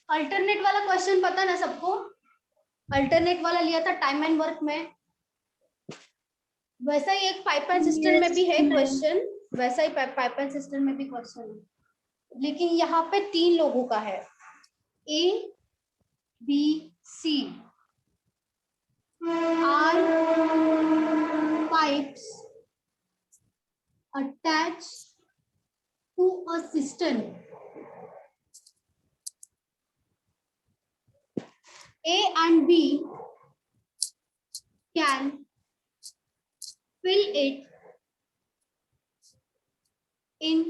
Alternate वाला question पता ना सबको? अल्टरनेट वाला लिया था टाइम एंड वर्क में, वैसा ही एक पाइप एंड सिस्टम में भी है क्वेश्चन, वैसा ही पाइप एंड सिस्टम में भी क्वेश्चन है, लेकिन यहाँ पे 3 लोगों का है, A B C are pipes attached to a cistern. A and B can fill it in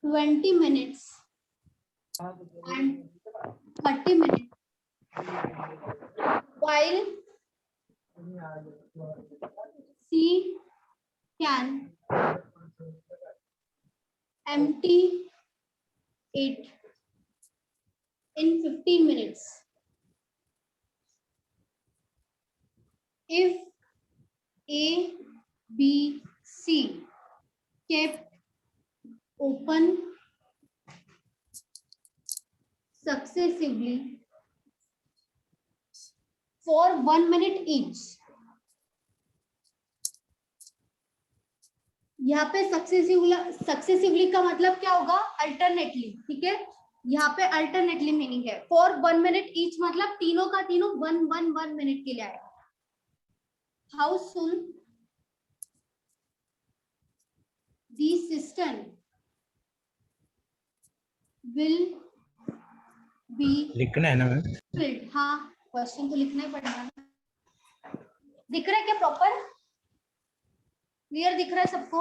20 minutes and 30 minutes, while C can empty it in 15 minutes. If A, B, C kept open successively for 1 minute each. यहाँ पे successively का मतलब क्या होगा? Alternately, ठीक है? यहाँ पे अल्टरनेटली मीनिंग है। फॉर 1 मिनट ईच मतलब तीनों का तीनों 1 मिनट के लिए आएगा। How soon the system will be लिखना है ना मैम? फिल्ड। हाँ, क्वेश्चन तो लिखना ही पड़ेगा। दिख रहा है क्या प्रॉपर? क्लियर दिख रहा है सबको?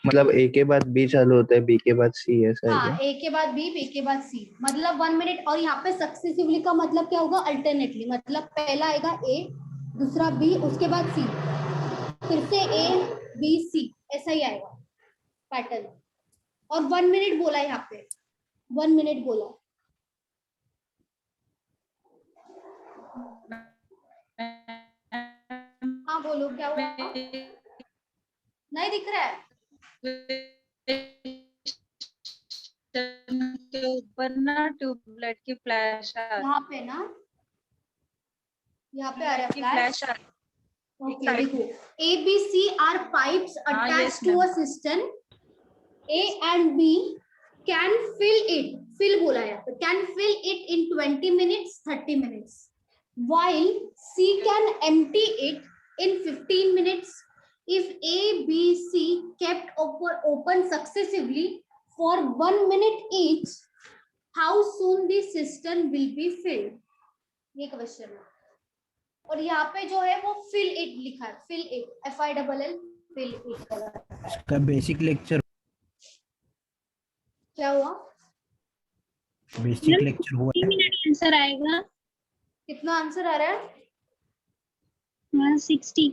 मतलब ए के बाद बी चालू होता है, बी के बाद सी, ऐसा है हाँ, क्या? ए के बाद बी, बी के बाद सी, मतलब 1 मिनट। और यहाँ पे सक्सेसिवली का मतलब क्या होगा? अल्टरनेटली, मतलब पहला आएगा ए, दूसरा बी, उसके बाद सी, फिर से ए बी सी, ऐसा ही आएगा पैटर्न। और 1 मिनट बोला है यहाँ पे, 1 मिनट बोला। हाँ बोलो, क्या हुआ? नहीं दिख रहा है? के ऊपर ना ट्यूबलाइट की फ्लैश आ रही यहाँ पे ना, यहाँ पे आ रहा है फ्लैश आ ओके, देखो, A, B, C are pipes attached to a cistern. A and B can fill it, fill बोला है, can fill it in 20 minutes, 30 minutes, while C can empty it in 15 minutes. If A, B, C kept open successively for 1 minute each, how soon the cistern will be filled? ये question है। और यहाँ पे जो है वो fill it लिखा है, fill it, FILL, fill it. इसका बेसिक लेक्चर, क्या हुआ? बेसिक लेक्चर हुआ है। आंसर आएगा। कितना आंसर आ रहा है? 160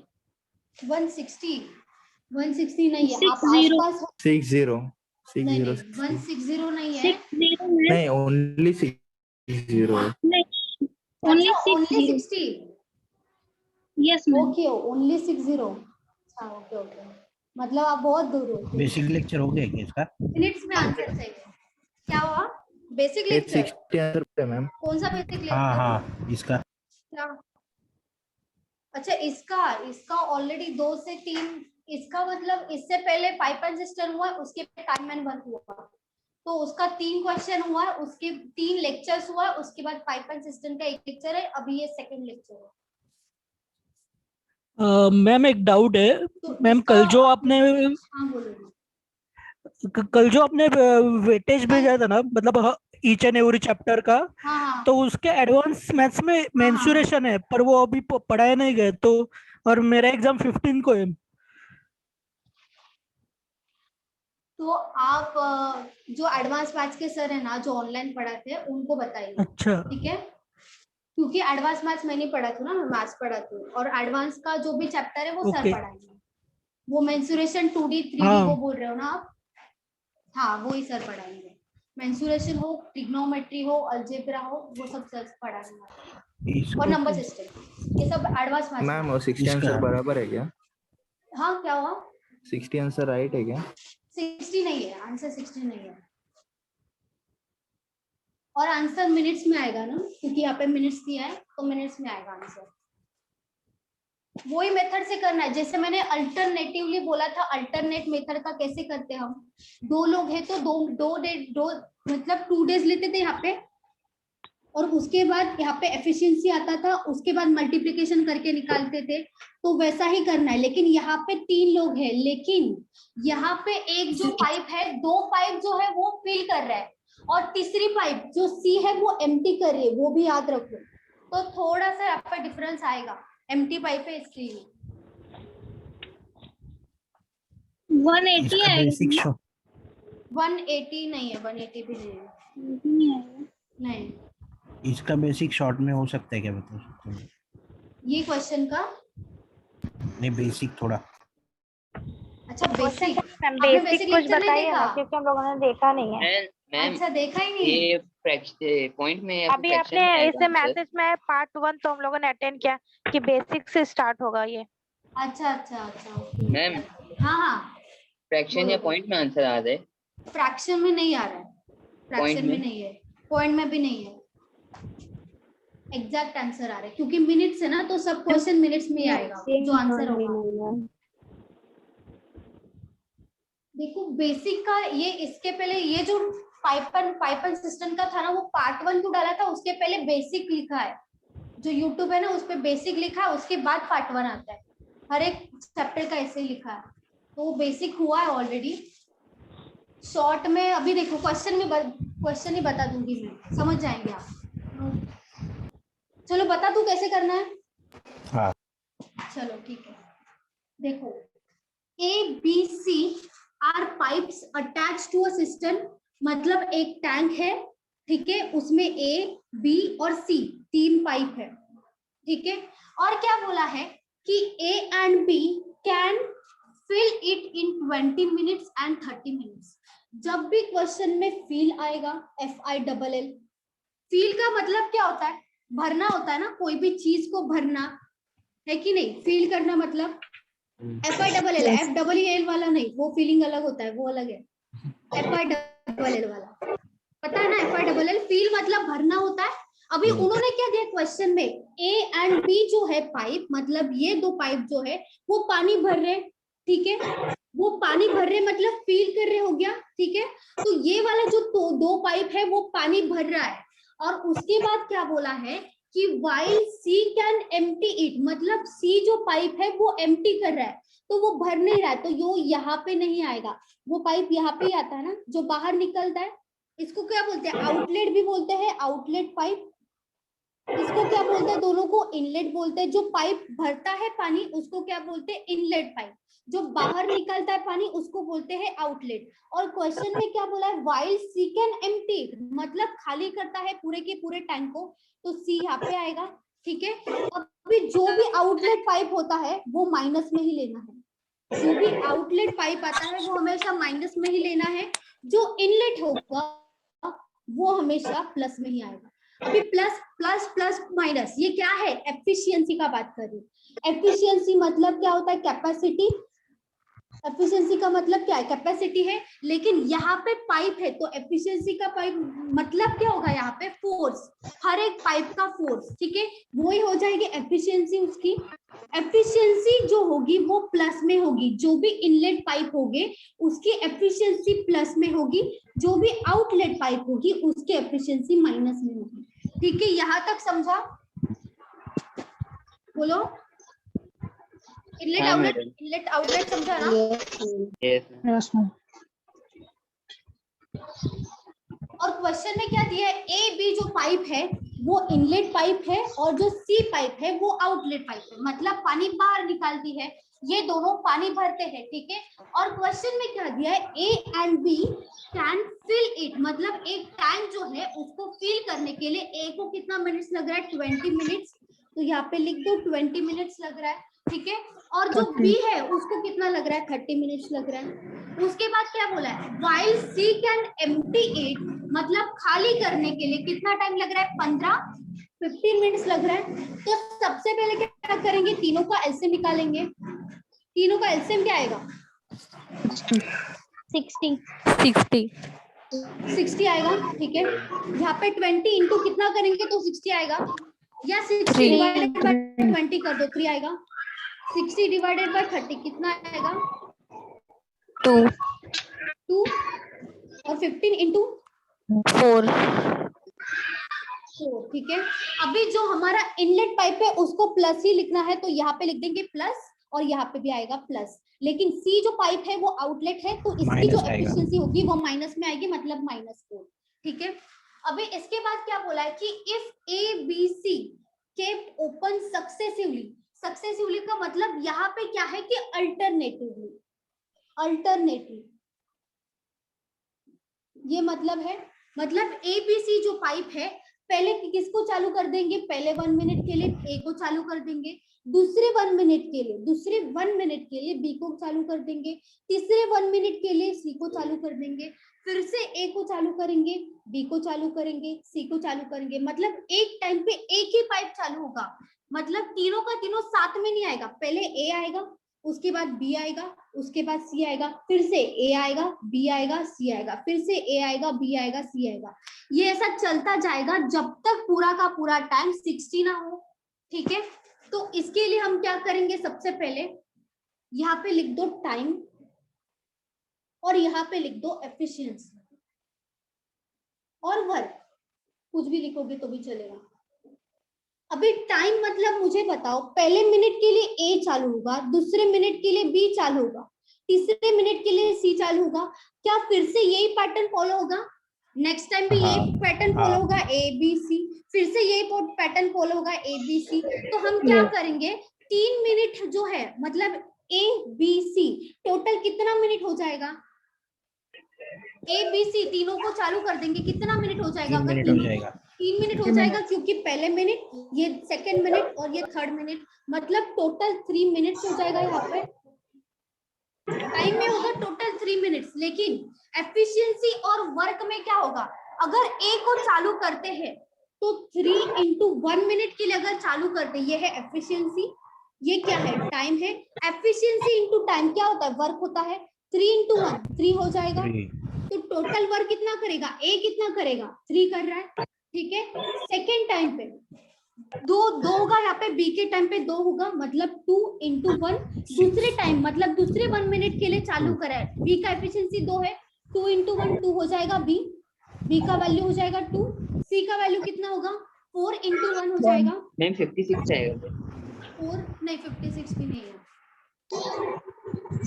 160 नहीं है, आप 60 आसपास हो। 60 नहीं 60 नहीं, 160 नहीं है। 60 नहीं, ओनली 60 है। नहीं, only only 60। 60। Yes ma'am. Okay, only 60। हाँ, ओके ओके, मतलब आप बहुत दूर हो। बेसिक लेक्चर हो गया क्या इसका? मिनट्स में आंसर चाहिए। क्या हुआ? Basic lecture? 60 आंसर पे मैम। कौन सा बेसिक लेक्चर? हाँ हाँ, इसका क्या? अच्छा, इसका ऑलरेडी 2 से 3, इसका मतलब इससे पहले पाइप एंड सिस्टम हुआ, उसके टाइम एंड वर्क हुआ, तो उसका 3 क्वेश्चन हुआ, उसके 3 लेक्चर्स हुआ, उसके बाद पाइप एंड सिस्टम का 1 लेक्चर है, अभी ये सेकंड लेक्चर है। मैम एक डाउट है तो मैम, इसका- कल जो आपने हाँ बोलो। कल जो आपने वेटेज भेजा था ना, मतलब ईच एंड एवरी चैप्टर का, हाँ हाँ तो उसके एडवांस मैथ्स में मेंसुरेशन है, पर वो अभी पढ़ाए नहीं गए तो, और मेरा एग्जाम 15 को है। तो आप जो एडवांस मैथ्स के सर है ना, जो ऑनलाइन पढ़ाते हैं, उनको बताइए, अच्छा ठीक है? क्योंकि एडवांस मैथ्स मैं नहीं पढ़ाती हूँ ना, मैं मैथ्स पढ़ाती हूँ, और एडवांस का जो भी चैप्टर है वो सर ओके। पढ़ाएंगे। वो मेंसुरेशन 2D 3D हाँ। वो बोल रहे हो ना आप? हाँ, वो ही सर पढ़ाएंगे। मेंसुरेशन हो, ट्रिग्नोमेट्री हो, अलजेब्रा हो, वो सब सर पढ़ाएंगे। इसको और नंबर सिस्टम, ये सब एडवांस मैथ्स। मैम और 60 आंसर बराबर है क्या? हाँ, क्या हुआ? 60 आंसर राइट है क्या? 60 नहीं है आंसर, 60 नहीं है। और आंसर मिनट्स में आएगा ना, क्योंकि यहाँ पे मिनट्स दिया है तो मिनट्स में आएगा आंसर। वही मेथड से करना है जैसे मैंने अल्टरनेटिवली बोला था। अल्टरनेट मेथड का कैसे करते हैं हम, 2 लोग हैं तो दो मतलब 2 डेज लेते थे यहाँ पे, और उसके बाद यहाँ पे एफिशिएंसी आता था, उसके बाद मल्टीप्लिकेशन करके निकालते थे। तो वैसा ही करना है, लेकिन यहाँ पे 3 लोग हैं, लेकिन यहाँ पे एक जो पाइप है, 2 पाइप जो है वो फिल कर रहा है, और तीसरी पाइप जो सी है वो एम्प्टी कर रही है, वो भी याद रखो। तो थोड़ा सा यहाँ पे डिफरेंस आएगा, एम्प्टी पाइप है इसलिए। 180 इसका आएगा बेसिक शो 180 नहीं है, 180 भी नहीं है, नहीं आएगा। नहीं। इसका बेसिक शॉर्ट में हो सकता है क्या, बता सकते हो? ये क्वेश्चन का नहीं बेसिक थोड़ा। अच्छा बेसिक, बेसिक कुछ बताइए ना, क्योंकि हम लोगों ने देखा नहीं है। मैम अच्छा देखा ही नहीं है। ये पॉइंट में या अभी fraction आपने में आएगा इसे आंसर। मैसेज में पार्ट 1 तो हम लोगों ने अटेंड किया कि बेसिक से स्टार्ट होगा ये। अच्छा अच्छा अच्छा okay. मैम हाँ हाँ, फ्रैक्शन या पॉइंट में आंसर आ जाए। फ्रैक्शन में नहीं आ रहा है, फ्रैक्शन में में? नहीं है, पॉइंट में भी नहीं है, एग्जैक्ट आंसर आ रहा है, क्योंकि मिनट्स है ना, तो सब क्वेश्चन मिनट्स में ही आएगा जो आंसर होगा। देखो बेसिक का ये, इसके पहले ये जो पाइपन सिस्टम का था ना, वो पार्ट 1 तो डाला था, उसके पहले बेसिक लिखा है, जो यूट्यूब है ना उस पे बेसिक लिखा है, उसके बाद पार्ट 1 आता है। हर एक चैप्टर का ऐसे ही लिखा है, तो वो बेसिक हुआ है ऑलरेडी। शॉर्ट में अभी देखो क्वेश्चन ही बता दूंगी मैं, समझ जाएंगे आप। चलो बता दूं कैसे करना है। हाँ। चलो ठीक है, देखो ABC are pipes attach to a system, मतलब एक टैंक है, ठीक है, उसमें A, B और C 3 पाइप है, ठीक है। और क्या बोला है कि A and B can fill it in 20 minutes and 30 minutes. जब भी क्वेश्चन में फील आएगा, FILL, फील का मतलब क्या होता है, भरना होता है ना, कोई भी चीज को भरना है कि नहीं, फील करना मतलब FILL वाला नहीं, वो फीलिंग अलग होता है, वो अलग है। FILL वाला पता है ना, FILL फील मतलब भरना होता है। अभी उन्होंने क्या दिया क्वेश्चन में, A and B जो है पाइप, मतलब ये 2 पाइप जो है वो पानी भर रहे, ठीक है, वो पानी भर रहे मतलब फील कर रहे, हो गया, ठीक है। तो ये वाला जो 2 पाइप है वो पानी भर रहा है, और उसके बाद क्या बोला है कि while C can empty it, मतलब C जो पाइप है वो एम्प्टी कर रहा है, तो वो भर नहीं रहा है, तो यो यहाँ पे नहीं आएगा, वो पाइप यहाँ पे ही आता है ना, जो बाहर निकलता है। इसको क्या बोलते हैं, आउटलेट भी बोलते हैं, आउटलेट पाइप। इसको क्या बोलते हैं, दोनों को इनलेट बोलते हैं। जो पाइप भरता है पानी उसको क्या बोलते हैं, इनलेट पाइप। जो बाहर निकलता है पानी उसको बोलते हैं आउटलेट। और क्वेश्चन में क्या बोला है, while C can empty it, मतलब खाली करता है पूरे के पूरे टैंक को, तो C यहाँ पे आएगा, ठीक है। अभी जो भी आउटलेट पाइप होता है वो माइनस में ही लेना है, जो भी आउटलेट पाइप आता है वो हमेशा माइनस में ही लेना है, जो इनलेट होगा वो हमेशा प्लस में ही आएगा। अभी प्लस प्लस प्लस माइनस, ये क्या है, एफिशिएंसी का बात कर रही हूँ। एफिशिएंसी मतलब क्या होता है, कैपेसिटी। एफिशिएंसी का मतलब क्या है, कैपेसिटी है, लेकिन यहाँ पे पाइप है तो एफिशिएंसी का पाइप मतलब क्या होगा, यहाँ पे फोर्स, हर एक पाइप का फोर्स, ठीक है, वो ही हो जाएगी एफिशिएंसी उसकी। एफिशिएंसी जो होगी वो प्लस में होगी, जो भी इनलेट पाइप होंगे उसकी एफिशिएंसी प्लस में होगी, जो भी आउटलेट पाइप होगी उसकी एफिशिएंसी माइनस में होगी, ठीक है। यहाँ तक समझा, बोलो। इनलेट आउटलेट समझा ना? Yes ma'am. और क्वेश्चन में क्या दिया है, ए बी जो पाइप है वो इनलेट पाइप है, और जो सी पाइप है वो आउटलेट पाइप है, मतलब पानी बाहर निकालती है, ये दोनों पानी भरते हैं, ठीक है। और क्वेश्चन में क्या दिया है, A and B can fill it, मतलब एक टैंक जो है उसको फिल करने के लिए ए को कितना मिनट्स लग रहा है, 20 मिनट्स, तो यहाँ पे लिख दो 20 मिनट्स लग रहा है, ठीक है। और जो बी है उसको कितना लग रहा है, 30 मिनट्स लग रहा है। उसके बाद क्या बोला है, while C can empty it, मतलब खाली करने के लिए कितना टाइम लग रहा है, 15 मिनट्स लग रहा है। तो सबसे पहले क्या करेंगे, तीनों का एलसीएम निकालेंगे। तीनों का एलसीएम क्या आएगा, 60। 60 आएगा, ठीक है। यहाँ पे 20 इंटू कितना करेंगे तो 60 आएगा, या 60 डिवाइडेड बाय 20 कर दो, 3 आएगा। 60 डिवाइडेड बाय 30 कितना आएगा? 2 और 15 इंटू 4। 4, ठीक है। अभी जो हमारा इनलेट पाइप है उसको प्लस ही लिखना है, तो यहाँ पे लिख देंगे प्लस और यहाँ पे भी आएगा प्लस। लेकिन सी जो पाइप है वो आउटलेट है, तो इसकी जो एफिशिएंसी होगी वो माइनस में आएगी, मतलब -4, ठीक है। अभी इसके बाद क्या बोला है कि if A B C kept open successively, successively का मतलब यहाँ पे क्या है कि अल्टरनेटिवली, अल्टरनेटली, ये मतलब है, मतलब ए बी सी जो पाइप है पहले किसको चालू कर देंगे? पहले 1 मिनट के लिए ए को चालू कर देंगे, दूसरे 1 मिनट के लिए बी को चालू कर देंगे, तीसरे 1 मिनट के लिए सी को चालू कर देंगे, फिर से ए को चालू करेंगे, बी को चालू करेंगे, सी को चालू करेंगे। मतलब एक टाइम पे एक ही पाइप चालू होगा, मतलब तीनों का तीनों साथ में नहीं आएगा। पहले ए आएगा, उसके बाद बी आएगा, उसके बाद सी आएगा, फिर से ए आएगा, बी आएगा, सी आएगा, फिर से ए आएगा, बी आएगा, सी आएगा। ये ऐसा चलता जाएगा जब तक पूरा का पूरा टाइम 60 ना हो, ठीक है। तो इसके लिए हम क्या करेंगे? सबसे पहले यहाँ पे लिख दो टाइम और यहाँ पे लिख दो एफिशिएंसी और वर्क, कुछ भी लिखोगे तो भी चलेगा। अभी टाइम मतलब मुझे बताओ, पहले मिनट के लिए ए चालू होगा, दूसरे मिनट के लिए बी चालू होगा, तीसरे मिनट के लिए सी चालू होगा। क्या फिर से यही पैटर्न फॉलो होगा? नेक्स्ट टाइम भी यही पैटर्न फॉलो होगा, ए बी सी, फिर से यही पैटर्न फॉलो होगा, ए बी सी। तो हम क्या करेंगे? 3 मिनट जो है, मतलब ए बी सी टोटल कितना मिनट हो जाएगा? ए बी सी तीनों को चालू कर देंगे, कितना मिनट हो जाएगा? 3 मिनट हो जाएगा, 3 मिनट हो जाएगा, क्योंकि पहले मिनट, ये सेकंड मिनट और ये थर्ड मिनट, मतलब टोटल 3 मिनट्स हो जाएगा। यहाँ पे टाइम में होगा टोटल 3 मिनट्स, लेकिन एफिशिएंसी और वर्क में क्या होगा? अगर ए को चालू करते हैं तो 3 इंटू 1 मिनट के लिए अगर चालू करते, ये है एफिशिएंसी, ये क्या है? टाइम है। एफिशिएंसी इंटू टाइम क्या होता है? वर्क होता है। 3 इंटू 1 3 हो जाएगा, तो टोटल वर्क कितना करेगा? ए कितना करेगा? 3 कर रहा है, ठीक है। सेकेंड टाइम पे दो होगा, यहाँ पे बी के टाइम पे 2 होगा, मतलब 2 इंटू 1। दूसरे टाइम मतलब दूसरे 1 मिनट के लिए चालू करा है, बी का एफिशिएंसी 2 है, 2 इंटू 1 2 हो जाएगा, बी का वैल्यू हो जाएगा 2, सी का वैल्यू कितना होगा? 4 इंटू 1 हो जाएगा। मैम 56 आएगा। 4 नहीं, 56 भी नहीं है,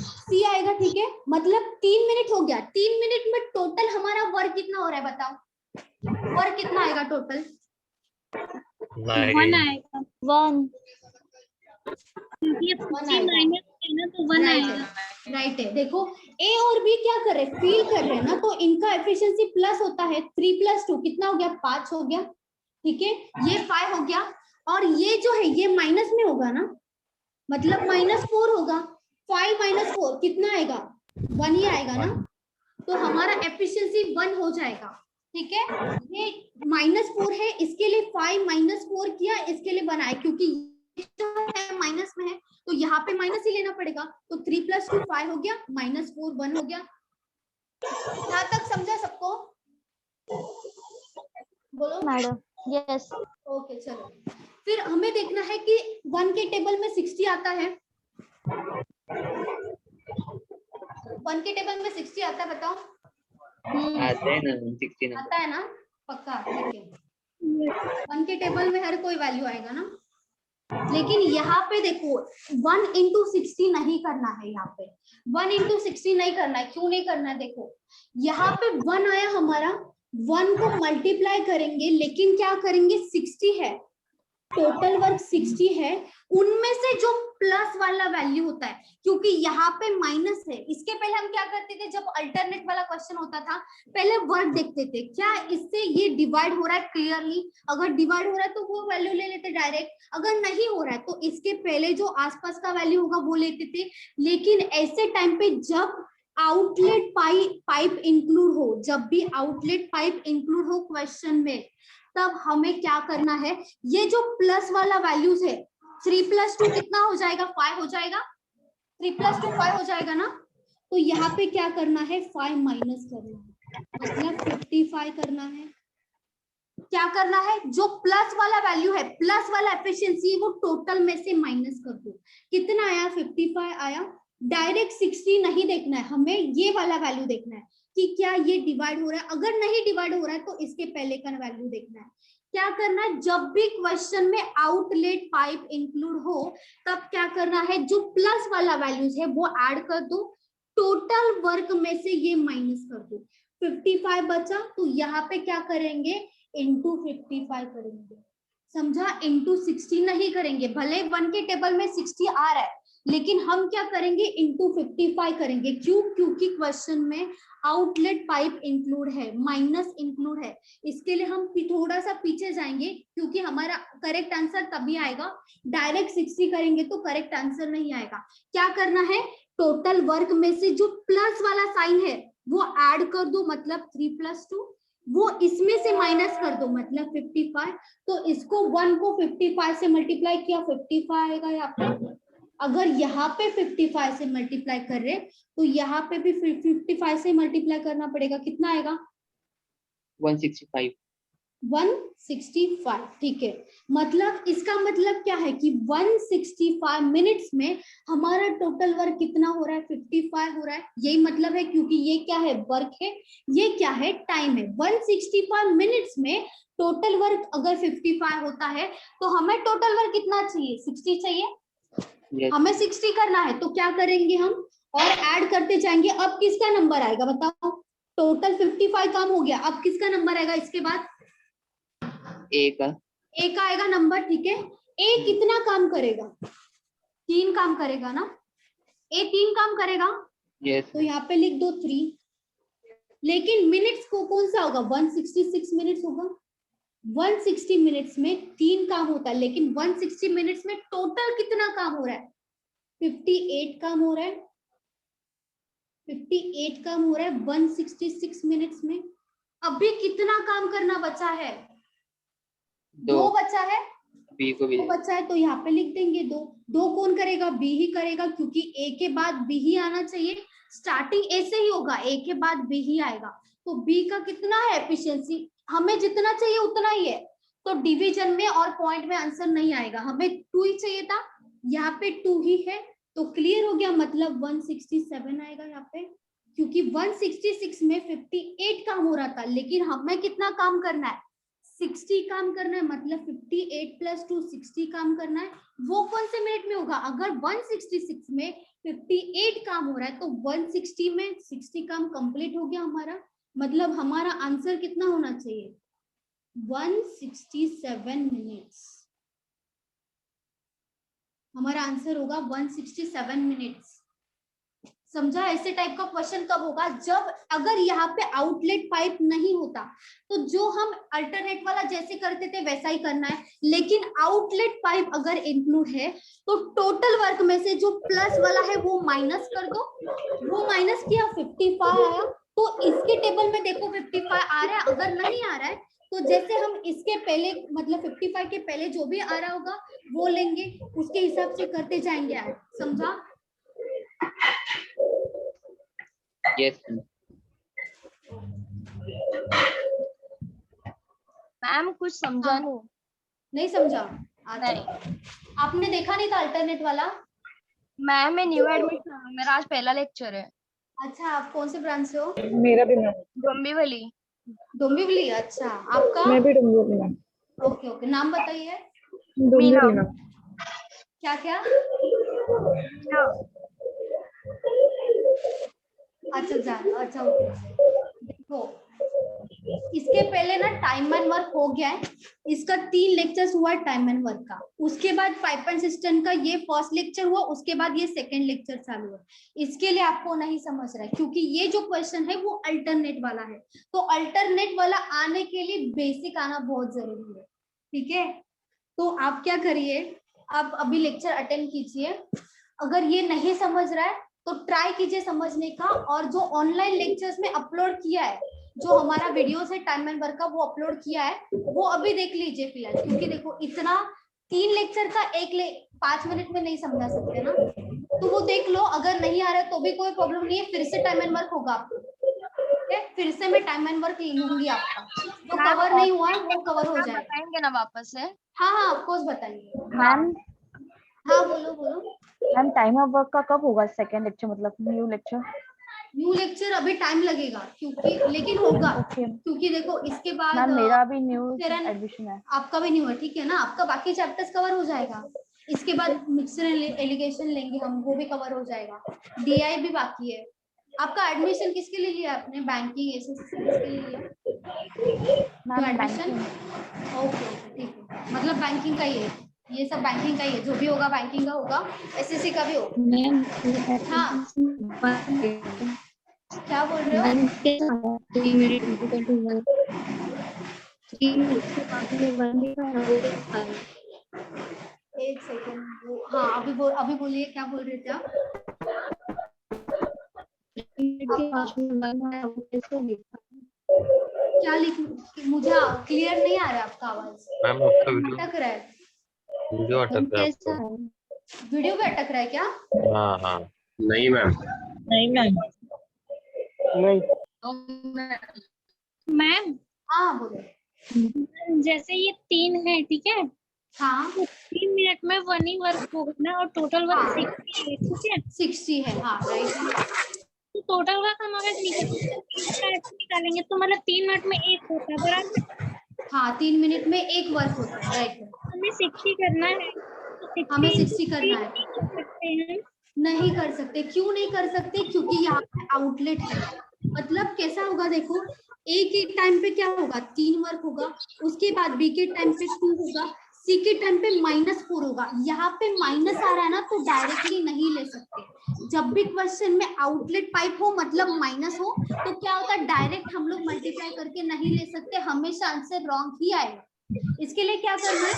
सी आएगा, ठीक है। मतलब 3 मिनट हो गया। 3 मिनट में टोटल हमारा वर्क कितना हो रहा है? बताओ, वर्क कितना आएगा टोटल? 1 आएगा, 1। ये 50 माइनस है ना, तो 1 आएगा। राइट है। देखो ए और बी क्या कर रहे हैं? फील कर रहे हैं ना, तो इनका एफिशिएंसी प्लस होता है। 3 + 2 कितना हो गया? 5 हो गया, ठीक है। ये 5 हो गया, और ये जो है ये माइनस में होगा ना, मतलब -4 होगा। 5 - 4 कितना आएगा? 1 ही आएगा ना, तो हमारा एफिशिएंसी 1 हो जाएगा, ठीक है। ये -4 है, इसके लिए 5 - 4 किया, इसके लिए 1 आया, क्योंकि जो है माइनस में है तो यहाँ पे माइनस ही लेना पड़ेगा। तो 3 + 2 5 हो गया, -4 1 हो गया। यहाँ तक समझा सबको? बोलो मैडम। यस। ओके, चलो फिर हमें देखना है कि 1 के टेबल में 60 आता है। 1 के टेबल में 60 आता है, बताओ। आता है ना 60 आता है ना? पक्का, ठीक है। 1 के टेबल में हर कोई वैल्यू आएगा ना, लेकिन यहाँ पे देखो 1 × 60 नहीं करना है। यहाँ पे 1 × 60 नहीं करना है। क्यों नहीं करना है? देखो यहाँ पे 1 आया हमारा, 1 को मल्टीप्लाई करेंगे, लेकिन क्या करेंगे? 60 है, टोटल वर्क 60 है, उनमें से जो प्लस वाला वैल्यू होता है, क्योंकि यहाँ पे माइनस है। इसके पहले हम क्या करते थे? जब अल्टरनेट वाला क्वेश्चन होता था, पहले वर्क देखते थे, क्या इससे ये डिवाइड हो रहा है क्लियरली। अगर डिवाइड हो रहा है तो वो वैल्यू ले लेते डायरेक्ट, अगर नहीं हो रहा है तो इसके पहले जो आसपास का वैल्यू होगा वो लेते थे। लेकिन ऐसे टाइम पे जब आउटलेट पाइप इंक्लूड हो, जब भी आउटलेट पाइप इंक्लूड हो क्वेश्चन में, तब हमें क्या करना है? ये जो प्लस वाला वैल्यूज है, 3 + 2 कितना हो जाएगा? 5 हो जाएगा। 3 + 2 5 हो जाएगा ना, तो यहाँ पे क्या करना है? 5 माइनस करना है। मतलब 55 करना है। क्या करना है, जो प्लस वाला वैल्यू है, प्लस वाला एफिशिएंसी, वो टोटल में से माइनस कर दो। कितना आया, 55 आया। डायरेक्ट 60 नहीं देखना है, हमें ये वाला वैल्यू देखना है कि क्या ये डिवाइड हो रहा है। अगर नहीं डिवाइड हो रहा है तो इसके पहले का वैल्यू देखना है। क्या करना है, जब भी क्वेश्चन में आउटलेट पाइप इंक्लूड हो तब क्या करना है, जो प्लस वाला वैल्यूज है वो ऐड कर दो, टोटल वर्क में से ये माइनस कर दो। 55 बचा तो यहाँ पे क्या करेंगे, इंटू 55 करेंगे। समझा, इंटू 60 नहीं करेंगे। भले 1 के टेबल में 60 आ रहा है लेकिन हम क्या करेंगे, इंटू 55 करेंगे। क्यों, क्योंकि क्वेश्चन में आउटलेट पाइप इंक्लूड है, माइनस इंक्लूड है। इसके लिए हम थोड़ा सा पीछे जाएंगे क्योंकि हमारा करेक्ट आंसर तभी आएगा। डायरेक्ट 60 करेंगे तो करेक्ट आंसर नहीं आएगा। क्या करना है, टोटल वर्क में से जो प्लस वाला साइन है वो ऐड कर दो, मतलब 3 + 2, वो इसमें से माइनस कर दो, मतलब 55। तो इसको 1 को 55 से मल्टीप्लाई किया, 55 आएगा यहाँ पे। अगर यहाँ पे 55 से मल्टीप्लाई कर रहे तो यहाँ पे भी 55 से मल्टीप्लाई करना पड़ेगा। कितना आएगा, 165। 165। ठीक है, मतलब इसका मतलब क्या है कि 165 मिनट्स में हमारा टोटल वर्क कितना हो रहा है, 55 हो रहा है। यही मतलब है, क्योंकि ये क्या है, वर्क है, ये क्या है, टाइम है। 165 मिनट्स में टोटल वर्क अगर 55 होता है तो हमें टोटल वर्क कितना चाहिए, 60 चाहिए। Yes. हमें 60 करना है तो क्या करेंगे हम, और ऐड करते जाएंगे। अब किसका नंबर आएगा बताओ, टोटल 55 काम हो गया, अब किसका नंबर आएगा इसके बाद, ए का आएगा नंबर। ठीक है, ए कितना काम करेगा, 3 काम करेगा ना, ए 3 काम करेगा। यस तो यहाँ पे लिख दो 3। लेकिन मिनट्स को कौन सा होगा, 166 मिनट्स होगा। 160 मिनट्स में 3 काम होता है, लेकिन 160 मिनट्स में टोटल कितना काम हो रहा है, 58 काम हो रहा है। 58 काम हो रहा है 166 मिनट्स में। अभी कितना काम करना बचा है, 2 बचा है, बी को भी 2 बचा है, तो यहाँ पे लिख देंगे 2 कौन करेगा, बी ही करेगा, क्योंकि ए के बाद बी ही आना चाहिए। स्टार्टिंग ए से ही होगा, ए के बाद बी ही आएगा। तो बी का कितना है एफिशिएंसी, हमें जितना चाहिए उतना ही है। तो डिवीजन में और पॉइंट में आंसर नहीं आएगा, हमें 2 ही चाहिए था, यहाँ पे 2 ही है। तो क्लियर हो गया, मतलब 167 आएगा यहाँ पे, क्योंकि 166 में 58 काम हो रहा था, लेकिन हमें कितना काम करना है, 60 काम करना है। मतलब 58 + 2 60 काम करना है। वो कौन से मिनट में होगा, अगर 166 में 58 काम हो रहा है तो 160 में 60 काम कंप्लीट हो गया हमारा। मतलब हमारा आंसर कितना होना चाहिए, 167 मिनट्स। हमारा आंसर होगा 167 मिनट्स। समझा, ऐसे टाइप का क्वेश्चन कब होगा, जब अगर यहाँ पे आउटलेट पाइप नहीं होता तो जो हम अल्टरनेट वाला जैसे करते थे वैसा ही करना है। लेकिन आउटलेट पाइप अगर इंक्लूड है तो टोटल वर्क में से जो प्लस वाला है वो माइनस कर दो। वो माइनस किया, 55 आया। तो इसके टेबल में देखो 55 आ रहा है। अगर नहीं आ रहा है तो जैसे हम इसके पहले, मतलब 55 के पहले जो भी आ रहा होगा वो लेंगे, उसके हिसाब से करते जाएंगे ऐड। समझा? यस मैम कुछ समझा हाँ। नहीं समझा? अच्छा, नहीं आपने देखा नहीं था अल्टरनेट वाला? मैम मैं न्यू एडमिट हूँ, मेरा आज पहला लेक्चर है। अच्छा, आप कौन से ब्रांच से हो? मेरा भी मैम। डोंबिवली। डोंबिवली। अच्छा, आपका? मैं भी डोंबिवली मैम। ओके ओके, नाम बताइए। डोंबिवली मैम। क्या क्या? अच्छा जान, अच्छा ओके। देखो, इसके पहले ना टाइम एंड वर्क हो गया है। इसका 3 लेक्चर्स हुआ टाइम एंड वर्क का। उसके बाद पाइप एंड सिस्टम का ये फर्स्ट लेक्चर हुआ, उसके बाद ये सेकंड लेक्चर चालू हुआ। इसके लिए आपको नहीं समझ रहा है क्योंकि ये जो क्वेश्चन है वो अल्टरनेट वाला है। तो अल्टरनेट वाला आने के लिए बेसिक आना बहुत जरूरी है। ठीक है, तो आप क्या करिए, आप अभी लेक्चर अटेंड कीजिए। अगर ये नहीं समझ रहा है तो ट्राई कीजिए समझने का, और जो ऑनलाइन लेक्चर्स में अपलोड किया है, जो हमारा वीडियोस है टाइम एंड वर्क का, वो अपलोड किया है, वो अभी देख लीजिए फिलहाल। क्योंकि देखो इतना 3 लेक्चर का 5 मिनट में नहीं समझा सकते ना, तो वो देख लो। अगर नहीं आ रहा है तो भी कोई प्रॉब्लम नहीं है, फिर से टाइम एंड वर्क होगा आपको। फिर से मैं टाइम एंड वर्क लूंगी आपका, जो कवर नहीं हुआ है वो कवर हो जाएगा। बताएंगे ना वापस से? हाँ हाँ ऑफ कोर्स बताइए। मैम हाँ बोलो बोलो। मैम टाइम ऑफ वर्क का कब होगा सेकंड लेक्चर, मतलब न्यू लेक्चर? न्यू लेक्चर अभी टाइम लगेगा क्योंकि, लेकिन होगा ओके क्योंकि देखो इसके बाद मैम, मेरा भी न्यू चरण एडमिशन है। आपका भी नहीं हुआ, ठीक है ना, आपका बाकी चैप्टर्स कवर हो जाएगा। इसके बाद मिक्सर एलिगेशन लेंगे हम, वो भी कवर हो जाएगा। डीआई भी बाकी है। आपका एडमिशन किसके लिए लिया आपने? बैंकिंग एसएससी किसके लिए लिया? Ma'am admission banking. ओके ठीक है, मतलब बैंकिंग का ही है, ये सब बैंकिंग का ही है, जो भी होगा बैंकिंग का होगा, एसएससी का भी होगा। हाँ क्या बोल रहे हो? एक सेकंड वो, हाँ अभी बोलिए क्या बोल रहे थे आप? क्या लिख, मुझे क्लियर नहीं आ रहा है आपका आवाज, मैम आपका वीडियो अटक रहा है। वीडियो अटक रहा है आपका। वीडियो पे अटक रहा है क्या? हाँ हाँ। नहीं मैम। नहीं मैम। मैम हाँ बोलो। जैसे ये 3 है, ठीक है, हाँ तो 3 मिनट में 1 ही वर्क होगा ना, और टोटल वर्क हाँ 60 है, ठीक है। 60 है, हाँ राइट। तो टोटल वर्क हम अगर निकालेंगे तो मतलब 3 मिनट में 1 होता है, बराबर। हाँ 3 मिनट में 1 वर्क होता है, राइट। हमें 60 करना है, तो हमें 60 60 करना है। कर सकते हैं। नहीं कर सकते, क्यों नहीं कर सकते? क्योंकि यहाँ पे आउटलेट है। मतलब कैसा होगा देखो, ए के टाइम पे क्या होगा, 3 वर्क होगा, उसके बाद बी के टाइम पे 2 होगा, सी के टाइम पे -4 होगा। यहाँ पे माइनस आ रहा है ना, तो डायरेक्टली नहीं ले सकते। जब भी क्वेश्चन में आउटलेट पाइप हो मतलब माइनस हो, तो क्या होता है, डायरेक्ट हम लोग मल्टीप्लाई करके नहीं ले सकते, हमेशा आंसर रॉन्ग ही आएगा। इसके लिए क्या करना है,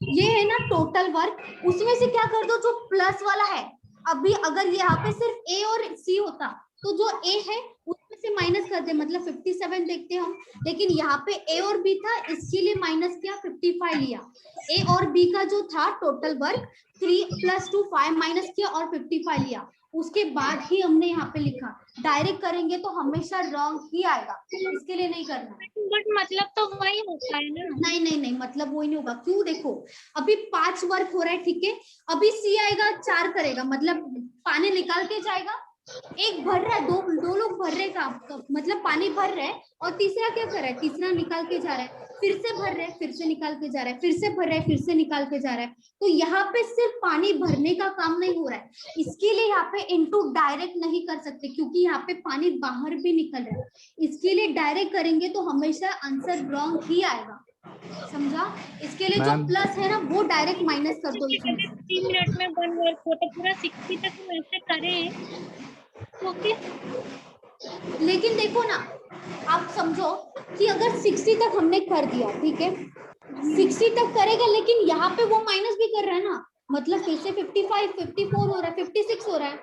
ये है ना टोटल वर्क, उसमें से क्या कर दो जो प्लस वाला है। अभी अगर यहाँ पे सिर्फ ए और सी होता तो जो ए है उसमें से माइनस कर दे, मतलब 57 देखते हम, लेकिन यहाँ पे ए और बी था, इसके लिए माइनस किया, 55 लिया। ए और बी का जो था टोटल वर्क 3 + 2 5 माइनस किया और 55 लिया, उसके बाद ही हमने यहाँ पे लिखा। डायरेक्ट करेंगे तो हमेशा रॉन्ग ही आएगा, इसके लिए नहीं करना। बट मतलब तो वही होता है ना? नहीं नहीं नहीं, मतलब वही नहीं होगा। क्यों, देखो अभी 5 वर्क हो रहा है, ठीक है, अभी सी आएगा 4 करेगा, मतलब पानी निकाल के जाएगा। एक भर रहा है, दो लोग भर रहे का, मतलब पानी भर रहा है, और तीसरा क्या कर रहा है, तीसरा निकाल के जा रहा है, फिर से भर रहा है, फिर से निकाल के जा रहा है, फिर से भर रहा है, फिर से निकाल के जा रहा है। तो यहाँ पे सिर्फ पानी भरने का काम नहीं हो रहा है, इसके लिए यहाँ पे इनटू डायरेक्ट नहीं कर सकते, क्योंकि यहाँ पे पानी बाहर भी निकल रहा है। इसके लिए डायरेक्ट करेंगे तो हमेशा आंसर रॉन्ग ही आएगा, समझा? इसके लिए जो प्लस है ना वो डायरेक्ट माइनस कर दो इसमें। 3 मिनट में 1 वर्क होता, पूरा 60 तक हम ऐसे करें, ओके। लेकिन देखो ना, आप समझो कि अगर 60 तक हमने कर दिया, ठीक है, 60 तक करेगा, लेकिन यहाँ पे वो माइनस भी कर रहा है ना, मतलब फिर से 55 54 हो रहा है, 56 हो रहा है,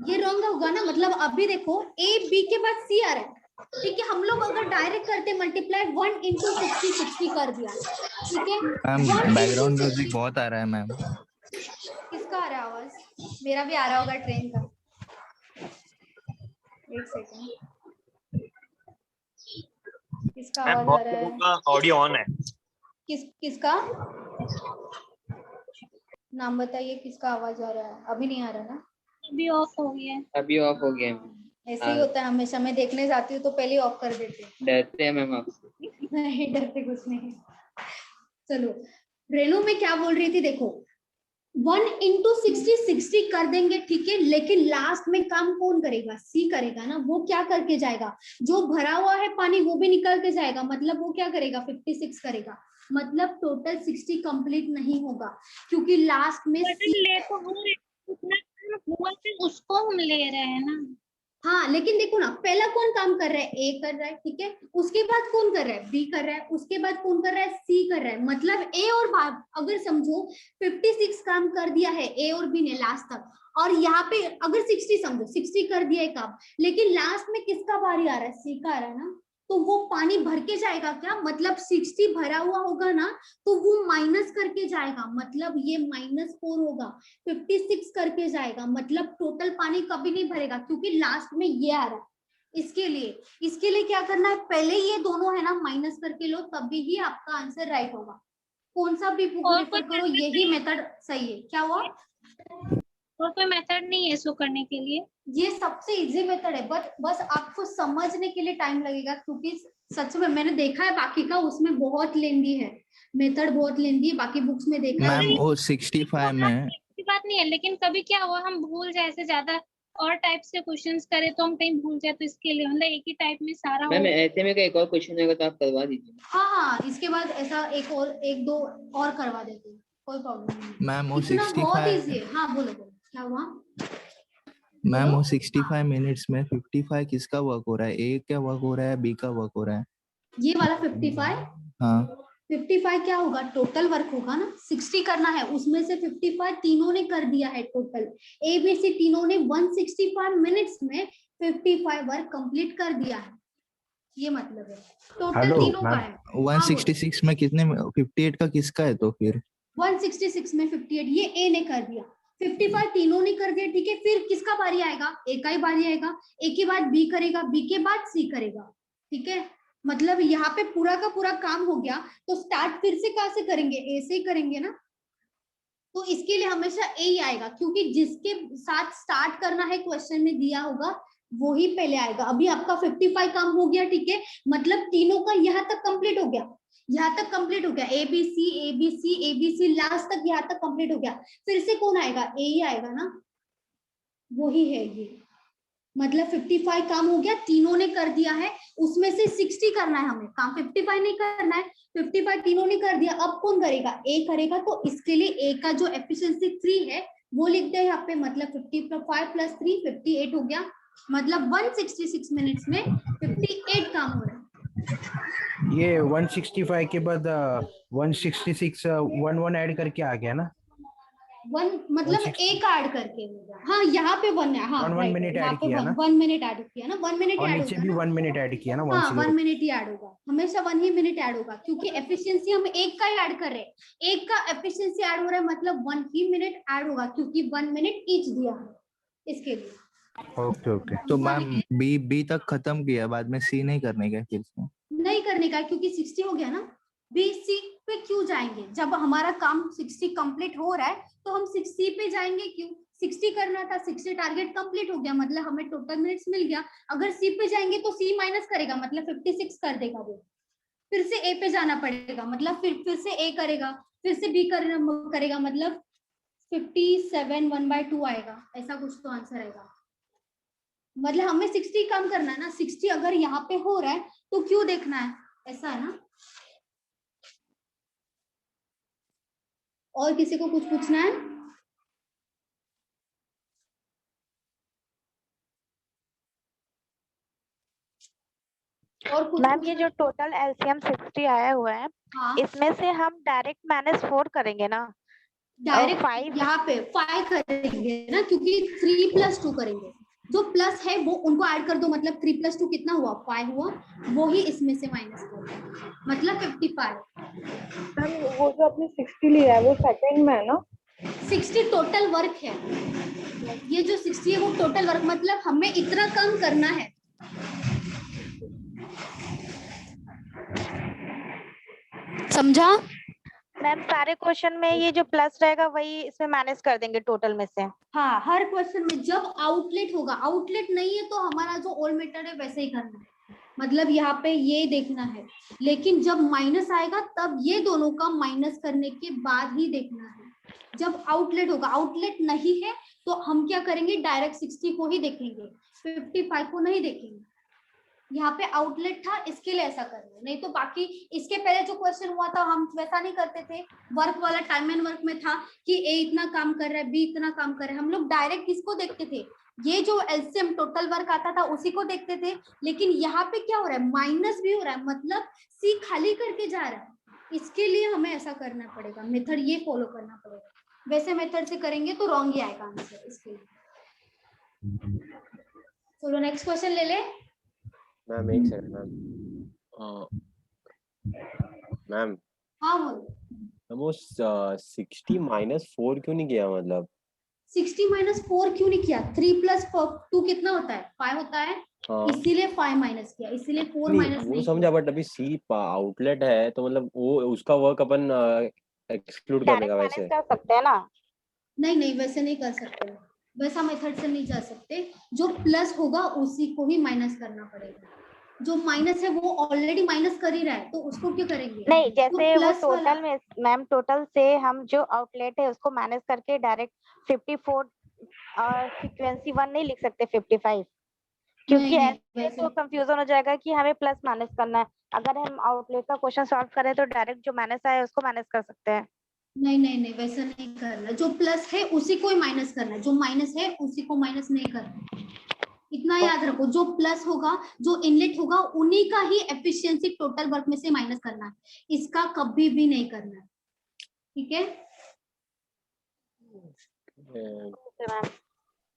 ये रॉन्ग होगा ना। मतलब अभी देखो ए बी के बाद सी आ रहा है, ठीक है, हम लोग अगर डायरेक्ट करते मल्टीप्लाई 1 × 60 60 कर दिया, ठीक है। मैम बैकग्राउंड म्यूजिक बहुत आ रहा है मैम। किसका आ रहा है आवाज? मेरा भी आ रहा होगा ट्रेन का। एक सेकंड, किसका आवाज आ रहा है? ऑडियो ऑन है। किसका नाम बताइए, किसका आवाज आ रहा है? अभी नहीं आ रहा ना? अभी ऑफ हो गया है। अभी ऑफ हो गया। ऐसे ही होता है हमेशा, मैं देखने जाती हूँ तो पहले ऑफ कर देते हैं। डरते हैं मैम आपसे? नहीं डरते कुछ नहीं। चलो रेनू में क्या बोल रही थी, देखो 1 × 60 60 कर देंगे, ठीक है, लेकिन लास्ट में काम कौन करेगा? सी करेगा ना। वो क्या करके जाएगा, जो भरा हुआ है पानी वो भी निकल के जाएगा, मतलब वो क्या करेगा, 56 करेगा, मतलब टोटल 60 कंप्लीट नहीं होगा, क्योंकि लास्ट में ले तो हुआ है, उसको हम ले रहे हैं ना। हाँ लेकिन देखो ना, पहला कौन काम कर रहा है, ए कर रहा है, ठीक है, उसके बाद कौन कर रहा है, बी कर रहा है, उसके बाद कौन कर रहा है, सी कर रहा है। मतलब ए और अगर समझो 56 काम कर दिया है ए और बी ने लास्ट तक, और यहाँ पे अगर 60 समझो 60 कर दिया है काम, लेकिन लास्ट में किसका बारी आ रहा है, सी का आ रहा है ना, तो वो पानी भर के जाएगा क्या, मतलब 60 भरा हुआ होगा ना, तो वो माइनस करके जाएगा, मतलब ये -4 होगा, 56 करके जाएगा, मतलब टोटल पानी कभी नहीं भरेगा, क्योंकि लास्ट में ये आ रहा है, इसके लिए क्या करना है, पहले ये दोनों है ना माइनस करके लो, तभी ही आपका आंसर राइट होगा। कौन सा भी और प्रेफर करो, यही मेथड सही है। क्या हुआ? और कोई मेथड नहीं है इसको करने के लिए? ये सबसे इजी मेथड है, बट बस आपको समझने के लिए टाइम लगेगा, क्योंकि सच में मैंने देखा है बाकी का, उसमें बहुत लेंदी है मेथड, बहुत लेंदी है, बाकी बुक्स में देखा है। मैम वो 65 में की बात नहीं है, लेकिन कभी क्या हुआ हम भूल जाए, ऐसे ज्यादा और टाइप से क्वेश्चंस करें तो हम कहीं भूल जाए, तो इसके लिए मतलब एक ही टाइप में सारा मैम ऐसे में एक और क्वेश्चन होगा तो आप करवा दीजिए। हाँ, इसके बाद ऐसा एक दो और करवा देते हैं, कोई प्रॉब्लम नहीं। मैम वो इतना बहुत 65 इजी है। हाँ बोलो क्या हुआ? मैम वो 65 मिनट्स में 55 किसका वर्क हो रहा है, ए का वर्क हो रहा है, बी का वर्क हो रहा है? ये वाला 55, हाँ 55 क्या होगा, टोटल वर्क होगा ना, 60 करना है, उसमें से 55 तीनों ने कर दिया है टोटल, ए बी सी तीनों ने 165 मिनट्स में 55 वर्क कंप्लीट कर दिया है, ये मतलब है टोटल तीनों का है। 166 में कितने 58 का किसका है तो फिर? 166 में 58 ये ए ने कर दिया, 55 तीनों ने कर दिया, ठीक है। फिर किसका बारी आएगा? ए का ही बारी आएगा, ए के बाद बी करेगा, बी के बाद सी करेगा, ठीक है। मतलब यहाँ पे पूरा का पूरा काम हो गया, तो स्टार्ट फिर से कहाँ से करेंगे? ए से ही करेंगे ना, तो इसके लिए हमेशा ए ही आएगा, क्योंकि जिसके साथ स्टार्ट करना है क्वेश्चन में दिया होगा वो ही पहले आएगा। अभी आपका 55 काम हो गया, ठीक है, मतलब तीनों का यहाँ तक कंप्लीट हो गया, यहाँ तक कंप्लीट हो गया, A B C A B C A B C last तक यहाँ तक कंप्लीट हो गया। फिर से कौन आएगा? ए ही आएगा ना, वो ही है ये, मतलब 55 काम हो गया, तीनों ने कर दिया है, उसमें से 60 करना है हमें, काम 55 नहीं करना है, 55 तीनों ने कर दिया, अब कौन करेगा? ए करेगा, तो इसके लिए ए का जो एफिशिएंसी 3 है वो लिख दे यहाँ पे, मतलब 55 प्लस 3 58 हो गया, मतलब 166 मिनट्स में 58 काम हो रहा है। ये 165 के बाद 166 1 ऐड करके आ गया ना, 1 मतलब एक ऐड करके होगा। हाँ यहाँ पे 1 है, हाँ 1 मिनट ऐड किया ना, 1 मिनट ऐड किया ना, 1 मिनट और ऐड नीचे होगा भी ना? 1 मिनट ऐड किया ना, हाँ 1 मिनट ही ऐड होगा, हमेशा 1 ही मिनट ऐड होगा, क्योंकि एफिशिएंसी हम एक का ही ऐड कर रहे हैं, एक का एफिशिएंसी ऐड हो रहा है, मतलब 1 ही मिनट ऐड होगा, क्योंकि 1 मिनट ईच दिया है इसके लिए। Okay okay. तो मैम बी तक खत्म किया, बाद में सी नहीं करने का फिर से? नहीं करने का, क्योंकि 60 हो गया ना, बी सी पे क्यों जाएंगे, जब हमारा काम 60 कंप्लीट हो रहा है तो हम 60 पे जाएंगे क्यों? 60 करना था, 60 टारगेट कंप्लीट हो गया, मतलब हमें टोटल मिनट्स मिल गया। अगर सी पे जाएंगे तो सी माइनस करेगा, मतलब 56 कर देगा वो, फिर से ए पे जाना पड़ेगा, मतलब फिर से ए करेगा, फिर से बी करेगा, मतलब 57 1/2 आएगा, ऐसा कुछ तो आंसर आएगा। मतलब हमें 60 काम करना है ना, 60 अगर यहाँ पे हो रहा है तो क्यों देखना है, ऐसा है ना। और किसी को कुछ पूछना है? और कुछ मैम ये जो टोटल एलसीएम 60 आया हुआ है, हाँ इसमें से हम डायरेक्ट -4 करेंगे ना? डायरेक्ट 5 यहाँ पे 5 करेंगे ना, क्योंकि 3 + 2 करेंगे, जो प्लस है वो उनको ऐड कर दो, मतलब 3 + 2 कितना हुआ? 5 हुआ, वो ही इसमें से माइनस कर दो, मतलब 55। वो जो आपने 60 लिया है वो सेकंड में है ना? 60 टोटल वर्क है, ये जो 60 है वो टोटल वर्क, मतलब हमें इतना काम करना है। समझा? मैम सारे क्वेश्चन में ये जो प्लस रहेगा वही इसमें माइनस कर देंगे टोटल में से? हाँ, हर क्वेश्चन में जब आउटलेट होगा, आउटलेट नहीं है तो हमारा जो ओल्ड मेथड है वैसे ही करना है, मतलब यहाँ पे ये देखना है, लेकिन जब माइनस आएगा तब ये दोनों का माइनस करने के बाद ही देखना है, जब आउटलेट होगा। आउटलेट नहीं है तो हम क्या करेंगे, डायरेक्ट 60 को ही देखेंगे, 55 को नहीं देखेंगे। यहाँ पे आउटलेट था इसके लिए ऐसा करेंगे, नहीं तो बाकी इसके पहले जो क्वेश्चन हुआ था हम वैसा नहीं करते थे, वर्क वाला टाइम एंड वर्क में था कि ए इतना काम कर रहा है, बी इतना काम कर रहा है, हम लोग डायरेक्ट किसको देखते थे, ये जो एलसीएम टोटल वर्क आता था उसी को देखते थे। लेकिन यहाँ पे क्या हो रहा है, माइनस भी हो रहा है, मतलब सी खाली करके जा रहा है, इसके लिए हमें ऐसा करना पड़ेगा, मेथड ये फॉलो करना पड़ेगा, वैसे मेथड से करेंगे तो रॉन्ग ही आएगा आंसर, इसके लिए। चलो नेक्स्ट क्वेश्चन ले ले। मैम एक सेकंड मैम। हाँ बोलो। वो 60 -4 क्यों नहीं किया, मतलब 60 - 4 क्यों नहीं किया? 3 + 2 कितना होता है? 5 होता है, हाँ इसीलिए 5 माइनस किया, इसीलिए 4 नहीं माइनस वो नहीं समझा, किया। बट अभी सी आउटलेट है तो मतलब वो उसका वर्क अपन एक्सक्लूड कर देगा डायरेक्ट मैनेज वैसे। कर सकते हैं ना। नहीं नहीं, वैसे नहीं कर सकते, वैसा मेथड से नहीं जा सकते। जो प्लस होगा उसी को ही माइनस करना पड़ेगा, जो माइनस है वो ऑलरेडी माइनस कर ही रहा है, तो उसको क्यों करेंगे? नहीं, तो जैसे वो प्लस वाला, टोटल में मैम, टोटल से हम जो आउटलेट है उसको मैनेज करके डायरेक्ट 54 और फ्रीक्वेंसी 1 नहीं लिख सकते 55, क्योंकि नहीं नहीं ऐसे वैसे तो कंफ्यूजन हो जाएगा कि हमें प्लस मैनेज करना है। अगर हम आउटलेट का क्वेश्चन सॉल्व करें तो डायरेक्ट जो मैनेज आया है उसको मैनेज कर सकते हैं। नहीं नहीं नहीं, वैसा नहीं करना, जो प्लस है उसी को ही माइनस करना है, जो माइनस है उसी को माइनस नहीं करना। इतना याद रखो, जो प्लस होगा, जो इनलेट होगा, उन्हीं का ही एफिशिएंसी टोटल वर्क में से माइनस करना है, इसका कभी भी नहीं करना है। ठीक है, ओके मैम।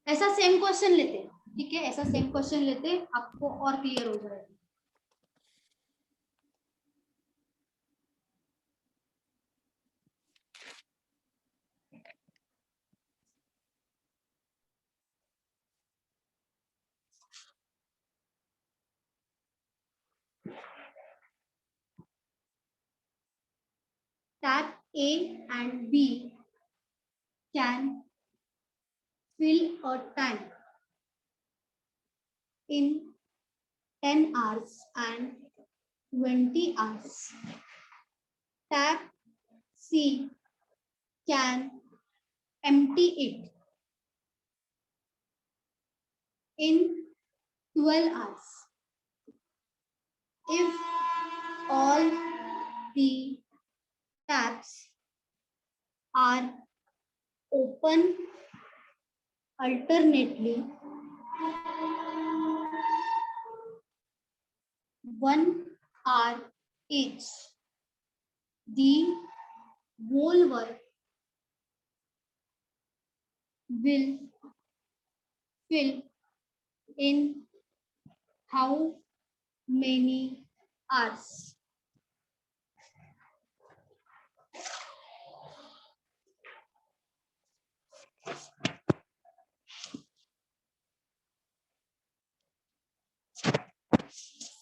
ऐसा सेम क्वेश्चन लेते हैं। ठीक है, ऐसा सेम क्वेश्चन लेते हैं, आपको और क्लियर हो जाएगा। Tab A and B can fill a tank in 10 hours and 20 hours. Tab C can empty it in 12 hours. If all the taps are open alternately, 1 hour each, the whole work will fill in how many hours?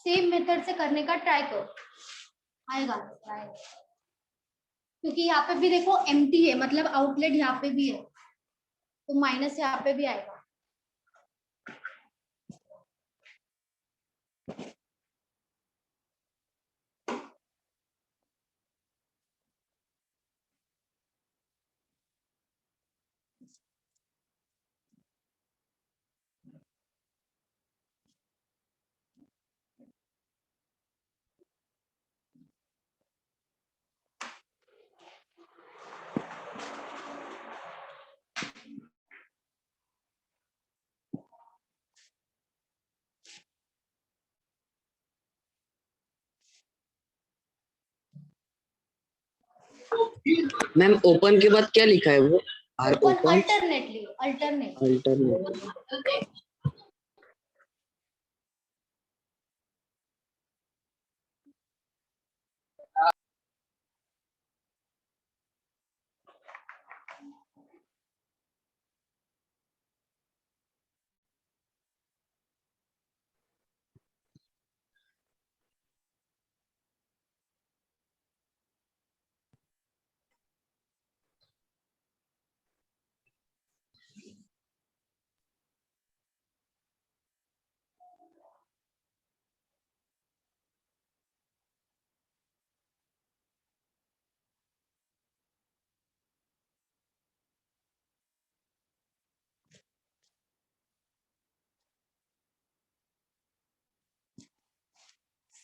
Same method से करने का try करो, आएगा आएगा। क्योंकि यहाँ पे भी देखो एम्प्टी है, मतलब आउटलेट यहाँ पे भी है, तो माइनस यहाँ पे भी आएगा। मैम ओपन के बाद क्या लिखा है वो? Are open open alternately, alternately. Alternate.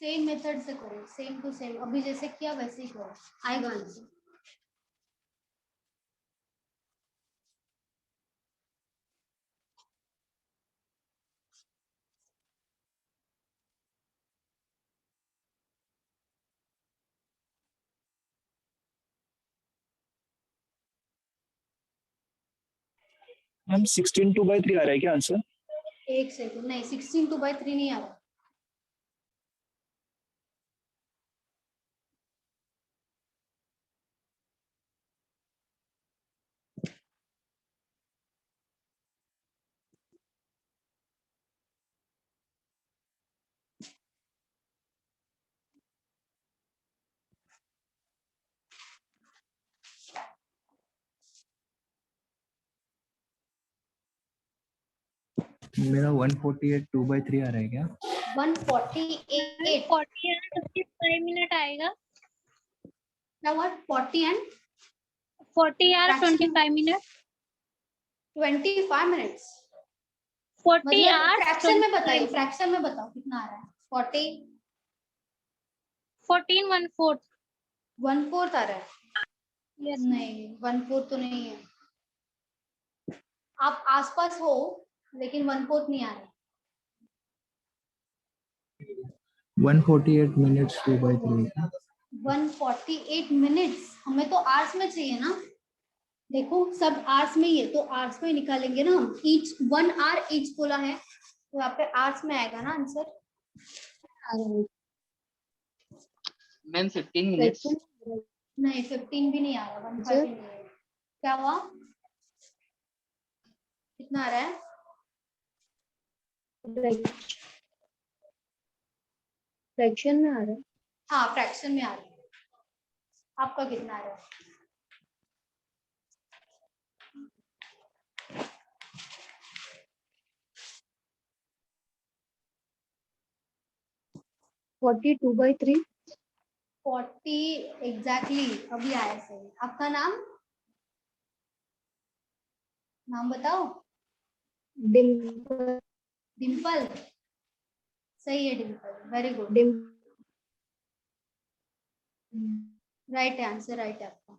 Same method से करो, सेम टू सेम, अभी जैसे किया वैसे ही करो, आएगा आंसर। मैम 16/2/3 आ रहा है क्या आंसर? एक सेकंड, नहीं 16/2/3 नहीं आ रहा। मेरा 148 2/3 आ रहा है क्या? 148 40 और 55 मिनट आएगा। क्या हुआ? 40 and 40 और Fraction. 25 मिनट। 25 minutes 40 मतलब hours, फ्रैक्शन में 25 बताइए, फ्रैक्शन में बताओ कितना आ रहा है? 40 14 1/4। 1/4 आ रहा है? यस नहीं 1/4 तो नहीं है, आप आसपास हो लेकिन 1/4 नहीं आ रहा। 148 मिनट्स 2/3। 148 मिनट्स हमें तो आवर्स में चाहिए ना। देखो सब आवर्स में ही है तो आवर्स में निकालेंगे ना हम। ईच 1 आवर ईच बोला है तो यहाँ पे आवर्स में आएगा ना आंसर। Ma'am 15 minutes. नहीं 15 भी नहीं आ रहा, 130 नहीं है। क्या हुआ? कितना आ रहा है? फ्रैक्शन में आ रहा है। हाँ फ्रैक्शन में आ रहा है। आपका कितना आ रहा है? फोर्टी 2/3। 40 एग्जैक्टली अभी आया सही। आपका नाम बताओ। डिम्पल। डिम्पल सही है, Dimple very good. Right answer, right है आपका।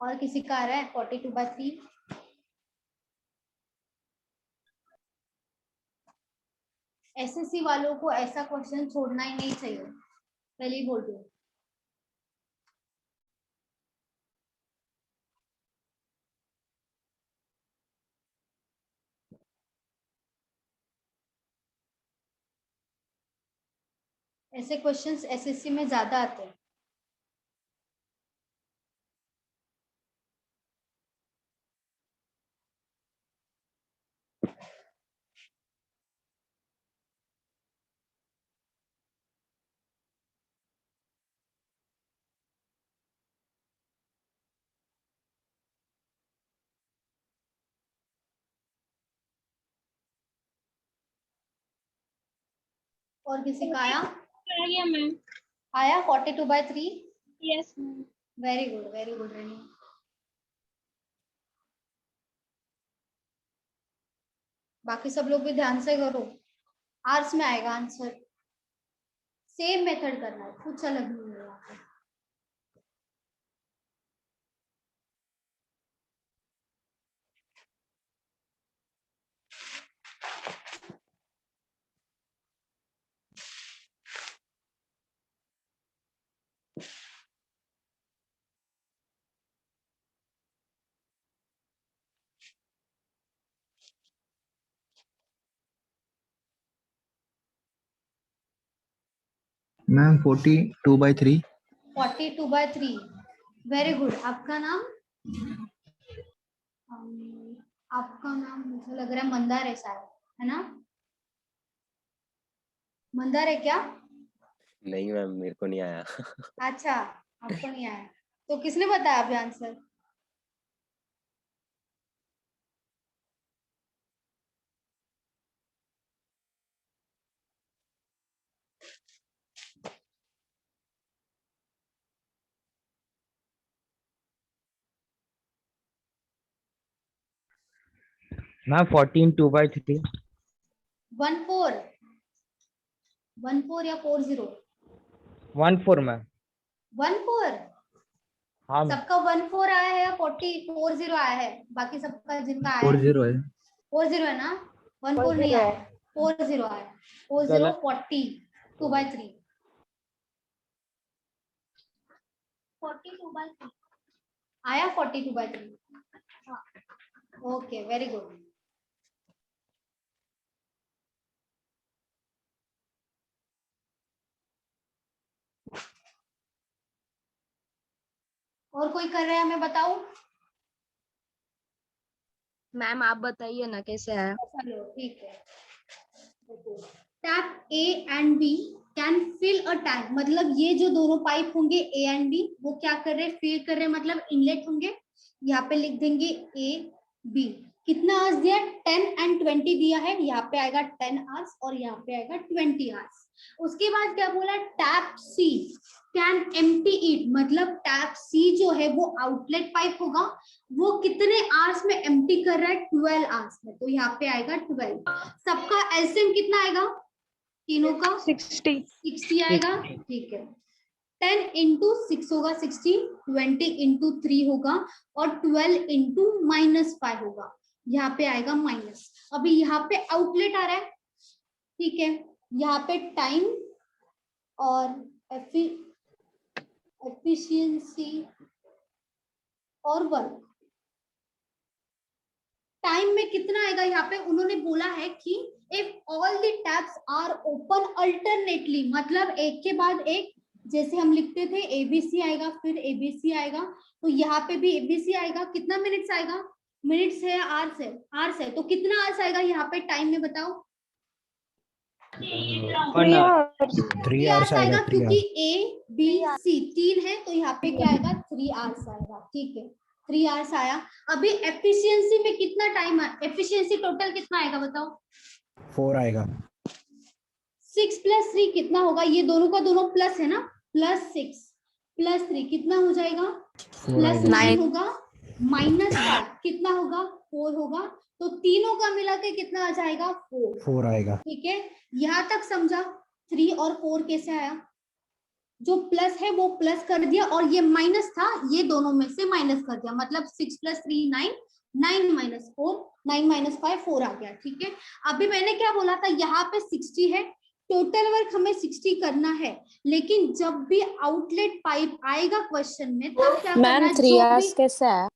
और किसी का आ रहा है 42/3? एसएससी वालों को ऐसा क्वेश्चन छोड़ना ही नहीं चाहिए, पहले ही बोल दो। ऐसे क्वेश्चंस एसएससी में ज्यादा आते हैं। और किसी का आया? आ गया मैम। आया 42/3? Yes ma'am. Very good, very good Renee. बाकी सब लोग भी ध्यान से करो, आर्ट्स में आएगा आंसर। सेम मेथड करना है, कुछ अलग नहीं है यहाँ पे। मैम 42/3। 42/3 very good. आपका नाम? आपका नाम मुझे लग रहा है मंदार है शायद, है ना? मंदार है क्या? नहीं मैम, मेरे को नहीं आया। अच्छा आपको नहीं आया, तो किसने बताया अभी आंसर? मैम 14 2/3। 14 या 40? 14 मैम। 14? हाँ मैम। सबका 14 आया है या 40 आया है? बाकी सबका जिनका आया है 40 है। 40 है ना? 14 नहीं आया, 40 आया। 40 42/3। 42/3 आया। 42/3 ओके वेरी गुड। और कोई कर रहा है हमें बताओ। मैम आप बताइए ना कैसे है। चलो ठीक है। Tap A and B can fill a tank, मतलब ये जो दोनों पाइप होंगे ए एंड बी वो क्या कर रहे हैं? फिल कर रहे हैं, मतलब इनलेट होंगे। यहाँ पे लिख देंगे ए बी। कितना आवर्स दिया? 10 and 20 दिया है, यहाँ पे आएगा 10 आवर्स और यहाँ पे आएगा 20 आवर्स। उसके बाद क्या बोला? Tap C can empty it, मतलब टैप सी जो है वो आउटलेट पाइप होगा, वो कितने आवर्स में एम्प्टी कर रहा है? 12 आवर्स में, तो यहाँ पे आएगा 12। सबका एलसीएम कितना आएगा तीनों का? 60 आएगा, ठीक है। 10 into 6 होगा 60, 20 into 3 होगा और 12 into -5 होगा, यहाँ पे आएगा माइनस। अभी यहाँ पे आउटलेट आ रहा है, ठीक है। यहाँ पे टाइम और एफिशिएंसी और वर्क। टाइम में कितना आएगा? यहाँ पे उन्होंने बोला है कि if all the taps are open alternately, मतलब एक के बाद एक, जैसे हम लिखते थे एबीसी आएगा फिर एबीसी आएगा, तो यहाँ पे भी एबीसी आएगा। कितना मिनट्स आएगा? मिनट्स है, आवर्स है, आवर्स है, तो कितना आवर्स आएगा यहाँ पे टाइम में? बताओ। 3 आवर्स आएगा, क्योंकि ए बी सी 3 है, तो यहाँ पे क्या आएगा? 3 आवर्स आएगा, ठीक है। 3 आवर्स आया। अभी एफिशिएंसी में कितना टाइम है? एफिशिएंसी टोटल कितना आएगा बताओ? 4 आएगा। 6 + 3 कितना होगा? ये दोनों का दोनों प्लस है ना, +6 + 3 कितना हो जाएगा? +9 होगा, -5 कितना होगा? 4 होगा, तो तीनों का मिला के कितना आ जाएगा? 4 आएगा, ठीक है। यहाँ तक समझा? 3 और 4 कैसे आया? जो प्लस है वो प्लस कर दिया और ये माइनस था, ये दोनों में से माइनस कर दिया, मतलब 6 + 3 9, 9 - 4, 9 - 5 4 आ गया, ठीक है। अभी मैंने क्या बोला था? यहाँ पे 60 है, टोटल वर्क हमें 60 करना है, लेकिन जब भी आउटलेट पाइप आएगा क्वेश्चन में, तब क्या करना है? 3 आवर्स कैसे है?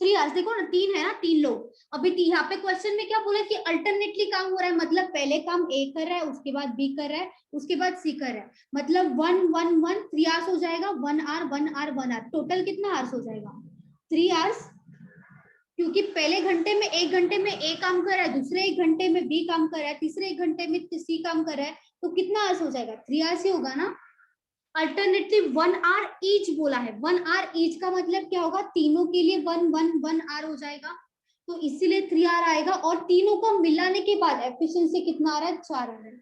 3 आवर्स, देखो ना 3 है ना, 3 लोग। अभी यहाँ पे क्वेश्चन में क्या बोला कि अल्टरनेटली काम हो रहा है, मतलब पहले काम ए कर रहा है, उसके बाद बी कर रहा है, उसके बाद सी कर रहा है, मतलब 1 1 1 3 आवर्स हो जाएगा। 1 आवर 1 आवर 1 आवर, टोटल कितना आवर्स हो जाएगा? 3 आवर्स, क्योंकि पहले घंटे में 1 घंटे में ए काम कर रहा है, दूसरे 1 घंटे में बी काम कर रहा है, तीसरे 1 घंटे में सी काम कर रहा है, तो कितना आवर्स हो जाएगा? 3 आवर्स ही होगा ना। अल्टरनेटिव 1 आवर ईच बोला है, 1 आवर ईच का मतलब क्या होगा? तीनों के लिए 1 1 1 आवर हो जाएगा, तो इसीलिए 3 आवर आएगा। और तीनों को मिलाने के बाद एफिशिएंसी कितना आ रहा है? 4 आ रहा है।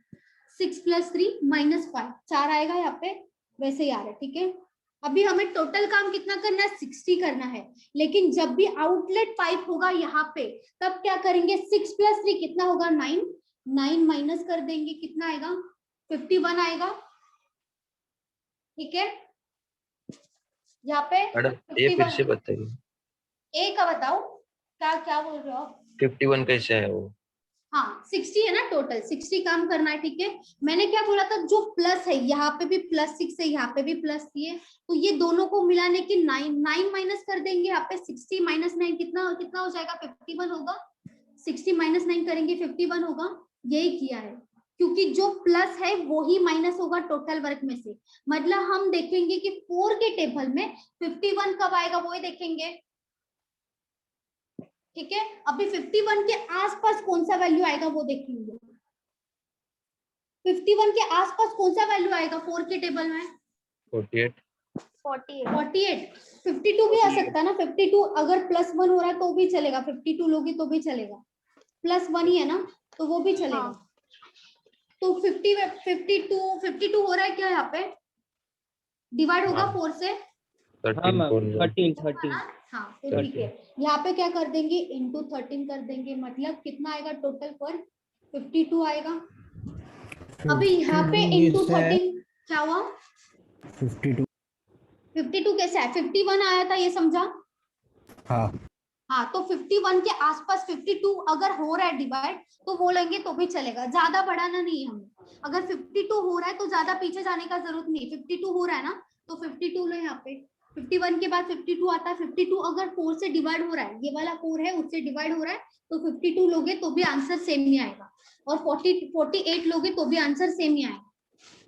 6 + 3 -5 4 आएगा यहाँ पे, वैसे ही आ रहा है, ठीक है। अभी हमें टोटल काम कितना करना है? 60 करना है, लेकिन जब भी आउटलेट पाइप होगा यहाँ पे, तब क्या करेंगे? 6 + 3 कितना होगा? 9, 9 माइनस कर देंगे, कितना आएगा? 51 आएगा, ठीक है। यहाँ पे ये फिर से बताइए, ए का बताओ, क्या बोल रहे हो आप? 51 कैसे है वो? हाँ 60 है ना, टोटल 60 काम करना है, ठीक है। मैंने क्या बोला था? जो प्लस है यहाँ पे भी +6 है, यहाँ पे भी +3 है, तो ये दोनों को मिलाने की 9 माइनस कर देंगे। यहाँ पे 60 - 9 कितना हो जाएगा? 51 होगा। 60 - 9 करेंगे 51 होगा, यही किया है, क्योंकि जो प्लस है वो ही माइनस होगा टोटल वर्क में से। मतलब हम देखेंगे कि 4 के टेबल में 51 कब आएगा, वो ही देखेंगे, ठीक है। अभी 51 के आसपास कौन सा वैल्यू आएगा वो देखेंगे। 51 के आसपास कौन सा वैल्यू आएगा 4 के टेबल में? 48। 52 भी आ सकता है ना। 52 अगर +1 हो रहा है तो भी चलेगा, 52 लोगे तो भी चलेगा, +1 ही है ना, तो वो भी चलेगा। तो 52 हो रहा है क्या यहाँ पे? डिवाइड होगा 4 से 13 हाँ, तो ठीक है। यहाँ पे क्या कर देंगे? इंटू 13 कर देंगे, मतलब कितना आएगा टोटल पर? 52 आएगा। अभी यहाँ पे इंटू 13 क्या हुआ? 52 कैसे है? 51 आया था, ये समझा? हाँ, तो 51 के आसपास 52 अगर हो रहा है डिवाइड, तो वो लेंगे तो भी चलेगा, ज्यादा बढ़ाना नहीं है हमें। अगर 52 हो रहा है तो ज्यादा पीछे जाने का जरूरत नहीं। 52 हो रहा है ना, तो 52 लो यहाँ पे। 51 के बाद 52 आता है। 52 अगर 4 से डिवाइड हो रहा है, ये वाला 4 है उससे डिवाइड हो रहा है, तो 52 लोगे तो भी आंसर सेम ही आएगा, और 48 लोगे तो भी आंसर सेम ही आएगा,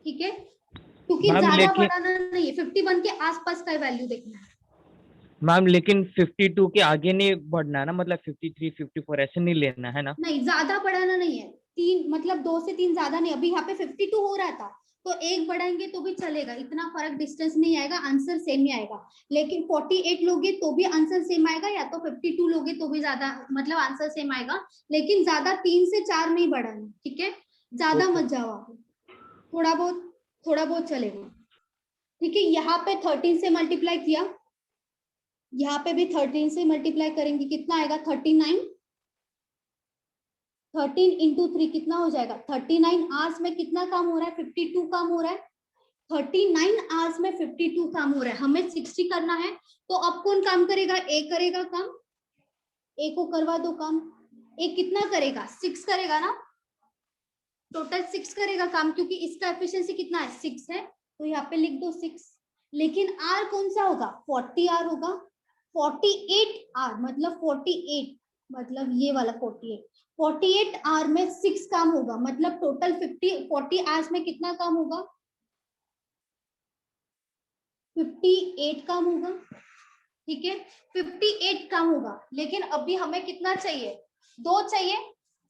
ठीक है। क्योंकि ज्यादा बढ़ाना नहीं है, 51 के आसपास का वैल्यू देखना है। मैम लेकिन 52 के आगे नहीं बढ़ना है ना, मतलब 53 54 ऐसे नहीं लेना है ना? नहीं, ज्यादा बढ़ाना नहीं है, 3 मतलब 2 से 3 ज्यादा नहीं। अभी यहाँ पे 52 हो रहा था, तो एक बढ़ाएंगे तो भी चलेगा, इतना फर्क डिस्टेंस नहीं आएगा, आंसर सेम ही आएगा। लेकिन 48 लोगे तो भी आंसर सेम आएगा, या तो 52 लोगे तो भी ज्यादा मतलब आंसर सेम आएगा, लेकिन ज्यादा 3 से 4 नहीं बढ़ाना, ठीक है? ज्यादा मत जाओ आप, थोड़ा बहुत चलेगा, ठीक है? यहाँ पे 13 से मल्टीप्लाई किया, यहाँ पे भी 13 से मल्टीप्लाई करेंगे, कितना आएगा? 39। 13 इंटू 3 कितना हो जाएगा? 39 आवर्स में कितना काम हो रहा है? 52 काम हो रहा है। 39 आवर्स में 52 काम हो रहा है, हमें 60 करना है। तो अब कौन काम करेगा? ए करेगा काम, ए को करवा दो काम। ए कितना करेगा? 6 करेगा ना, टोटल 6 करेगा काम, क्योंकि इसका एफिशिएंसी कितना है? 6 है, तो यहाँ पे लिख दो 6। लेकिन आर कौन सा होगा? 40 आर होगा। 48 आर मतलब 48 मतलब ये वाला 48 आवर में 6 काम होगा, मतलब टोटल 40 आवर्स में कितना काम होगा? 58 काम होगा, ठीक है? 58 काम होगा। लेकिन अभी हमें कितना चाहिए? 2 चाहिए,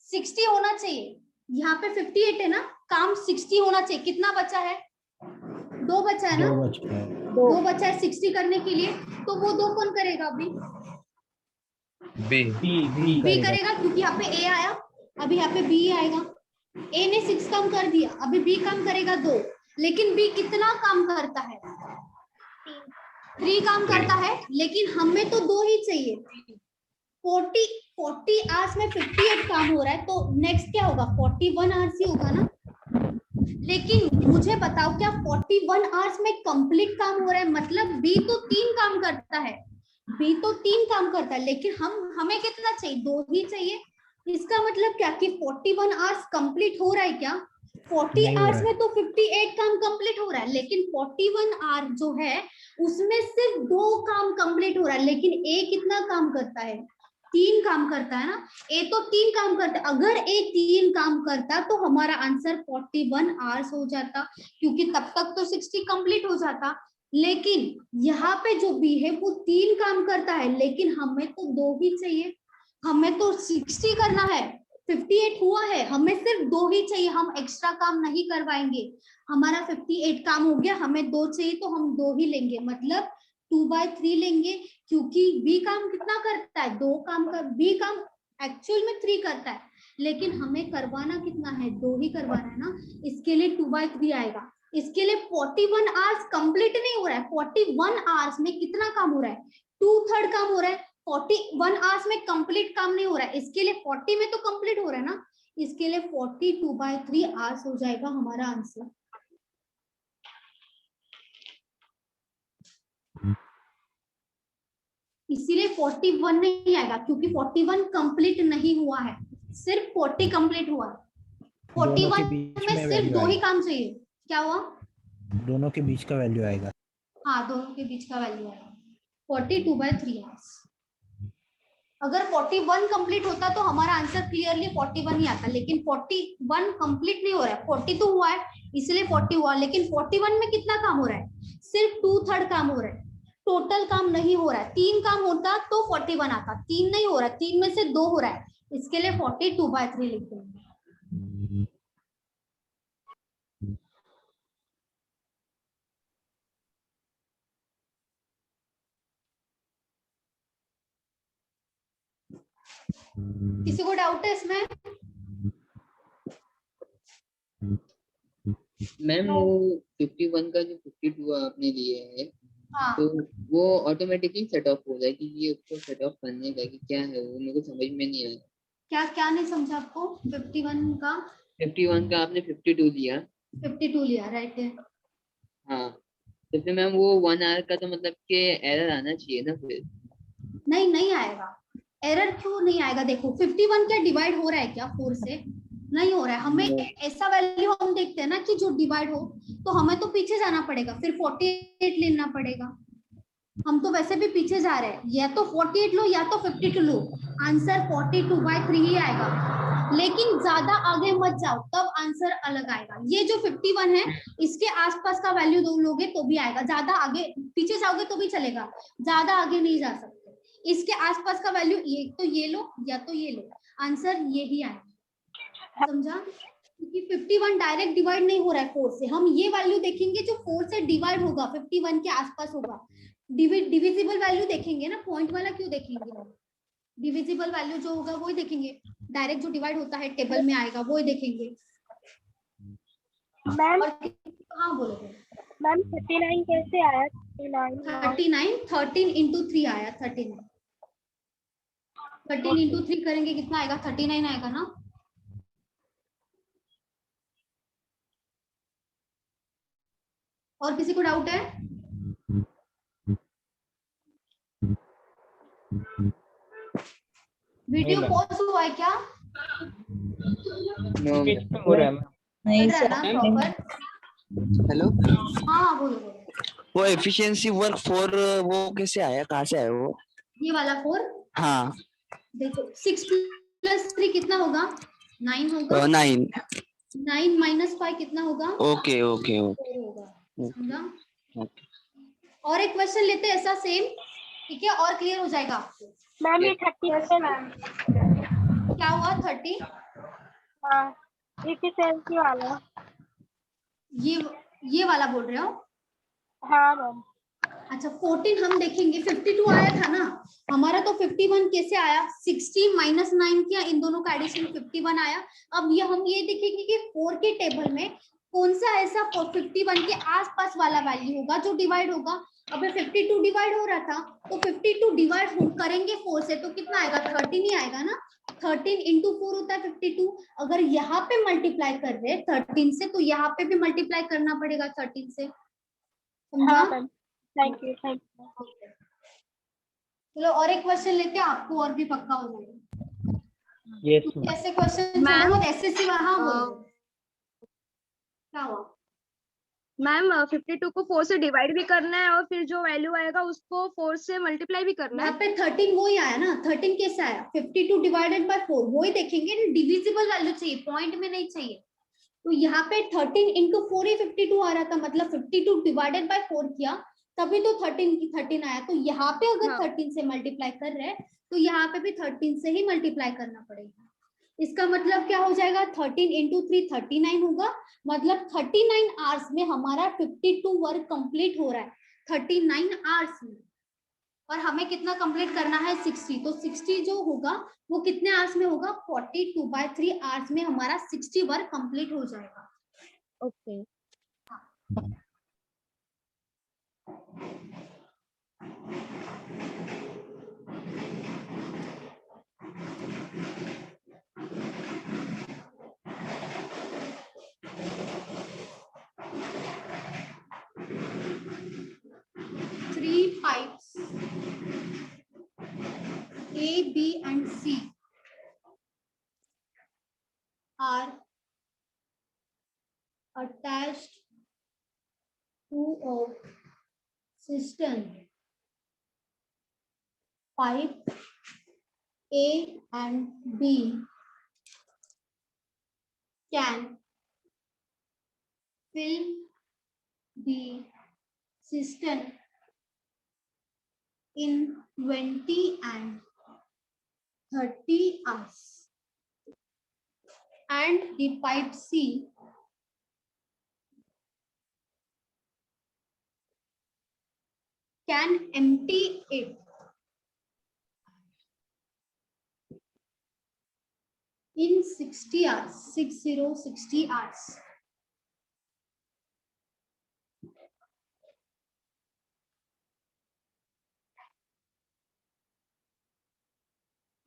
60 होना चाहिए। यहाँ पे 58 है ना, काम 60 होना चाहिए। कितना बचा है? 2 बचा है ना, 2 बचा है 60 करने के लिए। तो वो 2 कौन करेगा? अभी बी करेगा, क्योंकि यहाँ पे ए आया, अभी यहाँ पे बी आएगा। ए ने 6 काम कर दिया, अभी बी काम करेगा 2। लेकिन बी कितना काम करता है? 3 काम करता है, लेकिन हमें तो 2 ही चाहिए। 40 आवर्स में 58 काम हो रहा है, तो नेक्स्ट क्या होगा? 41 आवर्स ही होगा ना। लेकिन मुझे बताओ, क्या 41 आवर्स में कंप्लीट काम हो रहा है? मतलब बी तो 3 काम करता है, बी तो 3 काम करता है, लेकिन हमें कितना चाहिए? 2 ही चाहिए। इसका मतलब क्या कि 41 आवर्स कंप्लीट हो रहा है क्या? 40 आवर्स में तो 58 काम कंप्लीट हो रहा है, लेकिन 41 आवर जो है उसमें सिर्फ 2 काम कंप्लीट हो रहा है। लेकिन ए कितना काम करता है? 3 काम करता है ना। ए तो 3 काम करता है, अगर ए 3 काम करता तो हमारा आंसर 41 आवर्स हो जाता, क्योंकि तब तक तो 60 कंप्लीट हो जाता। लेकिन यहाँ पे जो बी है वो 3 काम करता है, लेकिन हमें तो 2 ही चाहिए, हमें तो 60 करना है। 58 हुआ है, हमें सिर्फ 2 ही चाहिए, हम एक्स्ट्रा काम नहीं करवाएंगे। हमारा 58 काम हो गया, हमें 2 चाहिए तो हम 2 ही लेंगे, मतलब 2/3 लेंगे, क्योंकि बी काम कितना करता है? 2 काम कर, बी काम एक्चुअल में 3 करता है, लेकिन हमें करवाना कितना है? 2 ही करवाना है ना, इसके लिए 2/3 आएगा। इसके लिए 41 आवर्स कंप्लीट नहीं हो रहा है। 41 आवर्स में कितना काम हो रहा है? 2/3 काम हो रहा है। 41 आवर्स में कंप्लीट काम नहीं हो रहा है, इसके लिए 40 में तो कंप्लीट हो रहा है ना, इसके लिए 42/3 आवर्स हो जाएगा हमारा आंसर। इसीलिए 41 नहीं आएगा, क्योंकि 41 कंप्लीट नहीं हुआ है, सिर्फ 40 कंप्लीट हुआ है। 41 में सिर्फ 2 ही काम चाहिए। क्या हुआ? दोनों के बीच का वैल्यू आएगा। हाँ, दोनों के बीच का वैल्यू आएगा 42/3 आवर्स। अगर 41 कंप्लीट होता तो हमारा आंसर क्लियरली 41 ही आता, लेकिन 41 कंप्लीट नहीं हो रहा है। 40 तो हुआ है इसलिए 40 हुआ, लेकिन 41 में कितना काम हो रहा है? सिर्फ 2/3 काम हो रहा है, टोटल काम नहीं हो रहा है। 3 काम होता तो 41 आता, 3 नहीं हो रहा है, 3 में से 2 हो रहा है, इसके लिए 42/3 लिख देंगे। किसी को डाउट है इसमें? मैम वो 51 का जो 52 आपने लिए है, हाँ। तो वो ऑटोमेटिकली सेट ऑफ हो जाए कि ये उसको सेट ऑफ करने का कि क्या है वो मेरे को समझ में नहीं आया। क्या नहीं समझा आपको? 51 का आपने 52 लिया। 52 लिया, राइट है। हाँ, तो फिर मैम वो 1 आवर का तो मतलब कि एरर आना चाहिए ना फिर? नहीं आएगा। एरर क्यों नहीं आएगा? देखो 51 क्या डिवाइड हो रहा है क्या 4 से? नहीं हो रहा है। हमें ऐसा वैल्यू हम देखते हैं ना कि जो डिवाइड हो, तो हमें तो पीछे जाना पड़ेगा, फिर 48 लेना पड़ेगा। हम तो वैसे भी पीछे जा रहे हैं, या तो 48 लो या तो 52 लो, आंसर 42/3 ही आएगा। लेकिन ज्यादा आगे मत जाओ, तब आंसर अलग आएगा। ये जो 51 है इसके आसपास का वैल्यू दो लोगे तो भी आएगा, ज्यादा आगे पीछे जाओगे तो भी चलेगा, ज्यादा आगे नहीं जा सकते। इसके आसपास का वैल्यू ये तो ये लो या तो ये लो, आंसर ये ही आएगा। समझा? क्योंकि 51 डायरेक्ट डिवाइड नहीं हो रहा है 4 से, हम ये वैल्यू देखेंगे जो 4 से डिवाइड होगा, 51 के आसपास होगा। डिविजिबल वैल्यू देखेंगे ना, पॉइंट वाला क्यों देखेंगे हम? डिविजिबल वैल्यू जो होगा वही देखेंगे, डायरेक्ट जो डिवाइड होता है टेबल में आएगा वही देखेंगे। मैम हाँ बोलो मैम 39 कैसे आया? 39 13 into 3 आया 39। 13 into 3 करेंगे कितना आएगा? 39 आएगा ना। और किसी को डाउट है? वीडियो पॉज हुआ है क्या? हो रहा है नहीं सर। हेलो, हाँ बोलो बोलो। वो एफिशिएंसी वर्क 4 वो कैसे आया, कहाँ से आया वो? ये वाला 4 हाँ देखो 6 + 3 कितना होगा? 9 होगा। 9। 9 - 5 कितना होगा? ओके ओके ओके 4 होगा। समझा? ओके। और एक क्वेश्चन लेते हैं ऐसा सेम, ठीक है, और क्लियर हो जाएगा आपको। मैम ये 30 है मैम। क्या हुआ 30? हाँ एफिशिएंसी वाला। ये वाला बोल रहे हो? हाँ मैम। अच्छा 14 हम देखेंगे। 52 आया था ना हमारा, तो 51 कैसे आया? 60 - 9 किया, इन दोनों का एडिशन 51 आया। अब ये हम ये देखेंगे कि 4 के टेबल में कौन सा ऐसा 51 के आसपास वाला वैल्यू होगा जो डिवाइड होगा। अब 52 डिवाइड हो रहा था, तो 52 डिवाइड करेंगे 4 से तो कितना आएगा? 13 ही आएगा ना। 13 into 4 होता है 52। अगर यहाँ पे मल्टीप्लाई कर रहे 13 से, तो यहाँ पे भी मल्टीप्लाई करना पड़ेगा 13 से। समझा? Thank you thank you. चलो और एक क्वेश्चन लेते हैं, आपको और भी पक्का हो जाएगा। यस ऐसे क्वेश्चन मैम एसएससी हाँ बोलो। क्या हुआ? मैम 52 को 4 से डिवाइड भी करना है और फिर जो वैल्यू आएगा उसको 4 से मल्टीप्लाई भी करना है। यहाँ पे 13 वो ही आया ना। 13 कैसे आया? 52 डिवाइडेड बाय 4 वो ही देखेंगे। डिविजिबल वैल्यू चाहिए, पॉइंट में नहीं चाहिए। तो यहाँ पे 13 into 4 ही 52 आ रहा था, मतलब 52 डिवाइडेड बाय 4 किया तभी तो 13 की 13 आया। तो यहाँ पे अगर 13 से मल्टीप्लाई कर रहे हैं तो यहाँ पे भी 13 से ही मल्टीप्लाई करना पड़ेगा। इसका मतलब क्या हो जाएगा? 13 into 3 39 होगा, मतलब 39 आवर्स में हमारा 52 वर्क कंप्लीट हो रहा है 39 आवर्स में। और हमें कितना कंप्लीट करना है? 60। तो 60 जो होगा वो कितने आवर्स में होगा? 42/3 आवर्स में हमारा 60 वर्क कंप्लीट हो जाएगा। Okay Three pipes A, B and C are attached to a cistern. Pipe A and B can fill the cistern in 20 and 30 hours, and the pipe C can empty it in 60 hours. 60 hours.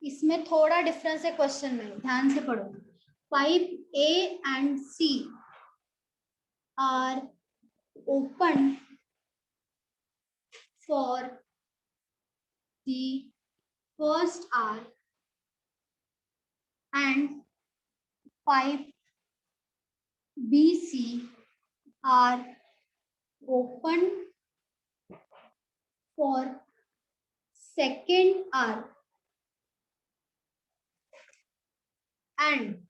इसमें थोड़ा difference है question में, ध्यान से पढ़ो। Pipe A and C are open for the first hour and pipe BC are open for second hour and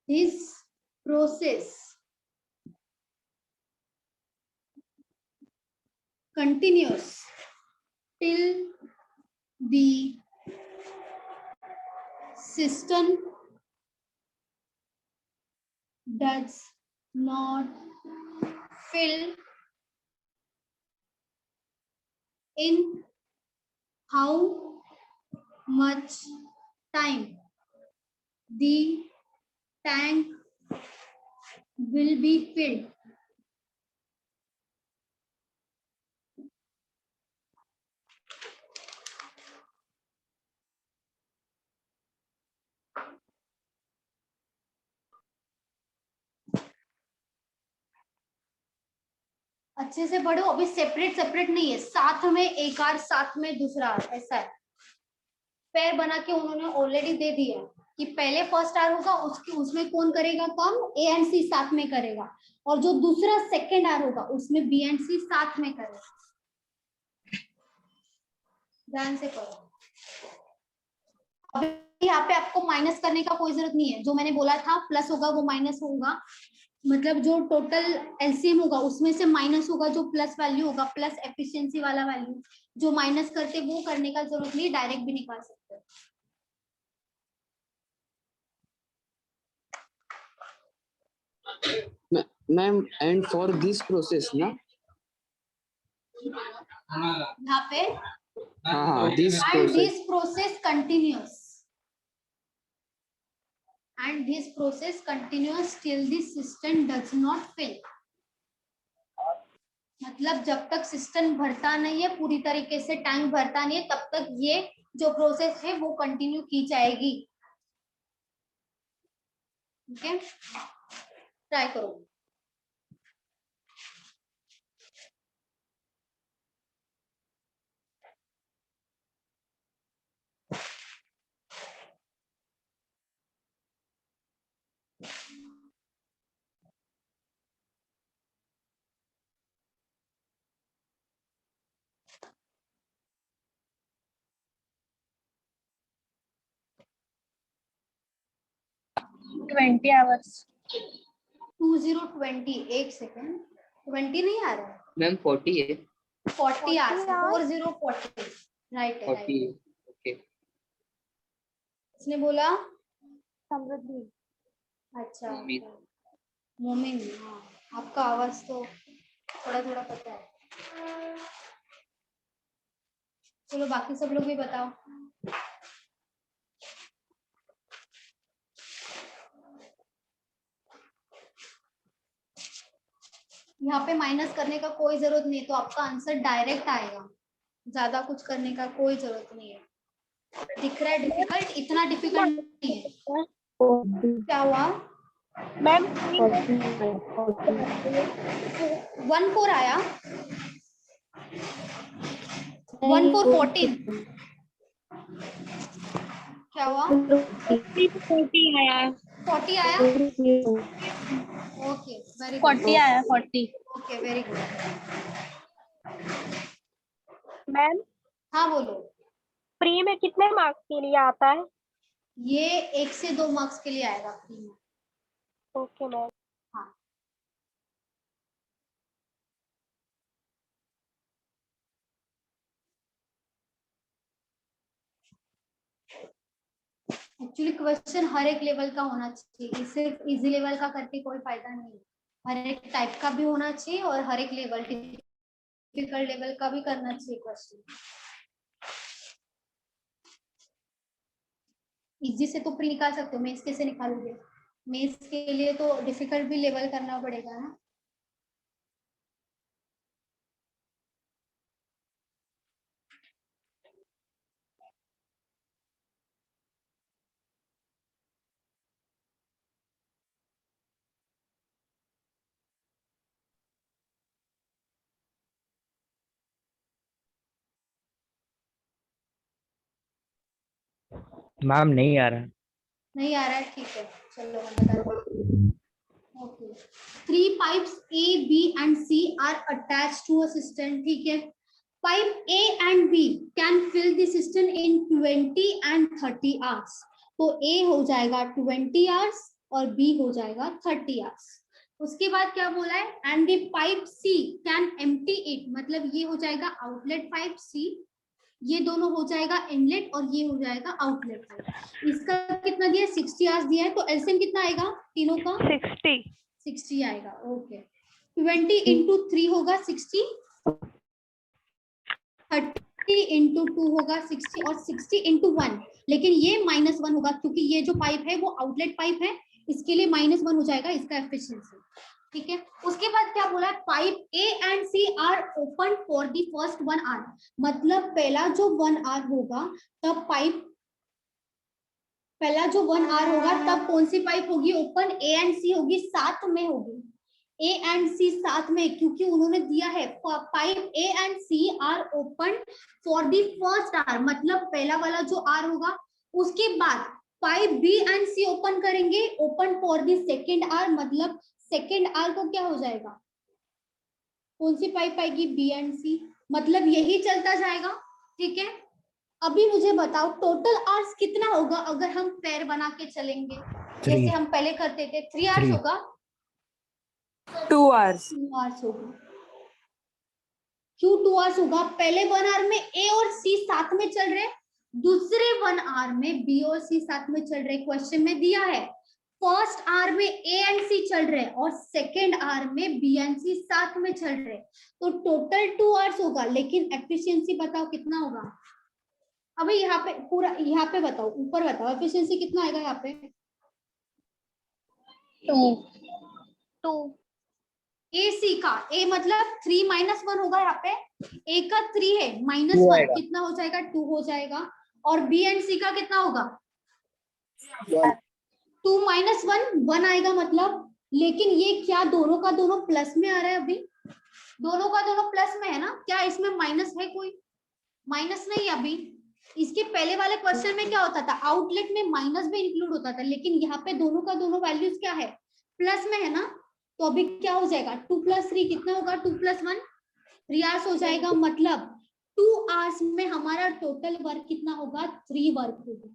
this process continues till the cistern does not fill in how much time the tank will be filled. अच्छे से पढ़ो, अभी separate separate नहीं है, साथ में एक are साथ में दूसरा आर, ऐसा है। पेयर बना के उन्होंने ऑलरेडी दे दिया कि पहले फर्स्ट आर होगा, उसकी उसमें कौन करेगा काम, ए एंड सी साथ में करेगा, और जो दूसरा सेकंड आर होगा उसमें बी एंड सी साथ में करेगा। ध्यान से पढ़ो। अभी यहाँ पे आपको माइनस करने का कोई जरूरत नहीं है, जो मैंने बोला था प्लस होगा वो माइनस होगा, मतलब जो टोटल एलसीएम होगा उसमें से माइनस होगा, जो प्लस वैल्यू होगा, प्लस एफिशिएंसी वाला वैल्यू, जो माइनस करते वो करने का जरूरत नहीं, डायरेक्ट भी निकाल सकते हो। Ma'am and for this process ना, यहाँ पे हाँ this and this process continues and this process continues till the cistern does not fill, मतलब जब तक सिस्टम भरता नहीं है, पूरी तरीके से टैंक भरता नहीं है, तब तक ये जो प्रोसेस है वो कंटिन्यू की जाएगी। ओके, ट्राई करो। hours 2020, एक सेकेंड, 20 नहीं आ रहा है मैम 40 है। 40 आवर्स, 4040, राइट है, 40 ओके। इसने बोला समृद्धि। अच्छा मोमिन, हाँ आपका आवाज तो थोड़ा थोड़ा पता है। चलो बाकी सब लोग भी बताओ। यहाँ पे माइनस करने का कोई जरूरत नहीं है, तो आपका आंसर डायरेक्ट आएगा, ज्यादा कुछ करने का कोई जरूरत नहीं है। दिख रहा है डिफिकल्ट, इतना डिफिकल्ट नहीं है। क्या हुआ मैम? 1 4 आया, 1 4 14, क्या हुआ? 40 आया, 40 आया, ओके वेरी गुड, 40 आया, 40। Okay very good. मैम हाँ बोलो। प्री में कितने मार्क्स के लिए आता है? ये 1 से 2 मार्क्स के लिए आएगा प्री में। Okay ma'am. हाँ एक्चुअली क्वेश्चन हर एक लेवल का होना चाहिए, सिर्फ इजी लेवल का करके कोई फायदा नहीं है, हर एक टाइप का भी होना चाहिए और हर एक लेवल, डिफिकल्ट लेवल का भी करना चाहिए क्वेश्चन। इजी से तो प्री निकाल सकते हो, मेंस कैसे निकालोगे? मेंस के लिए तो डिफिकल्ट भी लेवल करना पड़ेगा ना। मैम नहीं आ रहा। नहीं आ रहा है, ठीक है चलो मैं बता रही हूँ। Okay, 3 pipes A, B and C are attached to a cistern, ठीक है। Pipe A and B can fill the cistern in 20 and 30 hours, तो A हो जाएगा 20 hours और B हो जाएगा 30 hours। उसके बाद क्या बोला है, and the pipe C can empty it, मतलब ये हो जाएगा आउटलेट पाइप C, ये दोनों हो जाएगा इनलेट और ये हो जाएगा आउटलेट पाइप। इसका कितना दिया है 60 आवर्स दिया है, तो एलसीएम कितना आएगा तीनों का 60 आएगा। ओके 20 इंटू 3 होगा 60, 30 इंटू 2 होगा 60 और 60 इंटू 1, लेकिन ये -1 होगा क्योंकि ये जो पाइप है वो आउटलेट पाइप है, इसके लिए -1 हो जाएगा इसका एफिशिएंसी। ठीक है, उसके बाद क्या बोला है, pipe A and C are open for the first 1 hour, मतलब पहला जो 1 आवर होगा तब पाइप, पहला जो 1 आवर होगा तब कौन सी पाइप होगी ओपन, ए एंड सी होगी, साथ में होगी ए एंड सी साथ में, क्योंकि उन्होंने दिया है pipe A and C are open for the first hour, मतलब पहला वाला जो आर होगा, उसके बाद pipe B and C open करेंगे, open for the second hour, मतलब सेकेंड आर को क्या हो जाएगा, कौन सी पाइप आएगी, बी एंड सी, मतलब यही चलता जाएगा। ठीक है, अभी मुझे बताओ टोटल आवर्स कितना होगा अगर हम पैर बना के चलेंगे, जैसे हम पहले करते थे, 3 आवर्स होगा, 2 hours 2 आवर्स होगा। क्यों 2 आवर्स होगा, पहले 1 आवर में ए और सी साथ में चल रहे, दूसरे 1 आवर में बी और सी साथ में चल रहे, क्वेश्चन में दिया है फर्स्ट आवर में ए एंड सी चल रहे और सेकेंड आवर में बी एंड सी साथ में चल रहे, तो टोटल 2 आवर्स होगा, लेकिन एफिशिएंसी बताओ कितना होगा। अभी यहाँ पे पूरा, यहाँ पे बताओ, ऊपर बताओ एफिशिएंसी कितना आएगा यहाँ पे, 2 ए सी का, ए मतलब 3 -1 होगा यहाँ पे, ए का 3 है -1 कितना हो जाएगा, 2 हो जाएगा, और बी एंड सी का कितना होगा 2 -1 1 आएगा मतलब, लेकिन ये क्या दोनों का दोनों प्लस में आ रहा है, अभी दोनों का दोनों प्लस में है ना, क्या इसमें माइनस है, कोई माइनस नहीं है अभी। इसके पहले वाले क्वेश्चन में क्या होता था, आउटलेट में माइनस भी इंक्लूड होता था, लेकिन यहाँ पे दोनों का दोनों वैल्यूज क्या है, प्लस में है ना, तो अभी क्या हो जाएगा 2 + 3 कितना होगा, 2 + 1 3 आवर्स हो जाएगा, मतलब 2 आवर्स में हमारा टोटल वर्क कितना होगा, 3 वर्क होगा,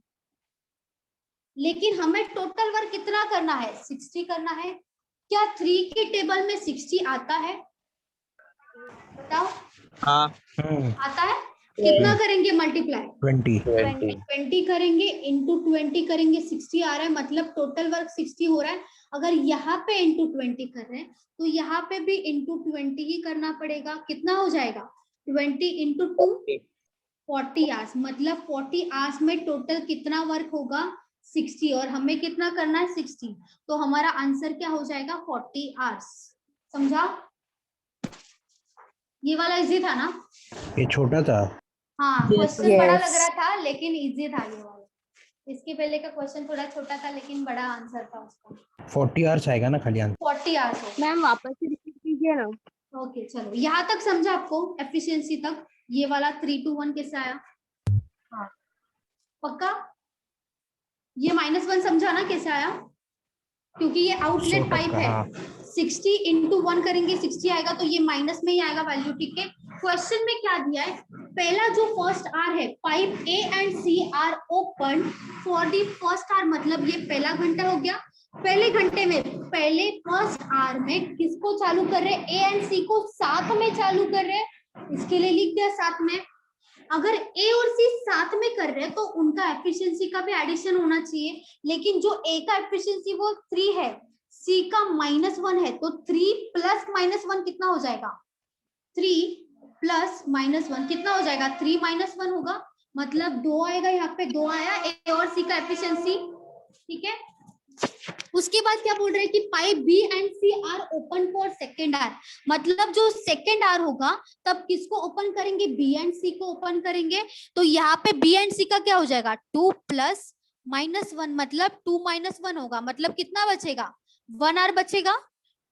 लेकिन हमें टोटल वर्क कितना करना है, 60 करना है। क्या 3 के टेबल में 60 आता है, बताओ। हाँ आता है, कितना करेंगे मल्टीप्लाई, 20 करेंगे इंटू 20 करेंगे, 60 आ रहा है, मतलब टोटल वर्क 60 हो रहा है। अगर यहाँ पे इंटू 20 कर रहे हैं तो यहाँ पे भी इंटू 20 ही करना पड़ेगा, कितना हो जाएगा 20 इंटू 2 40 आवर्स, मतलब 40 आवर्स में टोटल कितना वर्क होगा 60, और हमें कितना करना है 60, तो हमारा आंसर क्या हो जाएगा 40 आवर्स। समझा, ये वाला इजी था ना, ये छोटा था, हाँ क्वेश्चन बड़ा लग रहा था लेकिन इजी था ये वाला, इसके पहले का क्वेश्चन थोड़ा छोटा था लेकिन बड़ा आंसर था उसका। 40 आवर्स आएगा ना खाली आंसर, 40 आवर्स हो। मैम वापस से रिपीट कीजिए ना। ओके चलो, यहाँ तक समझा आपको एफिशिएंसी तक, ये वाला 3 to 1 कैसे आया, हाँ पक्का, ये -1 समझा ना कैसे आया, क्योंकि ये आउटलेट पाइप है, 60 इंटू 1 करेंगे 60 आएगा, तो ये माइनस में ही आएगा वैल्यू। ठीक है, क्वेश्चन में क्या दिया है, पहला जो फर्स्ट आर है, pipe A and C are open for the first hour, मतलब ये पहला घंटा हो गया, पहले घंटे में पहले फर्स्ट आर में किसको चालू कर रहे, ए एंड सी को साथ में चालू कर रहे, इसके लिए लिख दिया साथ में। अगर ए और सी साथ में कर रहे हैं तो उनका एफिशिएंसी का भी एडिशन होना चाहिए, लेकिन जो ए का एफिशिएंसी वो 3 है, सी का -1 है, तो 3 + -1 कितना हो जाएगा, 3 + -1 कितना हो जाएगा, 3 - 1 होगा, मतलब 2 आएगा, यहाँ पे 2 आया ए और सी का एफिशिएंसी। ठीक है, उसके बाद क्या बोल रहे हैं कि pipe B and C are open for second hour, मतलब जो सेकेंड आर होगा तब किसको ओपन करेंगे, बी एंड सी को ओपन करेंगे, तो यहाँ पे बी एंड सी का क्या हो जाएगा 2 + -1, मतलब 2 - 1 होगा, मतलब कितना बचेगा 1 आवर बचेगा,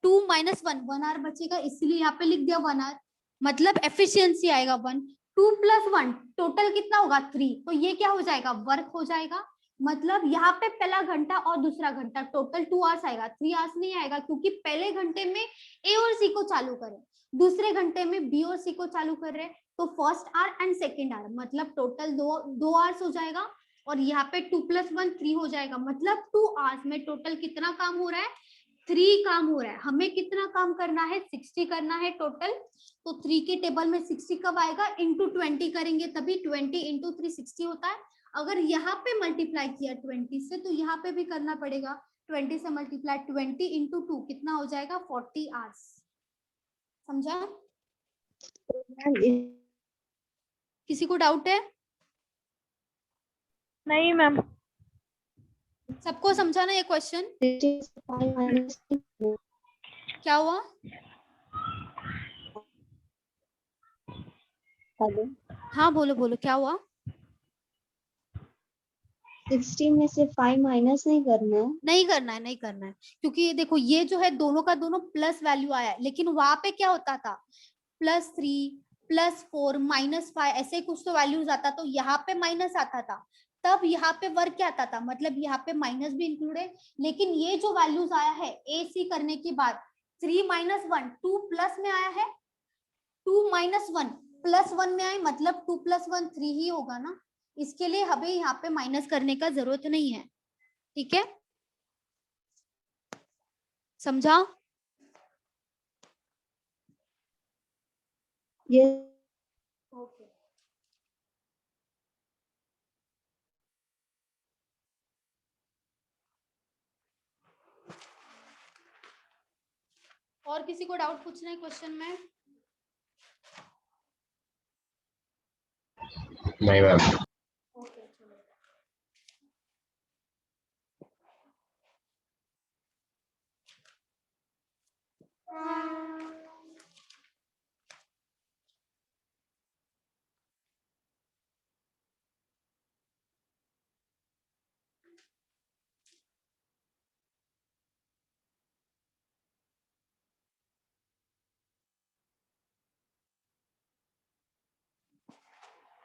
2 - 1 1 आवर बचेगा, इसलिए यहाँ पे लिख दिया 1 आवर, मतलब एफिशिएंसी आएगा 1, 2 + 1 टोटल कितना होगा 3, तो ये क्या हो जाएगा वर्क हो जाएगा, मतलब यहाँ पे पहला घंटा और दूसरा घंटा टोटल 2 आवर्स आएगा, 3 आवर्स नहीं आएगा, क्योंकि पहले घंटे में ए और सी को चालू करें, दूसरे घंटे में बी और सी को चालू कर रहे, तो first hour and second hour, मतलब टोटल 2 आवर्स हो जाएगा, और यहाँ पे 2 + 1 3 हो जाएगा, मतलब 2 आवर्स में टोटल कितना काम हो रहा है 3 काम हो रहा है, हमें कितना काम करना है, 60 करना है टोटल। तो 3 के टेबल में 60 कब आएगा, इंटू 20 करेंगे तभी 20 इंटू 3 60 होता है। अगर यहाँ पे मल्टीप्लाई किया 20 से तो यहाँ पे भी करना पड़ेगा 20 से मल्टीप्लाई, 20 इंटू 2 कितना हो जाएगा 40 आवर्स। समझा? किसी को डाउट है? नहीं मैम। सबको समझा ना ये क्वेश्चन? क्या हुआ? हेलो, हाँ बोलो बोलो, क्या हुआ? 16 में से 5 माइनस नहीं करना है। नहीं करना है, नहीं करना है, क्योंकि ये देखो ये जो है दोनों का दोनों प्लस वैल्यू आया है, लेकिन वहां पे क्या होता था +3 +4 -5 ऐसे कुछ तो वैल्यूज आता, तो यहाँ पे माइनस आता था, तब यहाँ पे वर्क क्या आता था, मतलब यहाँ पे माइनस भी इंक्लूड है। लेकिन ये जो वैल्यूज आया है AC करने के बाद 3 - 1 2 प्लस में आया है, 2 - 1 +1 में आए, मतलब 2 + 1 3 ही होगा ना, इसके लिए हमें यहाँ पे माइनस करने का जरूरत नहीं है। ठीक है, समझा? ये ओके। और किसी को डाउट पूछना है क्वेश्चन में? नहीं मैम। ओके चलो।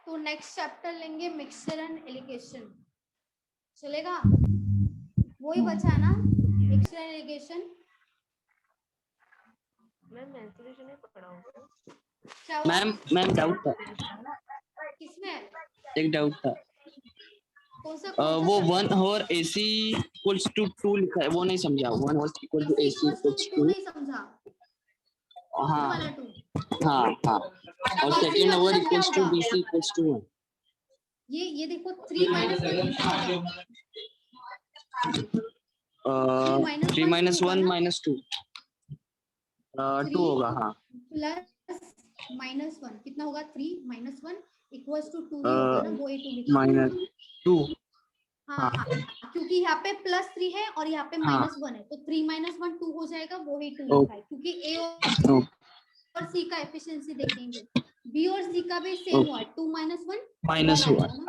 तो नेक्स्ट चैप्टर लेंगे मिक्सचर एंड एलिगेशन, चलेगा? वही बचा है ना, मिक्सचर एंड एलिगेशन। क्या हुआ? मैम डाउट था, किसमें? एक डाउट था। कौन सा? वो 1 और AC = 2 लिखा है, वो नहीं समझा। 1 और AC = 2 नहीं समझा? हाँ वाला 2 हाँ हाँ, और सेकंड ओवर = BC = 1। ये देखो 3 - 1 3 - 1 -2 2 होगा। हाँ, प्लस -1 कितना होगा, 3 - 1 = 2 ही होगा ना, वो A2 लिखा -2। हाँ हाँ, क्योंकि यहाँ पे +3 है और यहाँ पे हाँ। -1 है, तो 3 - 1 2 हो जाएगा, वो ही 2 लिखा है, क्योंकि A और C का एफिशिएंसी देखेंगे, B और C का भी सेम हुआ है, 2 - 1 -1।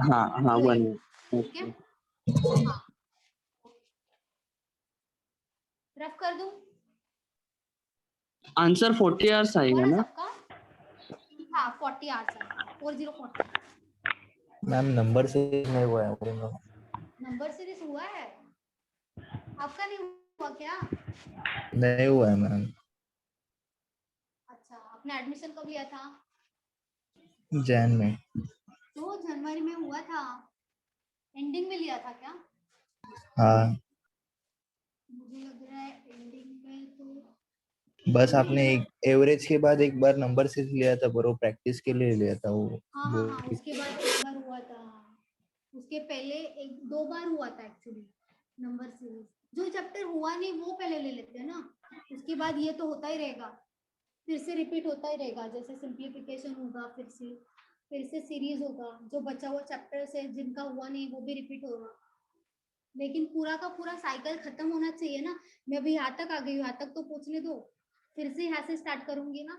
हाँ हाँ, 1। ठीक है, हाँ रफ कर दूं? आंसर 40 आवर्स आएगा ना? हाँ 40 आवर्स आएगा, 4040। मैम नंबर से नहीं हुआ है। नंबर सीरीज हुआ है, आपका नहीं हुआ क्या? नहीं हुआ है मैम। अच्छा, आपने एडमिशन कब लिया था? जैन में। तो जनवरी में हुआ था, एंडिंग में लिया था क्या? हाँ, मुझे लग रहा है एंडिंग में तो बस आपने एक एवरेज के बाद एक बार नंबर से लिया था, पर वो प्रैक्टिस के लिए लिया था वो। हाँ, उसके बाद एक बार हुआ था, उसके पहले 1-2 बार हुआ था एक्चुअली नंबर सीरीज। जो चैप्टर हुआ नहीं वो पहले ले लेते हैं ना, उसके बाद ये तो होता ही रहेगा, फिर से रिपीट होता ही रहेगा, जैसे सिंप्लीफिकेशन होगा, फिर से सीरीज होगा, जो बचा हुआ चैप्टर से जिनका हुआ नहीं वो भी रिपीट होगा, लेकिन पूरा का पूरा साइकिल खत्म होना चाहिए ना। मैं अभी यहाँ तक आ गई हूँ, यहाँ तक तो पूछने दो, फिर से यहाँ से स्टार्ट करूंगी ना,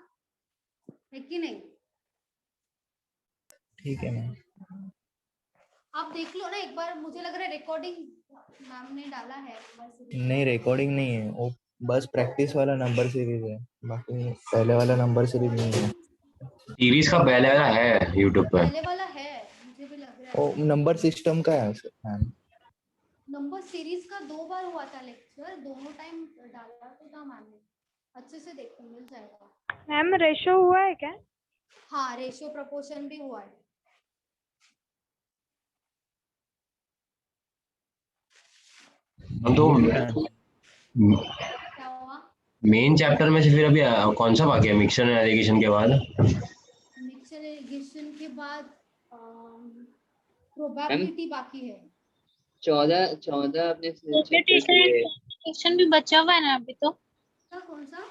है कि नहीं? ठीक है मैम। आप देख लो ना एक बार, मुझे लग रहा है रिकॉर्डिंग मैम ने डाला है। नहीं, रिकॉर्डिंग नहीं है वो, बस प्रैक्टिस वाला नंबर सीरीज है, बाकी पहले वाला नंबर सीरीज नहीं है। सीरीज का पहले वाला है यूट्यूब पर। पहले वाला है, मुझे भी लग रहा है। वो नंबर सिस्टम का है मैम। नंबर सीरीज का 2 बार हुआ था लेक्चर, दोनों टाइम डाला तो था मैम ने, अच्छे से देखो मिल जाएगा। मैम रेशो हुआ है क्या? हाँ, रेशियो प्रोपोर्शन भी हुआ है। तो क्या मेन चैप्टर में से फिर अभी कौन सा बाकी है मिक्सचर एंड एलिगेशन के बाद? मिक्सचर एलिगेशन के बाद प्रोबेबिलिटी बाकी है। 14 अपने चैप्टर्स हुए। क्वेश्चन भी बचा हुआ है ना अभी तो। कौन सा?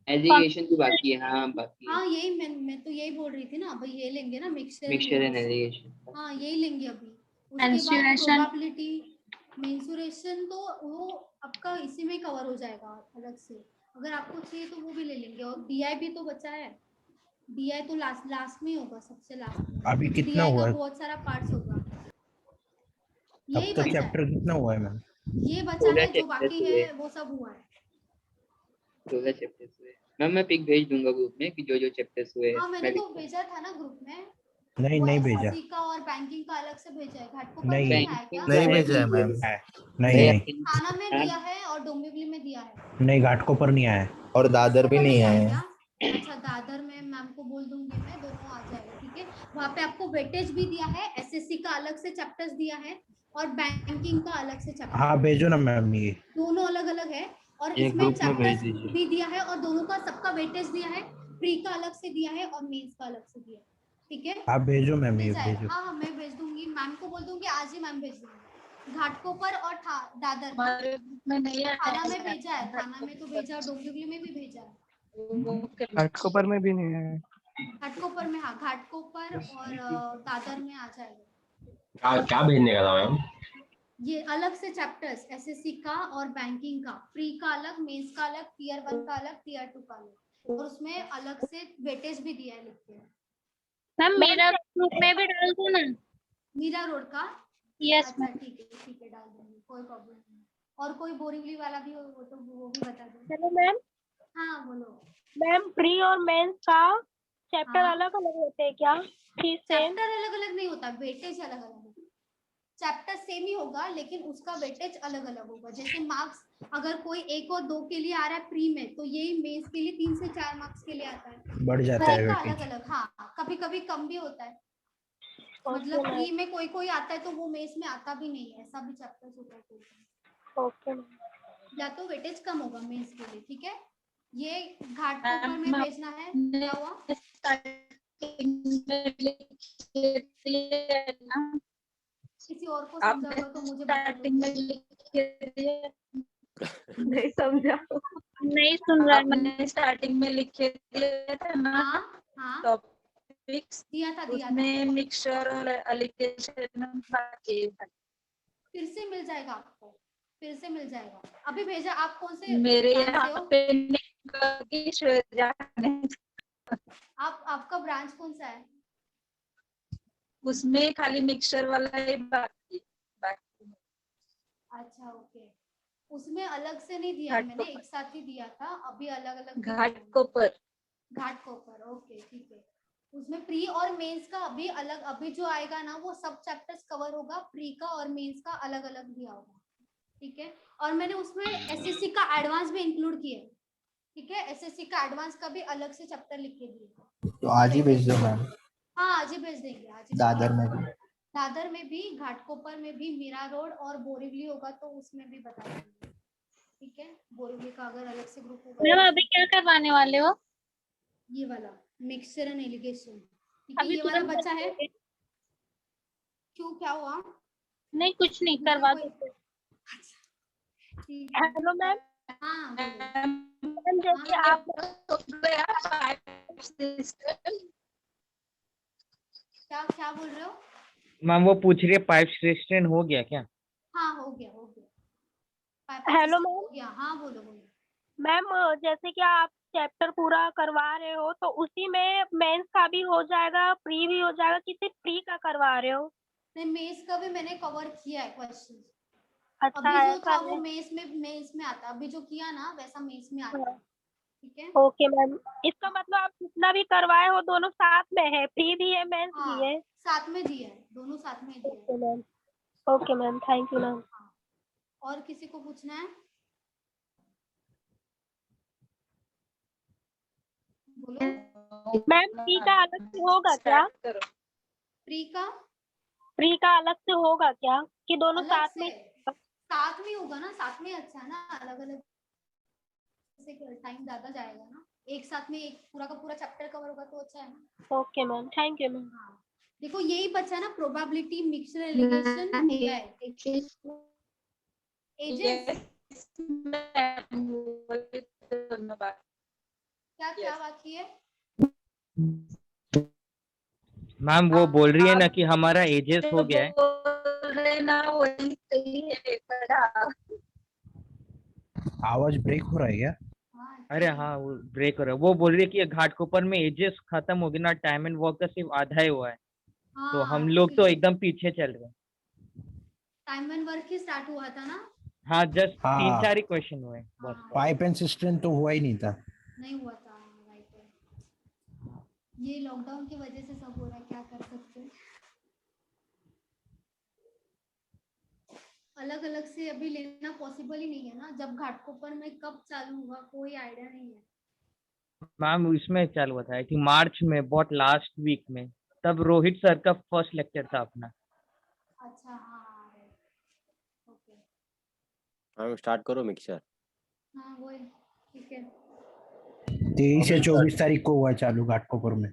एलिगेशन भी बाकी है। हाँ बाकी है। हाँ यही मैं तो यही बोल रही थी ना, भाई ये लेंगे ना मिक्सचर एंड एलिगेशन। हाँ यही लेंगे अभी। उसके बाद मेंसुरेशन प्रोबेबिलिटी, मेंसुरेशन तो वो आपका इसी में कवर हो जाएगा अलग से। अगर आपको चाहिए तो वो भी ले लेंगे। और डीआई भी तो बचा है। डीआई तो लास्ट में होगा, सबसे लास्ट में। अभी कितना DI हुआ का है? बहुत सारा पार्ट्स होगा। अब यही तक बचा है, चैप्टर कितना हुआ है मैम? ये बचा है, जो बाकी है वो सब हुआ है। 16 चैप्टर्स हुए। मैम मैं पिक भेज दूंगा ग्रुप में कि जो जो चैप्टर्स हुए। हाँ मैंने तो भेजा था ना ग्रुप में। नहीं वो नहीं भेजा। SSC का और बैंकिंग का अलग से भेजा है। घाटकोपर नहीं में है क्या? नहीं भेजा है मैम। नहीं नहीं थाना में दिया है और डोंबिवली में दिया है। नहीं, घाटकोपर नहीं आया है। और दादर भी नहीं आए हैं। क्या? अच्छा दादर में मैम को बोल दूंगी मैं, दोनों आ जाएगा। ठीक है, वहाँ पे आपको वेटेज भी दिया है, SSC का अलग से चैप्टर्स दिया है और बैंकिंग का अलग से चैप्टर। हाँ भेजो ना मैम, ये दोनों अलग अलग है और ये इसमें ग्रुप में भेज चैप्टर्स दीजिए। भी दिया है और दोनों का सबका वेटेज दिया है। प्री का अलग से दिया है और मेंस का अलग से दिया है। ठीक है, आप भेजो मैम, ये मिल जाएगा। भेजो। हाँ मैं भेज दूंगी, मैम को बोल दूंगी आज ही मैम भेज दूंगी। घाटकोपर और दादर में नहीं है। थाना में भेजा है, थाना में तो भेजा, डोंबिवली में भी भेजा है। घाटकोपर में भी नहीं है। घाटकोपर में, हाँ घाटकोपर और दादर में आ जाएगा। क्या भेजने का था मैम? ये अलग से चैप्टर्स, SSC का और बैंकिंग का, प्री का अलग, मेंस का अलग, टीयर 1 का अलग, टीयर 2 का अलग, और उसमें अलग से वेटेज भी दिया है लिख के। मैम मेरा ग्रुप में भी डाल दो ना। मीरा रोड का? यस अच्छा ठीक है डाल दूंगी, कोई प्रॉब्लम नहीं। और कोई बोरिवली वाला भी हो वो तो वो भी बता दो। Hello ma'am. हाँ बोलो मैम प्री और मेंस का चैप्टर हाँ। अलग अलग होते हैं क्या? Fees same? चैप्टर अलग अलग नहीं होता, वेटेज अलग अलग होता। चैप्टर सेम ही होगा लेकिन उसका वेटेज अलग अलग होगा। जैसे मार्क्स अगर कोई 1 और 2 के लिए आ रहा है प्री में, तो यही मेंस के लिए 3 से 4 मार्क्स के लिए आता है। बढ़ जाता है अलग वेटेज। अलग, हाँ कभी कभी कम भी होता है। मतलब प्री में कोई कोई आता है तो वो मेंस में आता भी नहीं है, ऐसा भी चैप्टर्स होता है। ओके। या तो वेटेज कम होगा मेंस के लिए। ठीक है, ये घाटकोपर में भेजना है। क्या हुआ? किसी और को समझा हुआ तो मुझे स्टार्टिंग में नहीं समझा। नहीं सुन रहा है। मैंने स्टार्टिंग में लिख के दिया था ना हाँ टॉपिक्स, दिया था उसमें मिक्सचर और एलिगेशन बाकी है। फिर से मिल जाएगा आपको, फिर से मिल जाएगा। अभी भेजा। आप कौन से मेरे ब्रांच से यहाँ हो? पे आप आपका ब्रांच कौन सा है? उसमें खाली मिक्सचर वाला ही बाकी। अच्छा ओके, उसमें अलग से नहीं दिया है मैंने, एक साथ ही दिया था। अभी अलग अलग घाटकोपर। घाटकोपर ओके ठीक है। उसमें प्री और मेंस का अभी अलग, अभी जो आएगा ना वो सब चैप्टर्स कवर होगा। प्री का और मेंस का अलग अलग दिया होगा। ठीक है, और मैंने उसमें SSC का एडवांस भी इंक्लूड किया है। ठीक है, SSC का एडवांस का भी अलग से चैप्टर लिख के दिए। तो आज ही भेज दो मैम। हाँ आज ही भेज देंगे, आज ही। दादर में भी। दादर में भी, घाटकोपर में भी, मीरा रोड और बोरिवली होगा तो उसमें भी बता देंगे। ठीक है, बोरिवली का अगर अलग से ग्रुप होगा। मैम अभी क्या करवाने वाले हो? ये वाला मिक्सचर एंड एलिगेशन। ठीक है, अभी ये वाला तुरंत बच्चा है। क्यों, क्या हुआ? नहीं कुछ नहीं, करवा दो। Hello ma'am. हाँ मैम जैसे आप क्या बोल रहे हो? मैम वो पूछ रही है पाइप रेस्टोरेंट हो गया क्या? हाँ हो गया। Hello ma'am. हो गया, हाँ बोलो। मैम जैसे कि आप चैप्टर पूरा करवा रहे हो तो उसी में मेंस का भी हो जाएगा, प्री भी हो जाएगा, कि सिर्फ प्री का करवा रहे हो? नहीं, मेंस का भी मैंने कवर किया है क्वेश्चन। अच्छा, अभी जो था ऐसा वो है। मेंस में आता, अभी जो किया ना वैसा मेंस में आता है। ठीक है, ओके मैम, इसका मतलब आप जितना भी करवाए हो दोनों साथ में है, प्री भी है मेंस भी है? साथ में दिया है, दोनों साथ में दिया है। Okay ma'am. Okay ma'am, thank you ma'am. और किसी को पूछना है? बोलो। मैम प्री का अलग से होगा क्या? प्री का अलग से होगा क्या कि दोनों अलग साथ से? में? साथ में होगा ना, साथ में अच्छा है ना, अलग अलग से टाइम ज्यादा जाएगा ना, एक साथ में एक पूरा का पूरा चैप्टर कवर होगा तो अच्छा है ना। Okay ma'am, thank you ma'am. हाँ देखो यही बचा ना, प्रोबेबिलिटी, मिक्सचर एलिगेशन, एजेस। क्या क्या बाकी है? मैम वो बोल रही है ना कि हमारा एजेस हो गया है। आवाज ब्रेक हो रहा है क्या? अरे हाँ वो ब्रेक हो रहा है। वो बोल रही है कि घाटकोपर में एजेस खत्म हो गया ना, टाइम एंड वर्क का सिर्फ आधा ही हुआ है। तो हम लोग तो एकदम पीछे चल रहे हैं। Time and work he start हुआ था ना। हाँ जस्ट हाँ। 3-4 ही क्वेश्चन हुए बस। पाइप एंड सिस्टम तो हुआ ही नहीं था। नहीं हुआ था, राइट है। ये लॉकडाउन की वजह से सब हो रहा है, क्या कर सकते हैं। अलग अलग से अभी लेना पॉसिबल ही नहीं है ना, जब घाटकोपर में कब चालू हुआ कोई आइडिया नहीं है। मैम इसमें चालू हुआ था आई थिंक मार्च में, बहुत लास्ट वीक में। तब रोहित सर का फर्स्ट लेक्चर था अपना। अच्छा हाँ ओके। मैम स्टार्ट करो मिक्सचर। हाँ वो ठीक है। 23 से 24 तारीख को हुआ चालू घाटकोपर में।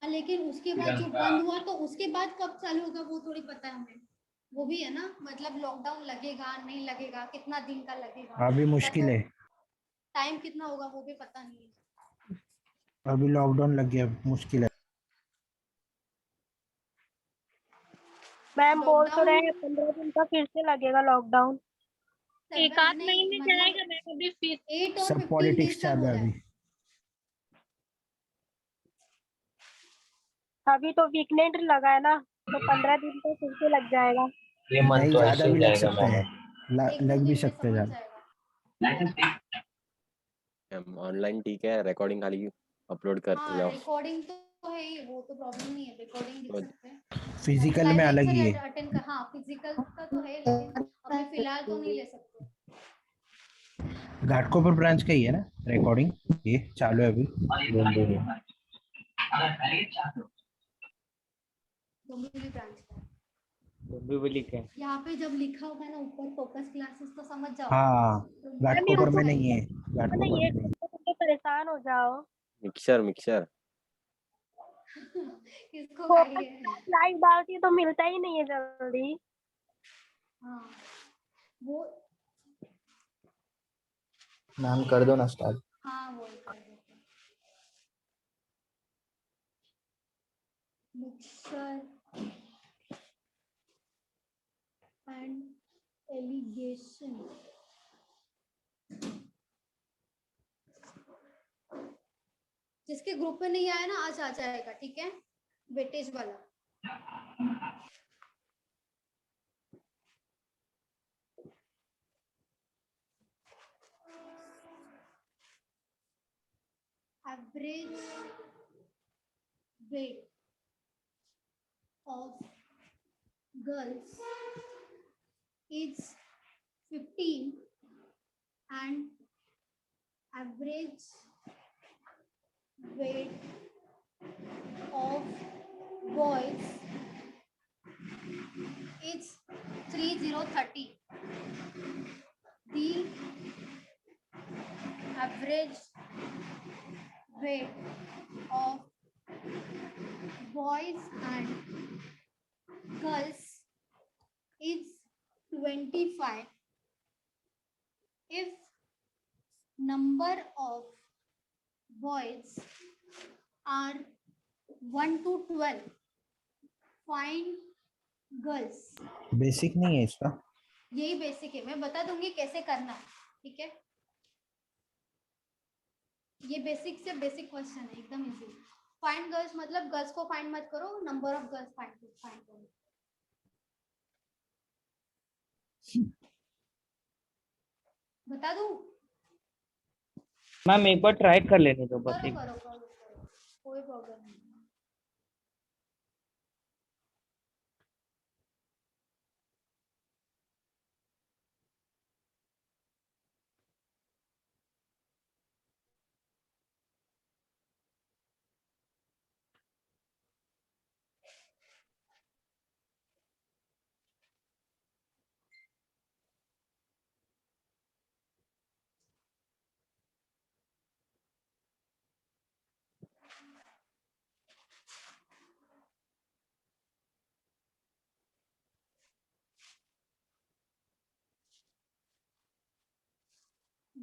लेकिन उसके बाद जो बंद हुआ तो उसके बाद कब चालू होगा वो थोड़ी पता है हमें, वो भी है ना, मतलब लॉकडाउन लगेगा नहीं लगेगा, कितना दिन का लगेगा, अभी मुश्किल है। टाइम कितना होगा वो भी पता नहीं है। अभी लॉकडाउन लग गया, मुश्किल है। मैम बोल तो रहे हैं 15 दिन का फिर से लगेगा लॉकडाउन। एक आध महीने जाएगा मैम, अभी फिर 8 और सब 15 पॉलिटिक्स डेज चालू का हो है रहा अभी। है। अभी तो वीकेंड लगा है ना, तो 15 दिन का फिर से लग जाएगा। ये मन नहीं तो ज्यादा ऐसे भी ही लग जाएगा सकते हैं, लग भी सकते हैं ज्यादा। ऑनलाइन ठीक है, रिकॉर्डिंग खाली अपलोड करते जाओ। रिकॉर्डिंग तो है ही, वो तो प्रॉब्लम नहीं है, रिकॉर्डिंग दिख सकते हैं। फिजिकल में अलग ही है। अटेंड का हाँ फिजिकल का तो है, लेकिन अभी फिलहाल तो नहीं ले सकते। घाटकोपर ब्रांच का ही है ना रिकॉर्डिंग, ये चालू है अभी। डोंबिवली ब्रांच का डोंबिवली का है। यहाँ पे जब लिखा होगा ना ऊपर फोकस क्लासेस तो समझ जाओ। हाँ घाटकोपर में नहीं है, तो घाटकोपर ये में नहीं। तो परेशान हो जाओ। मिक्सचर किसको फोकस है? लाइव डालती है तो मिलता ही नहीं है जल्दी। हाँ वो मैम कर दो ना स्टार्ट। हाँ वो कर देते हैं। Mixture and allegation. जिसके ग्रुप में नहीं आया ना आज आ जाएगा, ठीक है, वेटेज वाला। Average weight of girls is 15 and average weight of boys is 3030. The average weight of boys and girls is 25 if number of boys are 1 to 12. Find girls. Basic नहीं है इसका। यही बेसिक है, मैं बता दूंगी कैसे करना है, ठीक है। ये बेसिक से बेसिक क्वेश्चन है, एकदम इजी। फाइंड गर्ल्स मतलब गर्ल्स को फाइंड मत करो, नंबर ऑफ गर्ल्स फाइंड करो। बता दूं? मैम एक बार ट्राई कर लेने दो बस करो एक। करो करो करो, कोई प्रॉब्लम नहीं।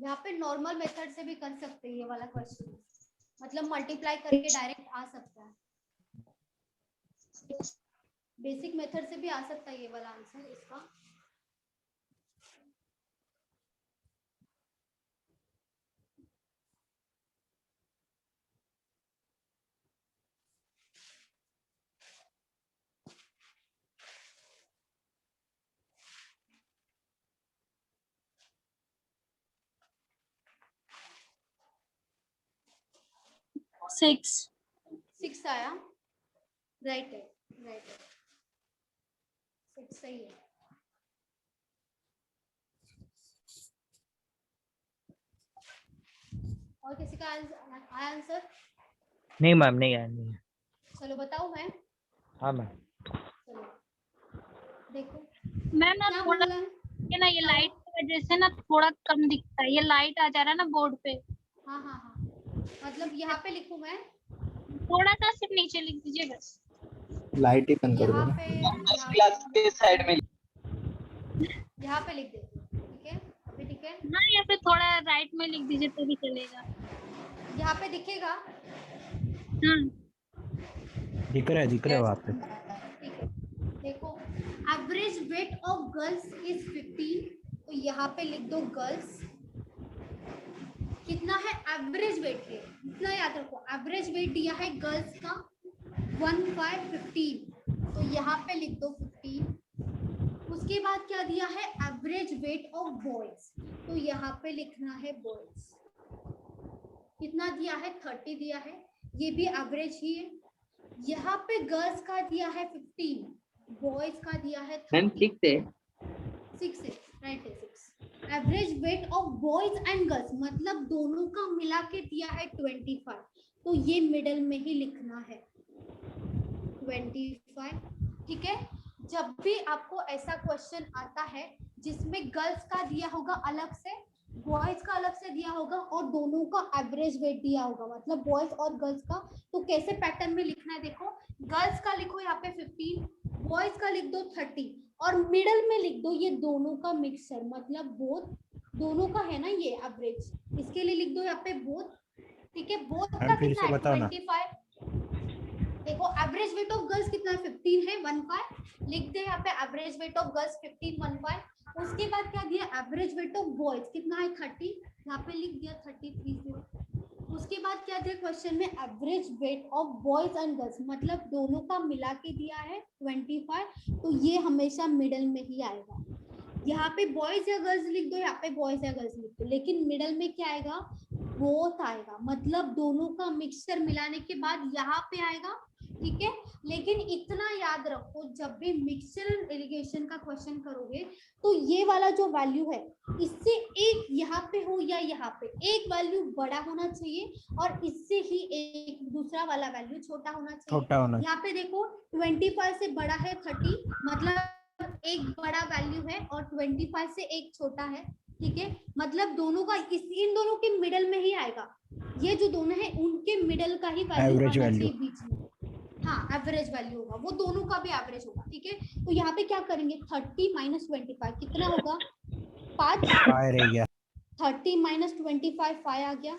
यहाँ पे नॉर्मल मेथड से भी कर सकते हैं ये वाला क्वेश्चन, मतलब मल्टीप्लाई करके डायरेक्ट आ सकता है, बेसिक मेथड से भी आ सकता है ये वाला आंसर इसका। सिक्स आया, राइट है, राइट है, 6 सही है। और किसी का आया आंसर? नहीं मैम, नहीं आया, नहीं है। चलो बताओ मैं। हाँ मैम। चलो देखो मैम ना थोड़ा ये ना, ये लाइट की वजह से ना थोड़ा कम दिखता है, ये लाइट आ जा रहा है ना बोर्ड पे। हाँ हाँ हाँ, मतलब यहाँ पे लिखूं मैं? थोड़ा सा सिर्फ नीचे लिख दीजिए बस। लाइट ही बंद कर दो। क्लास के साइड में यहाँ पे लिख देती हूँ, ठीक है अभी, ठीक है। हाँ, या फिर थोड़ा राइट में लिख दीजिए तो भी चलेगा। यहाँ पे दिखेगा? दिख रहा है वहाँ पे। ठीक है, देखो average weight of girls is 15, तो यहाँ पे लिख दो गर्ल्स कितना है, एवरेज वेट है इतना याद रखो, एवरेज वेट दिया है गर्ल्स का 15, तो यहाँ पे लिख दो 15। उसके बाद क्या दिया है, एवरेज वेट ऑफ बॉयज, तो यहाँ पे लिखना है बॉयज कितना दिया है, 30 दिया है, ये भी एवरेज ही है। यहाँ पे गर्ल्स का दिया है 15, बॉयज का दिया है 30। 6 है, राइट है 6। Average weight of boys and girls मतलब दोनों का मिला के दिया है 25, तो ये मिडल में ही लिखना है 25, ठीक है। जब भी आपको ऐसा क्वेश्चन आता है जिसमें गर्ल्स का दिया होगा अलग से, बॉयज का अलग से दिया होगा और दोनों का एवरेज वेट दिया होगा, मतलब बॉयज और गर्ल्स का, तो कैसे पैटर्न में लिखना है देखो, गर्ल्स का लिखो यहाँ पे 15, बॉयज का लिख दो 30 और मिडल में लिख दो ये दोनों का मिक्सचर, मतलब बोथ दोनों का है ना ये एवरेज, इसके लिए लिख दो यहाँ पे बोथ, ठीक है। बोथ का कितना है 25, देखो एवरेज वेट ऑफ गर्ल्स कितना है 15 है 15, लिख दे यहाँ पे एवरेज वेट ऑफ गर्ल्स 15 15। उसके बाद क्या दिया, एवरेज वेट ऑफ बॉयज कितना है 30, यहाँ पे लिख दिया 33। उसके बाद क्या दिया क्वेश्चन में, average weight of boys and girls मतलब दोनों का मिला के दिया है 25, तो ये हमेशा मिडल में ही आएगा। यहाँ पे बॉयज या गर्ल्स लिख दो, यहाँ पे बॉयज या गर्ल्स लिख दो, लेकिन मिडल में क्या आएगा, बोथ आएगा, मतलब दोनों का मिक्सचर मिलाने के बाद यहाँ पे आएगा, ठीक है। लेकिन इतना याद रखो, जब भी मिक्सचर एलिगेशन का क्वेश्चन करोगे तो ये वाला जो वैल्यू है इससे एक यहाँ पे हो या यहाँ पे एक वैल्यू बड़ा होना चाहिए और इससे ही एक दूसरा वाला वैल्यू छोटा होना चाहिए। यहाँ पे देखो 25 से बड़ा है 30, मतलब एक बड़ा वैल्यू है और 25 से एक छोटा है, ठीक है, मतलब दोनों का इन दोनों के मिडल में ही आएगा, ये जो दोनों है उनके मिडल का ही वैल्यू आना चाहिए बीच में, हाँ एवरेज वैल्यू होगा, वो दोनों का भी एवरेज होगा, ठीक है। तो यहाँ पे क्या करेंगे, 30 माइनस 25 कितना होगा, 5 रह गया, 30 माइनस 25 5 आ गया,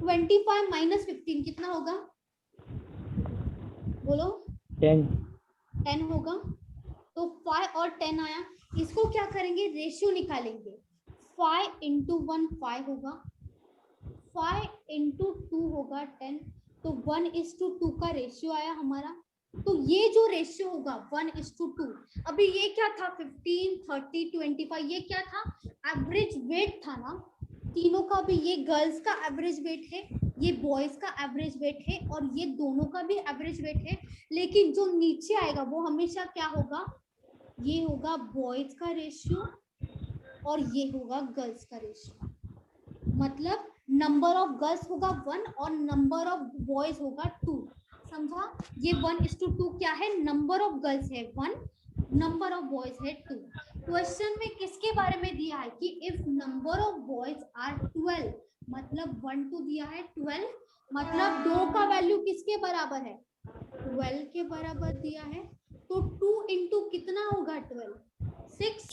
25 माइनस 15 कितना होगा, बोलो 10 होगा, तो 5 और 10 आया। इसको क्या करेंगे, रेशियो निकालेंगे, 5 into 1 5 होगा, 5 into 2 होगा 10, तो 1:2 का रेशियो आया हमारा। तो ये जो रेशियो होगा 1:2, अभी ये क्या था 15 30 25, ये क्या था, एवरेज वेट था ना तीनों का भी, ये गर्ल्स का एवरेज वेट है, ये बॉयज का एवरेज वेट है और ये दोनों का भी एवरेज वेट है, लेकिन जो नीचे आएगा वो हमेशा क्या होगा, ये होगा बॉयज का रेशियो और ये होगा गर्ल्स का रेशियो, मतलब नंबर ऑफ गर्ल्स होगा 1 और नंबर ऑफ बॉयज होगा 2, समझा। ये 1:2 क्या है, नंबर ऑफ गर्ल्स है 1, नंबर ऑफ बॉयज है 2। क्वेश्चन में किसके बारे में दिया है कि if number of boys are 12, मतलब 1 2 दिया है 12, मतलब 2 का वैल्यू किसके बराबर है, 12 के बराबर दिया है, तो 2 into कितना होगा 12,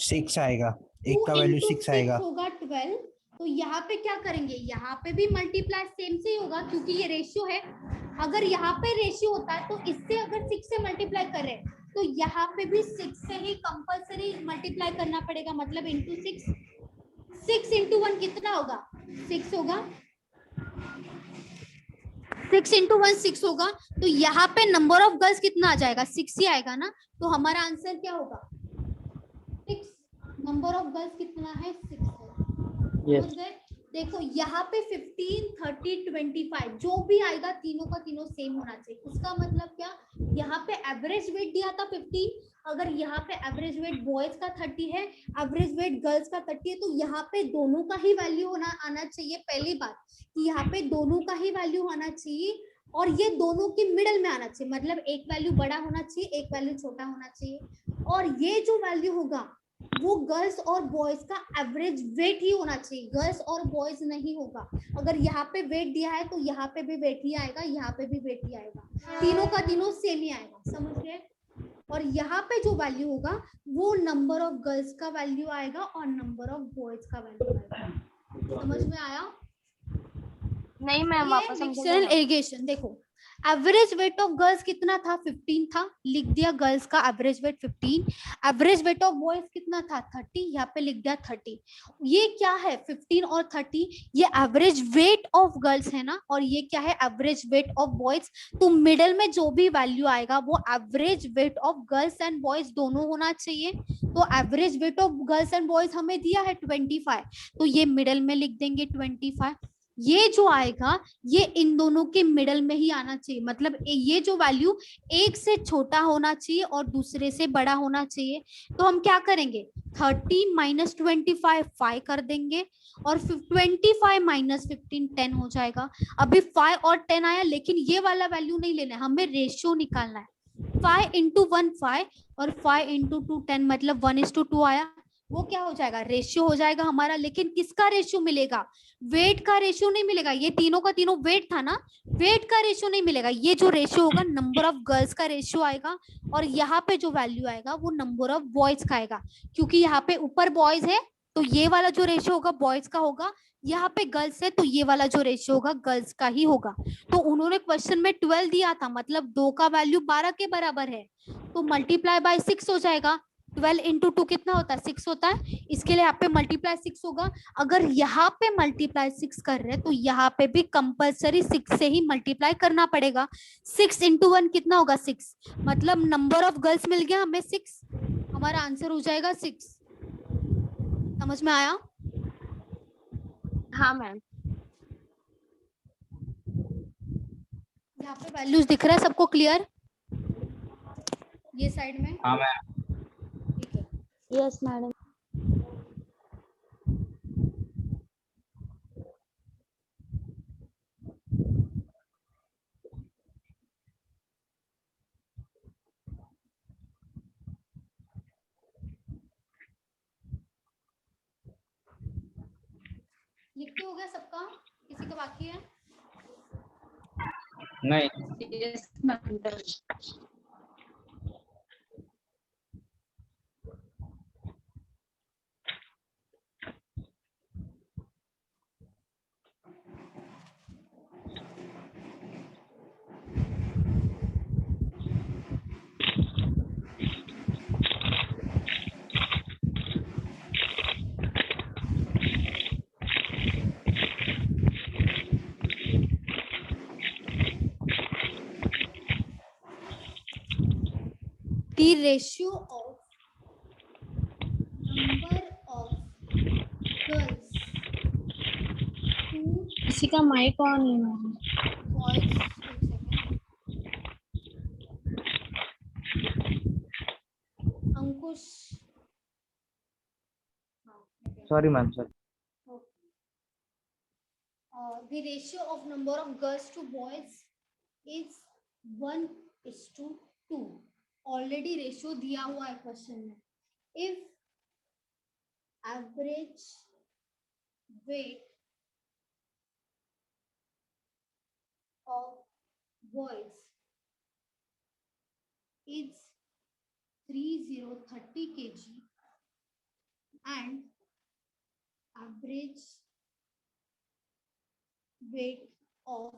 6 आएगा, एक का वैल्यू 6 आएगा, होगा 12, तो यहाँ पे क्या करेंगे, यहाँ पे भी मल्टीप्लाई सेम से ही होगा क्योंकि ये रेशियो है। अगर यहाँ पे रेशियो होता है तो इससे अगर 6 से मल्टीप्लाई कर रहे हैं तो यहाँ पे भी 6 से ही कंपलसरी मल्टीप्लाई करना पड़ेगा, मतलब इंटू 6। 6 इंटू 1 कितना होगा, 6 होगा। 6 इंटू 1 6 होगा। तो यहाँ पे नंबर ऑफ गर्ल्स कितना आ जाएगा, 6 ही आएगा ना। तो हमारा आंसर क्या होगा, 6। नंबर ऑफ गर्ल्स कितना है, 6 है। yes. देखो यहाँ पे 15, 30, 25 जो भी आएगा तीनों का तीनों सेम होना चाहिए। उसका मतलब क्या, यहाँ पे एवरेज वेट दिया था 15, अगर यहाँ पे एवरेज वेट बॉयज का 30 है, एवरेज वेट गर्ल्स का 30 है, तो यहाँ पे दोनों का ही वैल्यू आना चाहिए। पहली बात कि यहाँ पे दोनों का ही वैल्यू आना चाहिए और ये दोनों की मिडल में आना चाहिए, मतलब एक वैल्यू बड़ा होना चाहिए, एक वैल्यू छोटा होना चाहिए। और ये जो वैल्यू होगा वो गर्ल्स और बॉयज का एवरेज वेट ही होना चाहिए, गर्ल्स और बॉयज नहीं होगा। अगर यहाँ पे वेट दिया है तो यहाँ पे भी वेट ही आएगा, यहाँ पे भी वेट ही आएगा, तीनों का तीनों सेम ही आएगा, समझ गए। और यहाँ पे जो वैल्यू होगा वो नंबर ऑफ गर्ल्स का वैल्यू आएगा और नंबर ऑफ बॉयज का वैल्यू आएगा। समझ में आया? नहीं मैम, वापस मिक्सचर एलिगेशन देखो, एवरेज वेट ऑफ गर्ल्स कितना था, 15 था, लिख दिया गर्ल्स का average weight 15। Average weight of boys कितना था, 30, यहाँ पे लिख दिया 30। ये क्या है, 15 और 30, ये एवरेज वेट ऑफ गर्ल्स है ना, और ये क्या है, एवरेज वेट ऑफ बॉयज। तो मिडल में जो भी वैल्यू आएगा वो average weight of girls and boys दोनों होना चाहिए। तो average weight of girls and boys हमें दिया है 25, तो ये मिडल में लिख देंगे 25। ये जो आएगा ये इन दोनों के मिडल में ही आना चाहिए, मतलब ये जो वैल्यू एक से छोटा होना चाहिए और दूसरे से बड़ा होना चाहिए। तो हम क्या करेंगे, 30 माइनस 25 5 कर देंगे और 25 माइनस 15 10 हो जाएगा। अभी 5 और 10 आया, लेकिन ये वाला वैल्यू नहीं लेना है, हमें रेशियो निकालना है। 5 इंटू 1 5 और 5 इंटू 2 10, मतलब 1:2 आया, वो क्या हो जाएगा, रेशियो हो जाएगा हमारा। लेकिन किसका रेशियो मिलेगा, वेट का रेशियो नहीं मिलेगा, ये तीनों का तीनों वेट था ना, वेट का रेशियो नहीं मिलेगा। ये जो रेशियो होगा नंबर ऑफ गर्ल्स का रेशियो आएगा और यहाँ पे जो वैल्यू आएगा वो नंबर ऑफ बॉयज का आएगा, क्योंकि यहाँ पे ऊपर बॉयज है तो ये वाला जो रेशियो होगा बॉयज का होगा, यहाँ पे गर्ल्स है तो ये वाला जो रेशियो होगा गर्ल्स का ही होगा। तो उन्होंने क्वेश्चन में 12 दिया था, मतलब 2 का वैल्यू 12 के बराबर है, तो मल्टीप्लाई बाय 6 हो जाएगा। 12 इंटू 2 कितना होता है, 6 होता है, इसके लिए यहाँ पे मल्टीप्लाई 6 होगा। अगर यहाँ पे मल्टीप्लाई 6 कर रहे हैं तो यहाँ पे भी कंपलसरी 6 से ही मल्टीप्लाई करना पड़ेगा। 6 इंटू 1 कितना होगा, 6, मतलब नंबर ऑफ गर्ल्स मिल गया हमें 6, हमारा आंसर हो जाएगा 6। समझ में आया? हाँ मैम। यहाँ पे वैल्यूज दिख रहा है सबको, क्लियर? ये साइड में हाँ मैम। Yes madam. लिख के हो गया सबका, किसी का बाकी है? नहीं। Yes ma'am. The ratio of number of girls to किसी का माइक ऑन है ma'am. boys, Ankush, sorry ma'am, sorry. the ratio of number of girls to boys is 1:2। Already ratio दिया हुआ है क्वेश्चन में। If average weight of boys is 30 kg and average weight of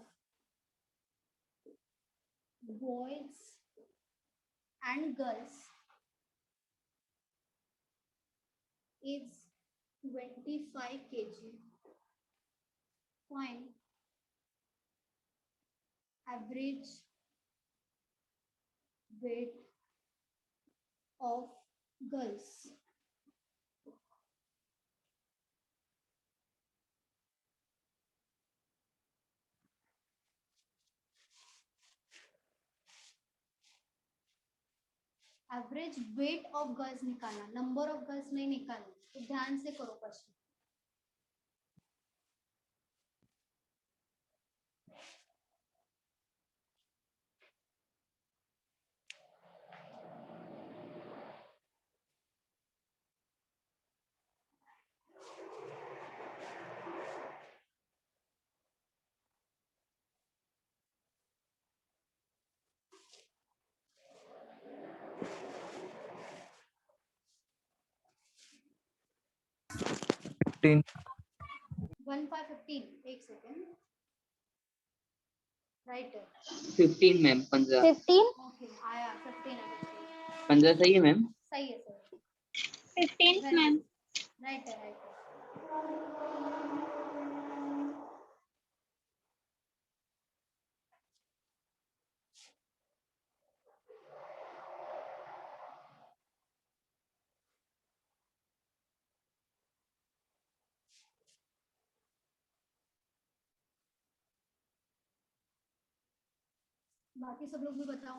boys and girls is 25 kg. Find average weight of girls. Average weight of girls निकालना, number of girls नहीं निकालना, तो ध्यान से करो क्वेश्चन। टेन 15 एक second right 15 ma'am 15 okay आया 15 15 सही है मैम सही है सर 15 मैम राइट है बाकी सब लोग भी बताओ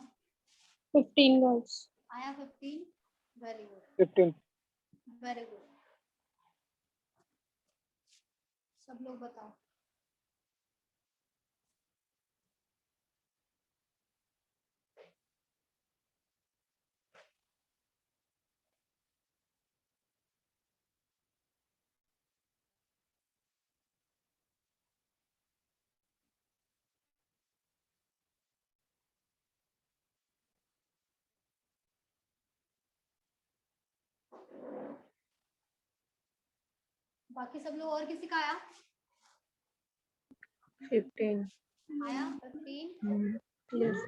15 गर्ल्स आया 15 वेरी गुड 15 वेरी गुड सब लोग बताओ बाकी सब लोग और किसी का आया 15 आया 15 यस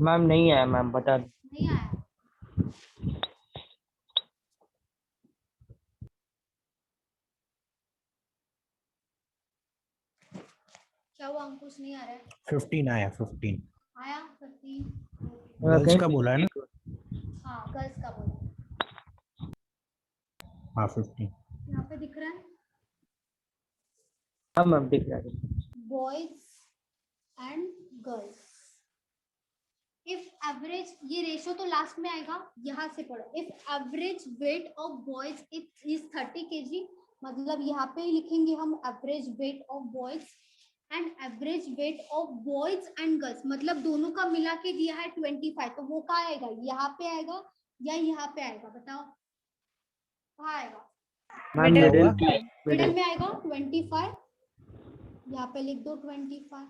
मैम नहीं आया मैम बता दो नहीं आया क्या हुआ अंकुश नहीं आ रहा है 15 आया 15 आया 15 गर्ल्स का बोला है ना हाँ गर्ल्स का बोला हाँ 15 यहाँ पे दिख रहा है हाँ मैम दिख रहा है boys and girls if average ये रेशो तो लास्ट में आएगा यहाँ से पढ़ो if average weight of boys is 30 kg मतलब यहाँ पे लिखेंगे हम average weight of boys and average weight of boys and girls मतलब दोनों का मिला के दिया है 25 तो वो कहाँ आएगा यहाँ पे आएगा या यहाँ पे आएगा बताओ कहाँ आएगा मिडिल में आएगा 25 यहाँ पे लिख दो 25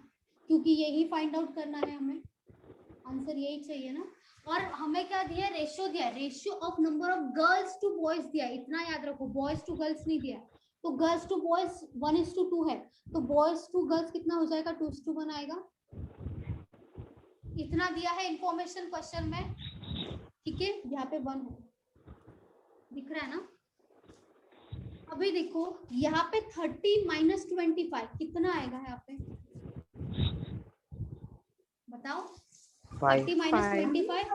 क्योंकि यही फाइंड आउट करना है हमें आंसर यही चाहिए ना और हमें क्या दिया रेशियो दिया ratio of number of girls to boys दिया इतना याद रखो बॉयज टू गर्ल्स नहीं दिया तो गर्ल्स टू बॉयज 1:2 है तो बॉयज टू गर्ल्स कितना हो जाएगा 2:1 आएगा इतना दिया है इंफॉर्मेशन क्वेश्चन में ठीक है यहाँ पे 1 हो दिख रहा है ना अभी देखो यहाँ पे 30 - 25 कितना आएगा यहाँ पे बताओ 30 - 25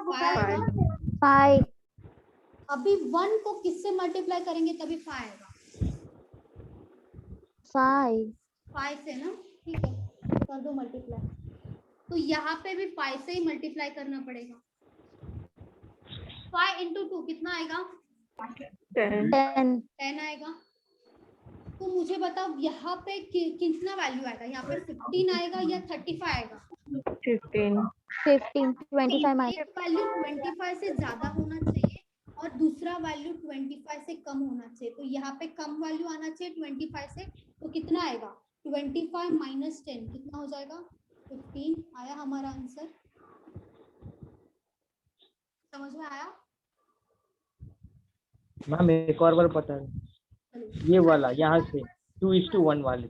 5 अभी 1 को किससे मल्टीप्लाई करेंगे तभी 5 आएगा 5 से ना ठीक है कर दो मल्टीप्लाई तो यहाँ पे भी 5 से ही मल्टीप्लाई करना पड़ेगा 5 × 2 कितना आएगा 10 आएगा तो मुझे बताओ यहाँ पे कितना वैल्यू आएगा यहाँ पे 15 आएगा या 35 आएगा 15 25 एक वैल्यू 25 से ज्यादा होना चाहिए और दूसरा वैल्यू 25 से कम होना चाहिए तो यहाँ पे कम वैल्यू आना चाहिए 25 से तो कितना आएगा 25 - 10 कितना हो जाएगा 15 आया हमारा आंसर समझ में आया मैम एक और बार बता दो चलो ये वाला यहाँ से 2:1 वाले।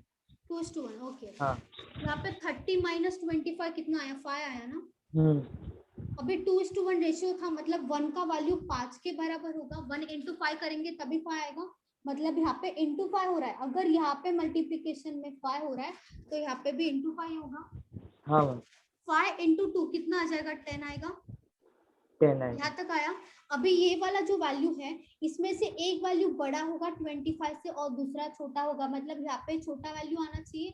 2:1 ओके। हाँ। यहाँ पे 30 माइनस 25 कितना आया? 5 आया ना। अभी 2:1 रेशियो था, मतलब 1 का वैल्यू 5 के बराबर होगा। 1 into 5 करेंगे तभी 5 आएगा, मतलब यहाँ पे into 5 हो रहा है। अगर यहाँ पे मल्टीप्लिकेशन में 5 हो रहा है तो यहाँ पे भी into 5 होगा। हाँ 5 into 2 कितना आ जाएगा? 10 आएगा। 10 आएगा। यहाँ तक आया। अभी ये वाला जो वैल्यू है इसमें से एक वैल्यू बड़ा होगा 25 से और दूसरा छोटा होगा, मतलब यहाँ पे छोटा वैल्यू आना चाहिए।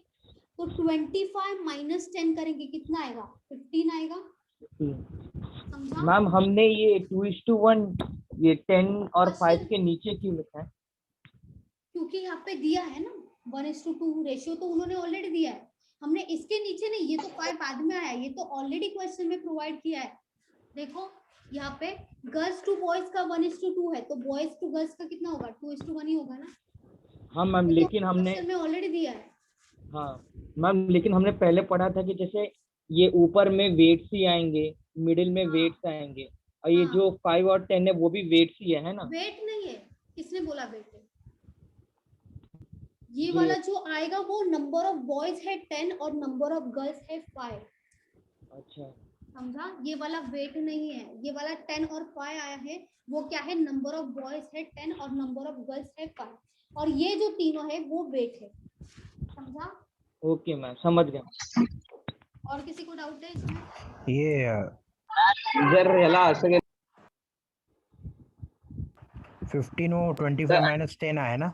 तो 25 माइनस 10 करेंगे कितना आएगा? 15 आएगा। समझा? मैम हमने ये 2:1 ये 10 और 5 के नीचे क्यों लिखा है? क्योंकि यहाँ पे दिया है ना 1:2 रेशियो, तो उन्होंने ऑलरेडी दिया है। हमने इसके नीचे नहीं, ये तो 5 बाद में आया, ये तो ऑलरेडी क्वेश्चन में प्रोवाइड किया है। देखो यहाँ पे गर्ल्स टू बॉयज का 1:2 है, तो बॉयज टू गर्ल्स का कितना होगा? 2:1 ही होगा ना। हाँ मैम, लेकिन हमने क्वेश्चन में ऑलरेडी दिया है। हाँ मैम, लेकिन हमने पहले पढ़ा था कि जैसे ये ऊपर में वेट्स ही आएंगे, मिडिल में वेट्स आएंगे, और ये जो 5 और 10 है वो भी वेट्स ही है ना? वेट नहीं है, किसने बोला वेट है? ये वाला जो आएगा वो नंबर ऑफ बॉयज है 10 और नंबर ऑफ गर्ल्स है 5। अच्छा समझा? ये वाला वेट नहीं है, ये वाला 10 और 5 आया है वो क्या है? नंबर ऑफ बॉयज है 10 और नंबर ऑफ गर्ल्स है 5, और ये जो तीनों है वो वेट है। समझा? ओके मैम, समझ गया। और किसी को डाउट है इसमें? ये जर याला असं काय 15 और 25 माइनस 10 आया ना,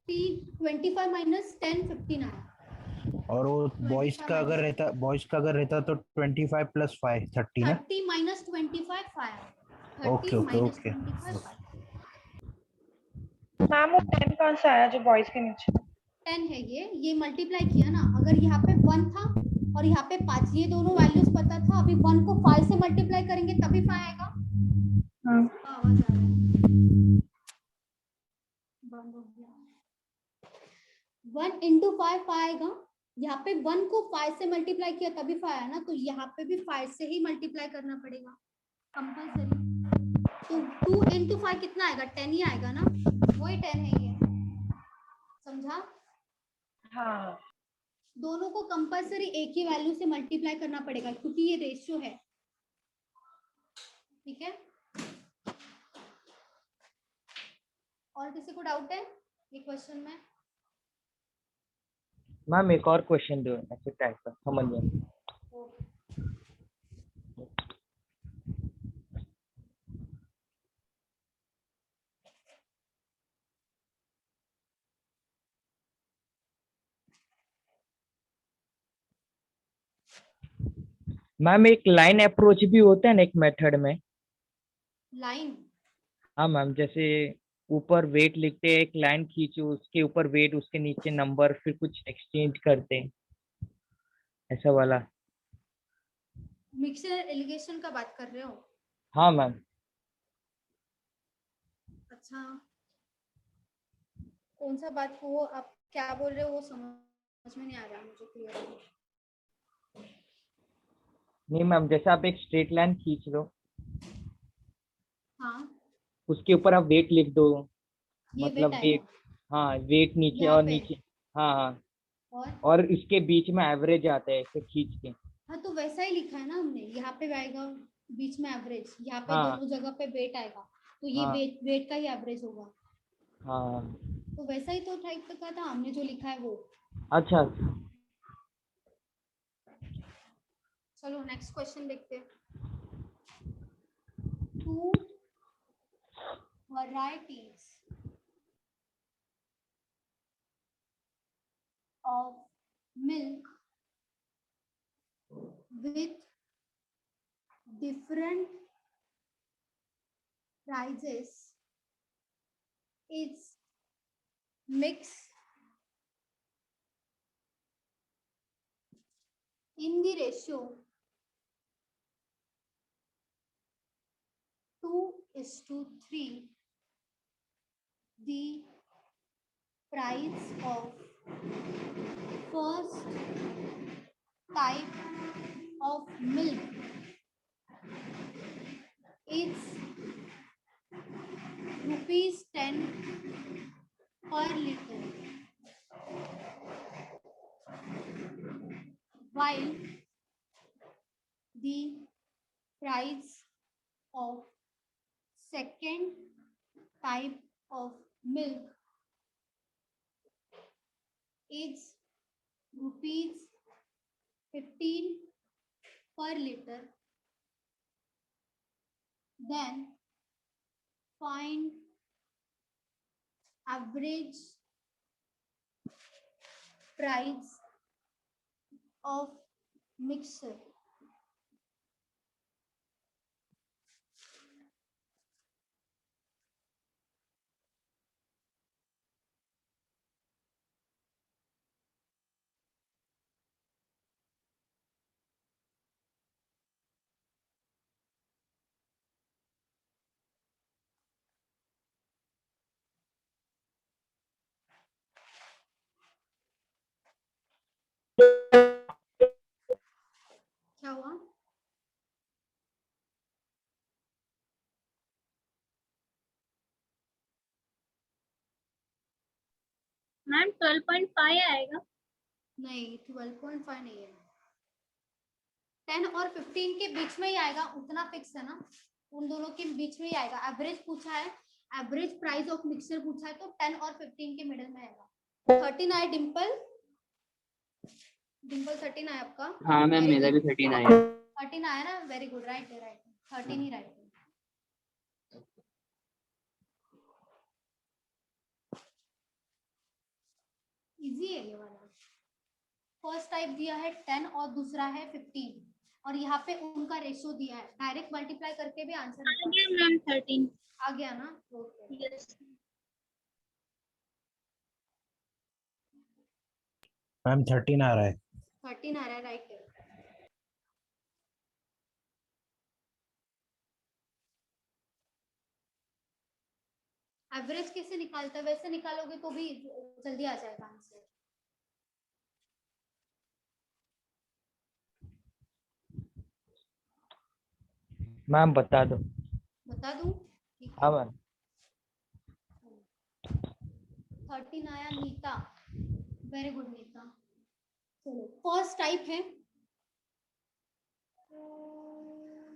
25 माइनस 10 15 आया। और वो बॉयज का अगर रहता तो 25 प्लस 5 30 ना। 30 minus 25 5। Okay okay okay. Ma'am वो 10 कहाँ से आया जो बॉयज के नीचे? 10 है ये मल्टीप्लाई किया ना। अगर यहाँ पे 1 था और यहाँ पे 5, ये दोनों वैल्यूज पता था। अभी 1 को 5 से मल्टीप्लाई करेंगे तभी 5 आएगा। आवाज आ रहा है, बंद हो गया। 1 into 5 आएगा। यहाँ पे 1 को 5 से मल्टीप्लाई किया तभी 5 आया ना, तो यहाँ पे भी 5 से ही मल्टीप्लाई करना पड़ेगा कंपल्सरी। तो 2 into 5 कितना आएगा? 10 ही आएगा ना, वही 10 है ये। समझा? हाँ। दोनों को कंपल्सरी एक ही वैल्यू से मल्टीप्लाई करना पड़ेगा क्योंकि ये रेशियो है। ठीक है? और किसी को डाउट है ये क्वेश्चन में? मैम एक और क्वेश्चन दो ऐसे टाइप का, समझ गया। मैम एक लाइन अप्रोच भी होता है ना एक मेथड में? लाइन? हाँ मैम, जैसे ऊपर वेट लिखते हैं, एक लाइन खींचो, उसके ऊपर वेट, उसके नीचे नंबर, फिर कुछ एक्सचेंज करते हैं, ऐसा वाला। मिक्सचर एलिगेशन का बात कर रहे हो? हाँ मैम। अच्छा, कौन सा बात को आप क्या बोल रहे हो वो समझ में नहीं आ रहा मुझे क्लियर। नहीं मैम, जैसे आप एक स्ट्रेट लाइन खींच लो, हाँ, उसके ऊपर आप वेट लिख दो, ये मतलब वेट वेट, हाँ वेट नीचे यहाँ और पे? नीचे, हाँ हाँ, और इसके बीच में एवरेज आता है ऐसे खींच के। हाँ तो वैसा ही लिखा है ना हमने, यहाँ पे आएगा बीच में एवरेज, यहाँ पे हाँ। दोनों जगह पे वेट आएगा, तो ये हाँ। वेट का ही एवरेज होगा। हाँ तो वैसा ही तो टाइप का था हमने जो लिखा है वो। अच्छा। चलो नेक्स्ट क्वेश्चन देखते हैं। 2 varieties of milk with different prices is mixed in the ratio 2:3. The price of first type of milk is rupees 10 per liter, while the price of second type of milk is ₹15 per liter, then find average price of mixer. क्या हुआ? Ma'am 12.5 आएगा। नहीं 12.5 नहीं है, 10 और 15 के बीच में ही आएगा, उतना फिक्स है ना, उन दोनों के बीच में ही आएगा। एवरेज पूछा है, एवरेज प्राइस ऑफ मिक्सर पूछा है, तो 10 और 15 के मिडिल में आएगा। 13 आया डिम्पल? डिम्पल 13 आया आपका? हाँ मैम मेरा भी 13 आया। 13 आया ना, वेरी गुड, राइट है, राइट, 13 ही राइट है। इजी है ये वाला। फर्स्ट टाइप दिया है 10 और दूसरा है 15, और यहाँ पे उनका रेशियो दिया है, डायरेक्ट मल्टीप्लाई करके भी आंसर आ गया मैम 13 आ गया ना? ओके यस मैम 13 आ रहा है। 13 आ रहा है, राइट है। एवरेज कैसे निकालता है? वैसे निकालोगे तो भी जल्दी आ जाएगा आंसर। मैम बता दो। बता दूं? ठीक है। हाँ मैम। 13 आया नीता, वेरी गुड नीता। चलो फर्स्ट टाइप है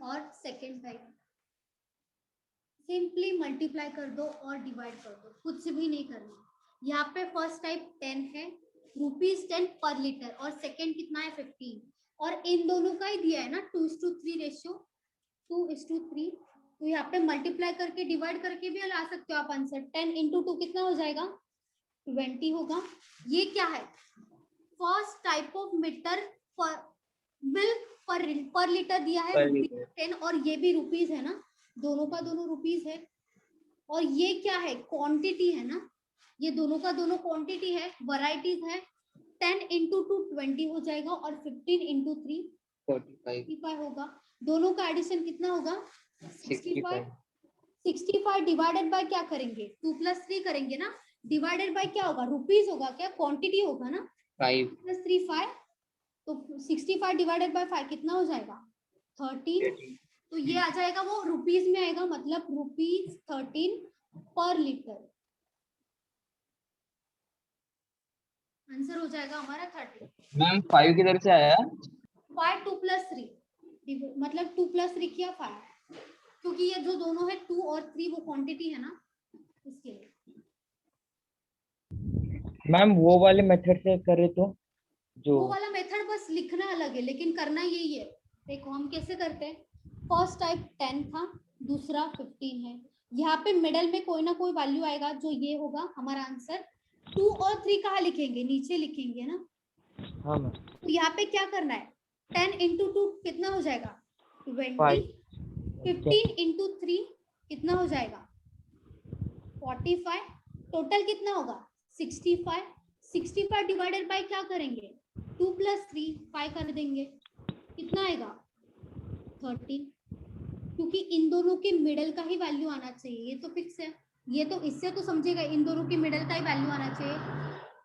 और सेकंड टाइप, सिंपली मल्टीप्लाई कर दो और डिवाइड कर दो, कुछ भी नहीं करना। यहाँ पे फर्स्ट टाइप 10 है, ₹10 पर लीटर, और सेकंड कितना है 15, और इन दोनों का ही दिया है ना 2:3 रेशियो, 2:3, तो यहाँ पे मल्टीप्लाई करके डिवाइड करके भी ला सकते हो आप आंसर। 10 × 2 कितना हो जाएगा? 20 होगा। ये क्या है? फर्स्ट टाइप ऑफ मीटर पर मिल्क पर लीटर दिया है ₹10, और ये भी रुपीज है ना, दोनों का दोनों रुपीज है। और ये क्या है? क्वांटिटी है ना, ये दोनों का दोनों क्वांटिटी है, वैरायटीज है। 10 × 2 20 हो जाएगा, और 15 × 3 45 होगा। दोनों का एडिशन कितना होगा? 65। 65 डिवाइडेड बाय क्या करेंगे? 2 + 3 करेंगे ना, डिवाइडेड बाय क्या होगा? रुपीज होगा क्या? क्वांटिटी होगा ना, 5 + 3 5, तो 65 डिवाइडेड बाय 5 कितना हो जाएगा? 13। तो ये आ जाएगा, वो रुपीज में आएगा, मतलब ₹13 पर लीटर। आंसर हो जाएगा हमारा 30। मैम 5 किधर से आया? 5 2 + 3, मतलब 2 + 3 किया 5, क्योंकि ये जो दोनों है 2 और 3 वो क्वांटिटी है ना, इसके लिए। मैम वो वाले मेथड से करे तो जो वो वाला मेथड बस लिखना अलग है, लेकिन करना यही है। देखो हम कैसे करते हैं, फर्स्ट टाइप 10 था, दूसरा 15 है, यहाँ पे मिडल में कोई ना कोई वैल्यू आएगा, जो ये होगा हमारा आंसर। 2 और 3 कहाँ लिखेंगे? नीचे लिखेंगे ना। हाँ मैम। तो यहाँ पे क्या करना है? 10 × 2 कितना हो जाएगा? 20। 15 × 3 कितना हो जाएगा? 45। टोटल कितना होगा? 65। 65 डिवाइडेड बाय क्या करेंगे? 2 + 3 5 कर देंगे, कितना आएगा? 13, क्योंकि इन दोनों के मिडल का ही वैल्यू आना चाहिए, ये तो फिक्स है। ये तो इससे तो समझेगा, इन दोनों के मिडल का ही वैल्यू आना चाहिए।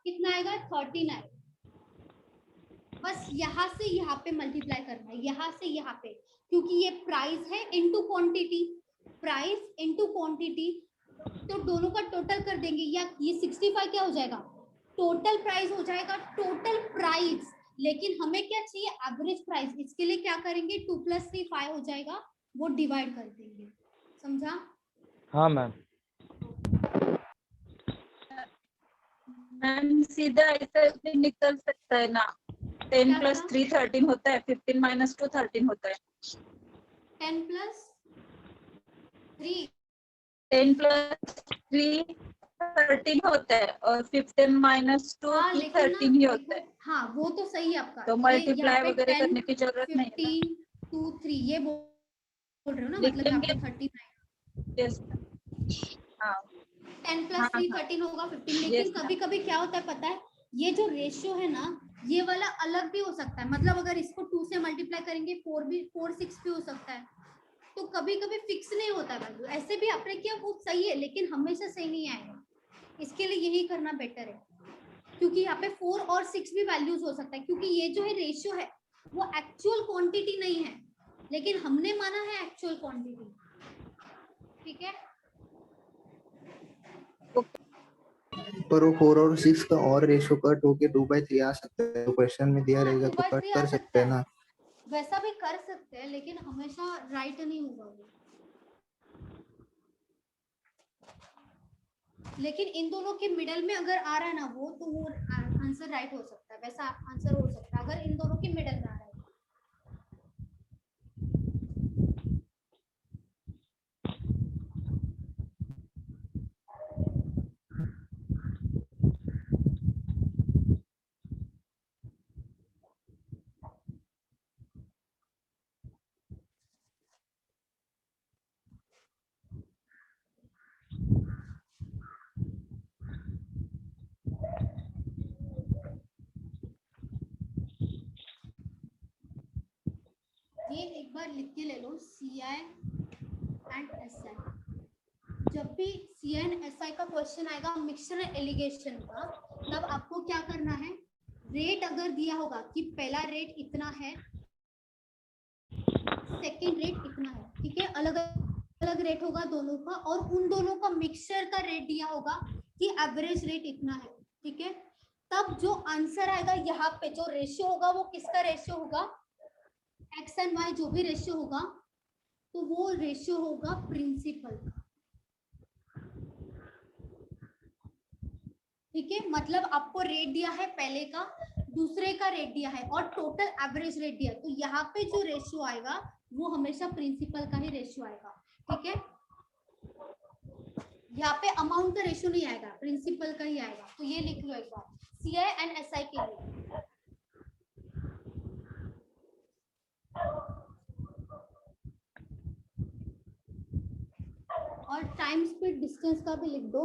कितना आएगा? 13 आएगा। बस यहाँ से यहाँ पे मल्टीप्लाई करना है, यहाँ से यहाँ पे, क्योंकि ये प्राइस है into quantity, price into quantity, तो दोनों का टोटल कर देंगे, या ये 65 क्या हो जाएगा, टोटल प्राइस हो जाएगा, टोटल प्राइस। लेकिन हमें क्या चाहिए, एवरेज प्राइस। इसके लिए क्या करेंगे, 2 + 3 5 हो जाएगा, वो डिवाइड कर देंगे। समझा? हाँ मैम। मैम सीधा ऐसे भी निकल सकता है ना, 10 + 3 13 होता है, 15 - 2 13 होता है। 10 + 3 10 + 3 13 होता है और 15 - 2 हाँ, भी लेकिन ना 13 ही होता है। हाँ वो तो सही है आपका। तो ये यहाँ मल्टीप्लाई पे वगैरह 10 करने की जरूरत नहीं है ना। 15 2 3 ये बोल रहे हो ना, मतलब यहाँ पे 39। Yes. हाँ 10 + हाँ 3 हाँ 13 होगा 15। Yes, लेकिन ma'am. कभी कभी क्या होता है पता है, ये जो रेशियो है ना, ये वाला अलग भी हो सकता है। मतलब अगर इसको 2 से मल्टीप्लाई करेंगे 4 6 भी हो सकता है। तो कभी कभी फिक्स नहीं होता वैल्यू। ऐसे भी आपने किया वो सही है, लेकिन हमेशा सही नहीं आएगा। इसके लिए यही करना बेटर है, क्योंकि यहाँ पे 4 और 6 भी वैल्यूज हो सकता है। क्योंकि ये जो है रेशियो है वो एक्चुअल क्वांटिटी नहीं है, लेकिन हमने माना है एक्चुअल क्वांटिटी। ठीक है, पर वो 4 और 6 का और रेशियो कट होके 2/3 आ सकता है, तो क्वेश्चन में दिया रहेगा तो कट 2/3 आ कर सकता सकते हैं है, ना। वैसा भी कर सकते हैं, लेकिन हमेशा राइट नहीं होगा वो। लेकिन इन दोनों के मिडल में अगर आ रहा है ना वो, तो वो आंसर राइट हो सकता है। वैसा आंसर हो सकता है अगर इन दोनों के मिडल में आ रहा है। ये एक बार लिख के ले लो, CI एंड SI। जब भी CI एंड SI का क्वेश्चन आएगा मिक्सचर एलिगेशन का, तब आपको क्या करना है, रेट अगर दिया होगा कि पहला रेट इतना है, सेकंड रेट इतना है, ठीक है, अलग अलग रेट होगा दोनों का, और उन दोनों का मिक्सचर का रेट दिया होगा कि एवरेज रेट इतना है, ठीक है, तब जो आंसर आएगा यहाँ पे जो रेशियो होगा वो किसका रेशियो होगा, एक्स एंड वाई जो भी रेशियो होगा, तो वो रेशियो होगा प्रिंसिपल का। ठीक है, मतलब आपको रेट दिया है पहले का, दूसरे का रेट दिया है और टोटल एवरेज रेट दिया है, तो यहाँ पे जो रेशियो आएगा वो हमेशा प्रिंसिपल का ही रेशियो आएगा। ठीक है, यहाँ पे अमाउंट का रेशियो नहीं आएगा, प्रिंसिपल का ही आएगा। तो ये लिख लो एक बार, CI एंड SI के लिए। और टाइम स्पीड डिस्टेंस का भी लिख दो।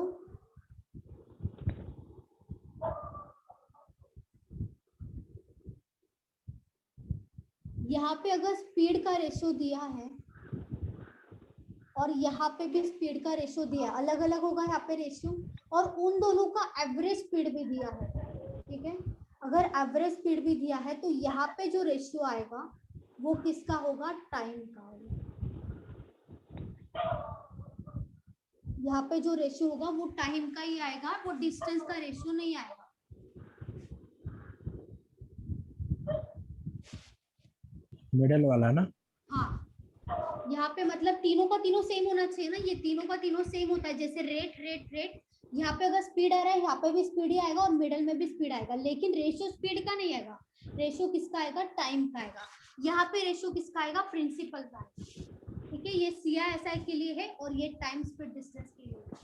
यहाँ पे अगर स्पीड का रेशियो दिया है और यहाँ पे भी स्पीड का रेशियो दिया है, अलग अलग होगा यहाँ पे रेशियो, और उन दोनों का एवरेज स्पीड भी दिया है। ठीक है, अगर एवरेज स्पीड भी दिया है तो यहाँ पे जो रेशियो आएगा वो किसका होगा, टाइम का होगा। यहाँ पे जो रेशियो होगा वो टाइम का ही आएगा, वो डिस्टेंस का रेशियो नहीं आएगा। मिडल वाला ना, हाँ, यहाँ पे मतलब तीनों का तीनों सेम होना चाहिए ना, ये तीनों का तीनों सेम होता है। जैसे रेट रेट रेट, यहाँ पे अगर स्पीड आ रहा है यहाँ पे भी स्पीड ही आएगा और मिडल में भी स्पीड आएगा, लेकिन रेशियो स्पीड का नहीं आएगा, रेशियो किसका आएगा, टाइम का आएगा। यहाँ पे रेशियो किसका आएगा, प्रिंसिपल का। ठीक है, ये CI SI के लिए है और ये टाइम स्पीड डिस्टेंस के लिए है।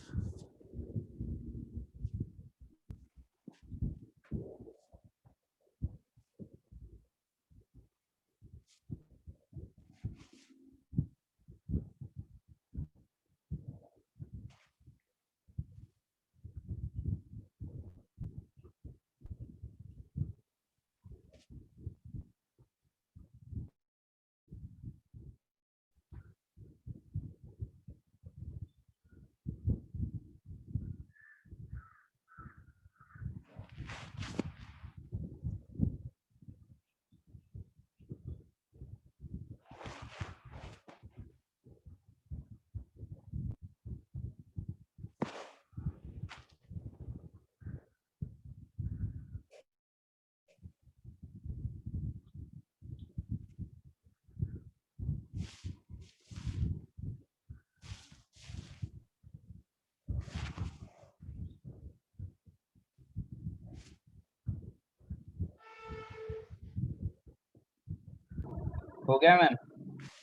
हो गया मैम?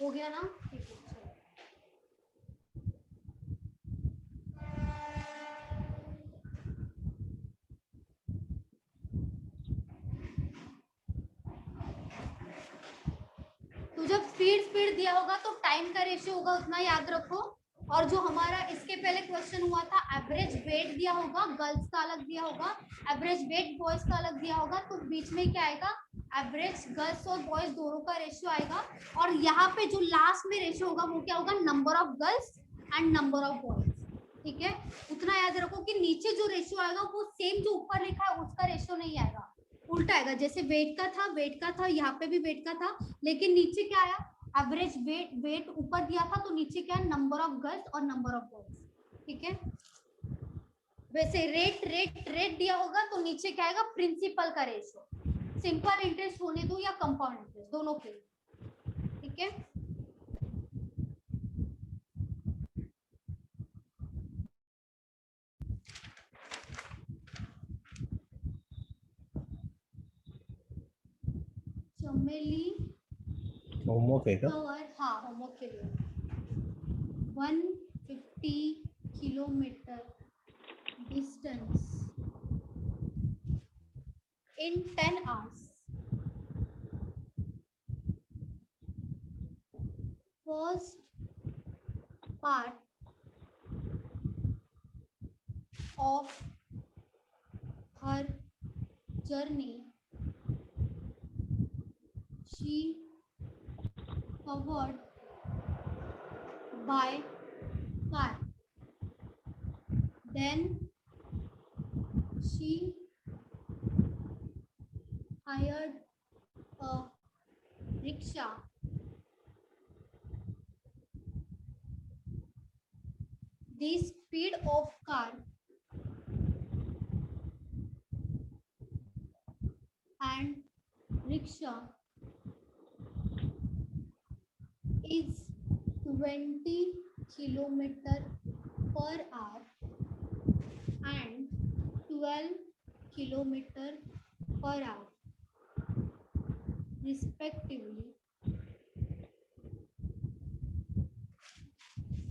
हो गया ना? ठीक है, चलो। तो जब स्पीड दिया होगा तो टाइम का रेशियो होगा उतना याद रखो। और जो हमारा इसके पहले क्वेश्चन हुआ था, एवरेज वेट दिया होगा, गर्ल्स का अलग दिया होगा, एवरेज वेट बॉयज का अलग दिया होगा, तो बीच में क्या आएगा, एवरेज गर्ल्स और बॉयज दोनों का रेशियो आएगा। और यहाँ पे जो लास्ट में रेशियो होगा वो क्या होगा, number of girls and number of boys. ठीक है, उतना याद रखो कि नीचे जो रेशियो आएगा वो सेम जो ऊपर लिखा है उसका रेशियो नहीं आएगा, उल्टा आएगा। जैसे वेट का था, यहाँ पे भी वेट का था, लेकिन नीचे क्या आया, एवरेज वेट ऊपर दिया था तो नीचे क्या है, नंबर ऑफ गर्ल्स और नंबर ऑफ बॉयज। ठीक है, वैसे रेट दिया होगा तो नीचे क्या आएगा, प्रिंसिपल का रेशियो, सिंपल इंटरेस्ट होने दो या कंपाउंड इंटरेस्ट, दोनों के लिए। ठीक है, चमेली होमवर्क है क्या? हाँ, होमवर्क के लिए 150 kilometre distance in 10 hours. First part of her journey, she covered by car. Then she hired a rickshaw. The speed of car and rickshaw is 20 kilometer per hour and 12 kilometer per hour respectively.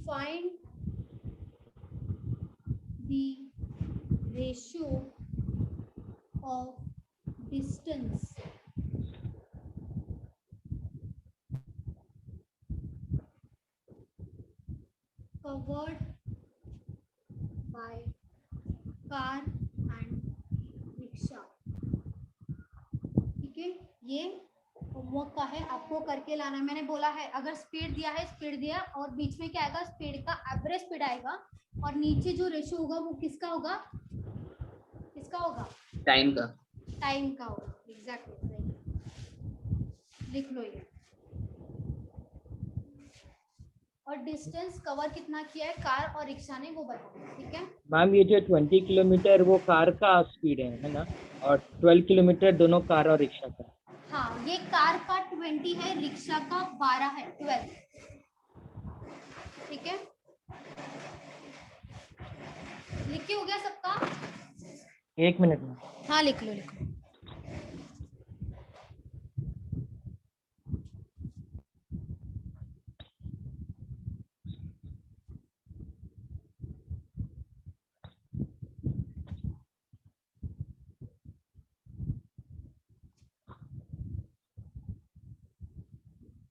Find the ratio of distance covered by car and rickshaw. ठीक है, ये homework का है, आपको करके लाना है। मैंने बोला है अगर स्पीड दिया है, स्पीड दिया और बीच में क्या आएगा, स्पीड का एवरेज स्पीड आएगा और नीचे जो रेशियो होगा वो किसका होगा, किसका होगा, टाइम का होगा। एग्जैक्टली, लिख लो ये। और डिस्टेंस कवर कितना किया है कार और रिक्शा ने वो बताओ। ठीक है मैम, ये जो 20 किलोमीटर वो कार का स्पीड है ना, और 12 किलोमीटर दोनों कार और रिक्शा का। हाँ, ये कार का 20 है, रिक्शा का 12 है, 12। ठीक है, लिख के हो गया सबका? 1 मिनट में। हाँ, लिख लो, लिख लो।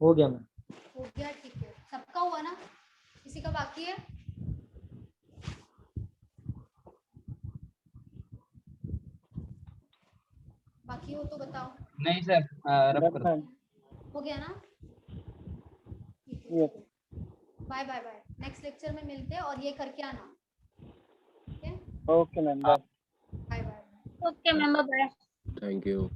हो गया मैम। हो गया, ठीक है, सबका हुआ ना, किसी का बाकी है? बाकी हो तो बताओ। नहीं सर, रब कर। हो गया ना? Bye bye bye, next lecture में मिलते हैं और ये करके आना। ठीक है, okay ma'am, bye bye bye. Okay ma'am, bye. Thank you.